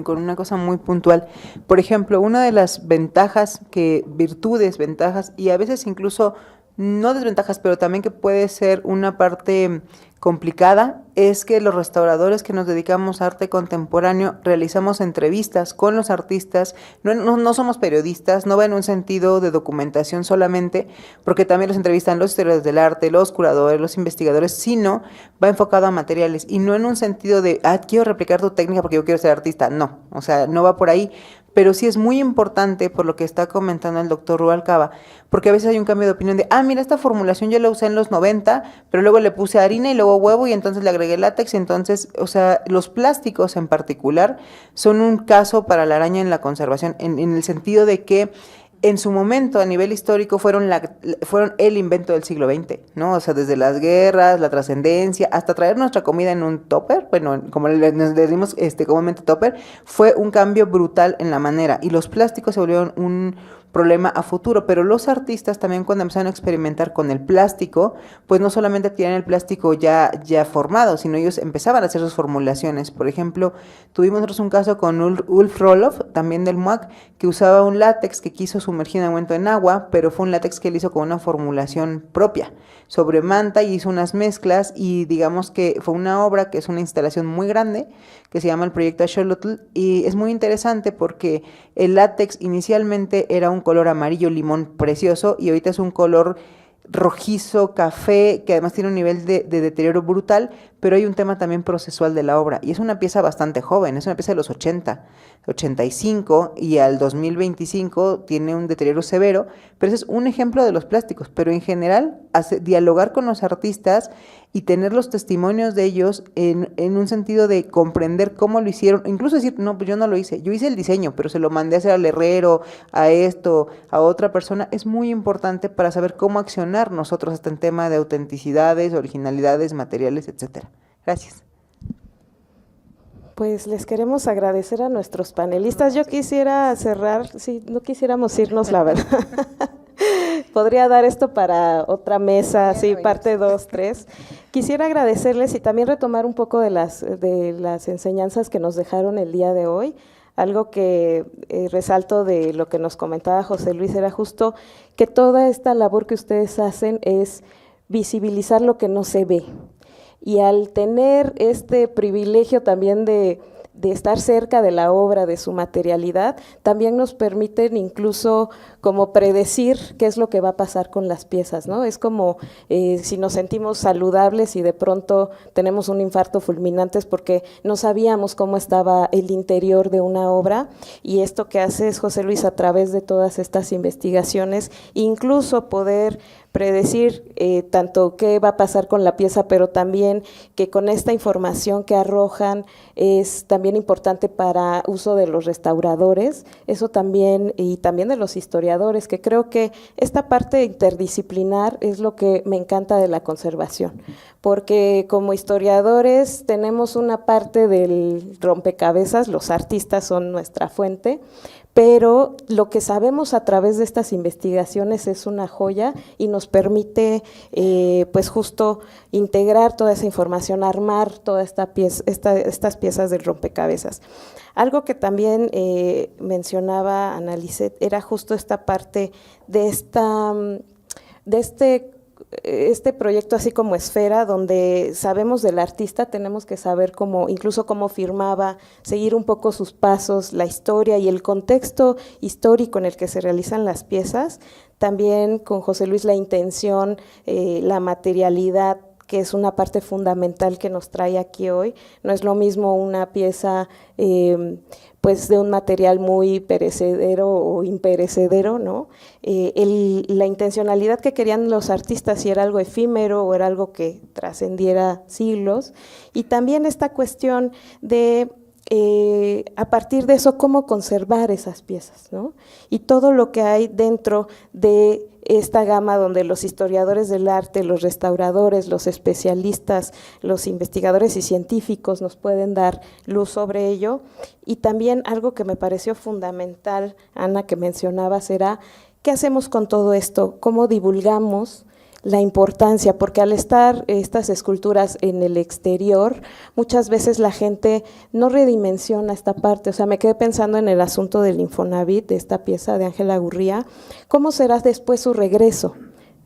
con una cosa muy puntual. Por ejemplo, una de las virtudes, ventajas y a veces incluso no desventajas, pero también que puede ser una parte complicada, es que los restauradores que nos dedicamos a arte contemporáneo realizamos entrevistas con los artistas, no somos periodistas, no va en un sentido de documentación solamente, porque también los entrevistan los historiadores del arte, los curadores, los investigadores, sino va enfocado a materiales y no en un sentido de, quiero replicar tu técnica porque yo quiero ser artista, no, o sea, no va por ahí. Pero sí es muy importante, por lo que está comentando el doctor Rubalcaba, porque a veces hay un cambio de opinión de, mira, esta formulación yo la usé en los 90, pero luego le puse harina y luego huevo y entonces le agregué látex, y entonces, o sea, los plásticos en particular son un caso para la araña en la conservación, en el sentido de que en su momento, a nivel histórico, fueron el invento del siglo XX, ¿no? O sea, desde las guerras, la trascendencia, hasta traer nuestra comida en un tupper, bueno, como le decimos comúnmente tupper, fue un cambio brutal en la manera. Y los plásticos se volvieron un problema a futuro, pero los artistas también cuando empezaron a experimentar con el plástico, pues no solamente tienen el plástico ya formado, sino ellos empezaban a hacer sus formulaciones. Por ejemplo, tuvimos nosotros un caso con Ulf Roloff, también del MUAC, que usaba un látex que quiso sumergir en un momento en agua, pero fue un látex que él hizo con una formulación propia, sobre manta, y hizo unas mezclas, y digamos que fue una obra que es una instalación muy grande, que se llama el Proyecto Axolotl, y es muy interesante porque el látex inicialmente era un color amarillo limón precioso, y ahorita es un color rojizo, café, que además tiene un nivel de deterioro brutal, pero hay un tema también procesual de la obra, y es una pieza bastante joven, es una pieza de los 85, y al 2025 tiene un deterioro severo, pero ese es un ejemplo de los plásticos, pero en general, dialogar con los artistas y tener los testimonios de ellos en un sentido de comprender cómo lo hicieron, incluso decir, no, pues yo no lo hice, yo hice el diseño, pero se lo mandé a hacer al herrero, a otra persona, es muy importante para saber cómo accionar nosotros hasta en tema de autenticidades, originalidades, materiales, etcétera. Gracias. Pues les queremos agradecer a nuestros panelistas. Yo quisiera cerrar, si no quisiéramos irnos, la verdad. Podría dar esto para otra mesa, sí, parte 2, 3. Quisiera agradecerles y también retomar un poco de las enseñanzas que nos dejaron el día de hoy. Algo que resalto de lo que nos comentaba José Luis era justo que toda esta labor que ustedes hacen es visibilizar lo que no se ve. Y al tener este privilegio también de estar cerca de la obra, de su materialidad, también nos permiten incluso como predecir qué es lo que va a pasar con las piezas, ¿no? Es como si nos sentimos saludables y de pronto tenemos un infarto fulminante es porque no sabíamos cómo estaba el interior de una obra, y esto que hace es José Luis a través de todas estas investigaciones, incluso poder predecir tanto qué va a pasar con la pieza, pero también que con esta información que arrojan es también importante para uso de los restauradores, eso también, y también de los historiadores, que creo que esta parte interdisciplinar es lo que me encanta de la conservación, porque como historiadores tenemos una parte del rompecabezas, los artistas son nuestra fuente, pero lo que sabemos a través de estas investigaciones es una joya y nos permite pues justo integrar toda esa información, armar toda estas piezas del rompecabezas. Algo que también mencionaba Ana Lisset era justo esta parte de este proyecto así como esfera, donde sabemos del artista, tenemos que saber incluso cómo firmaba, seguir un poco sus pasos, la historia y el contexto histórico en el que se realizan las piezas. También con José Luis la intención, la materialidad, que es una parte fundamental que nos trae aquí hoy. No es lo mismo una pieza pues de un material muy perecedero o imperecedero, ¿no? La intencionalidad que querían los artistas, si era algo efímero o era algo que trascendiera siglos, y también esta cuestión de a partir de eso, cómo conservar esas piezas, ¿no? Y todo lo que hay dentro de esta gama donde los historiadores del arte, los restauradores, los especialistas, los investigadores y científicos nos pueden dar luz sobre ello. Y también algo que me pareció fundamental, Ana, que mencionabas, era ¿qué hacemos con todo esto? ¿Cómo divulgamos la importancia? Porque al estar estas esculturas en el exterior, muchas veces la gente no redimensiona esta parte. O sea, me quedé pensando en el asunto del Infonavit, de esta pieza de Ángela Gurría. ¿Cómo será después su regreso?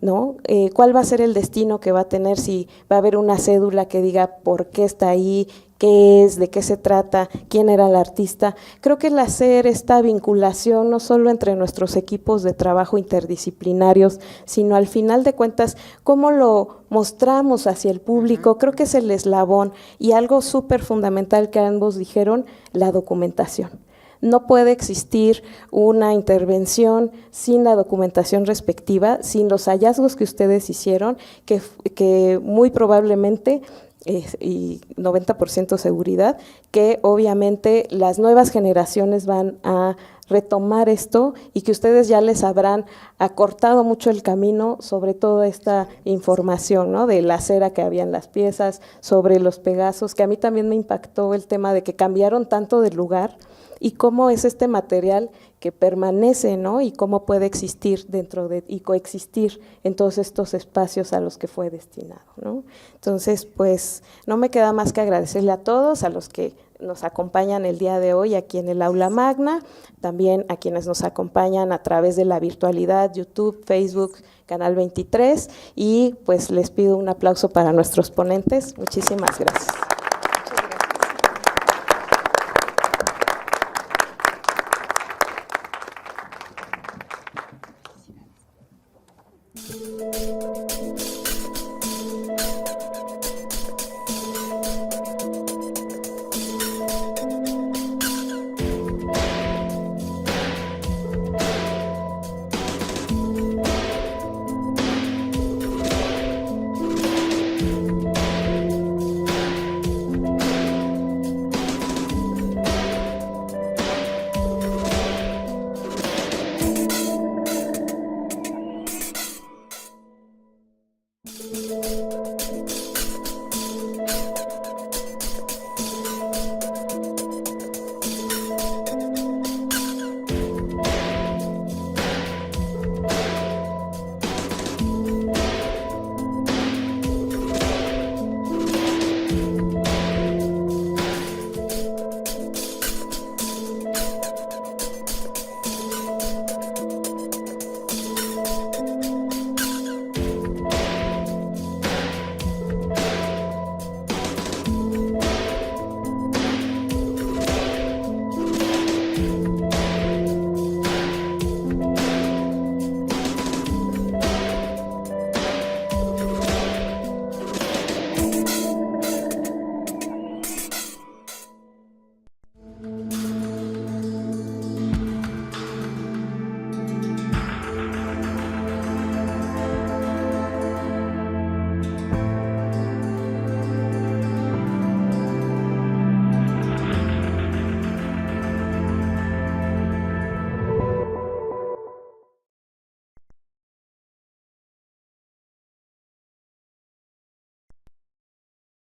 ¿No? ¿Cuál va a ser el destino que va a tener? Si va a haber una cédula que diga por qué está ahí, qué es, de qué se trata, quién era el artista. Creo que el hacer esta vinculación no solo entre nuestros equipos de trabajo interdisciplinarios, sino al final de cuentas cómo lo mostramos hacia el público, creo que es el eslabón. Y algo súper fundamental que ambos dijeron, la documentación. No puede existir una intervención sin la documentación respectiva, sin los hallazgos que ustedes hicieron, que muy probablemente y 90% seguridad, que obviamente las nuevas generaciones van a retomar esto y que ustedes ya les habrán acortado mucho el camino sobre toda esta información, ¿no? De la cera que había en las piezas, sobre los pegazos, que a mí también me impactó el tema de que cambiaron tanto de lugar y cómo es este material que permanece, ¿no? Y cómo puede existir dentro de y coexistir en todos estos espacios a los que fue destinado, ¿no? Entonces, pues, no me queda más que agradecerle a todos, a los que nos acompañan el día de hoy aquí en el Aula Magna, también a quienes nos acompañan a través de la virtualidad, YouTube, Facebook, Canal 23, y pues les pido un aplauso para nuestros ponentes. Muchísimas gracias.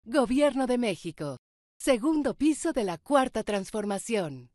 Gobierno de México. Segundo piso de la Cuarta Transformación.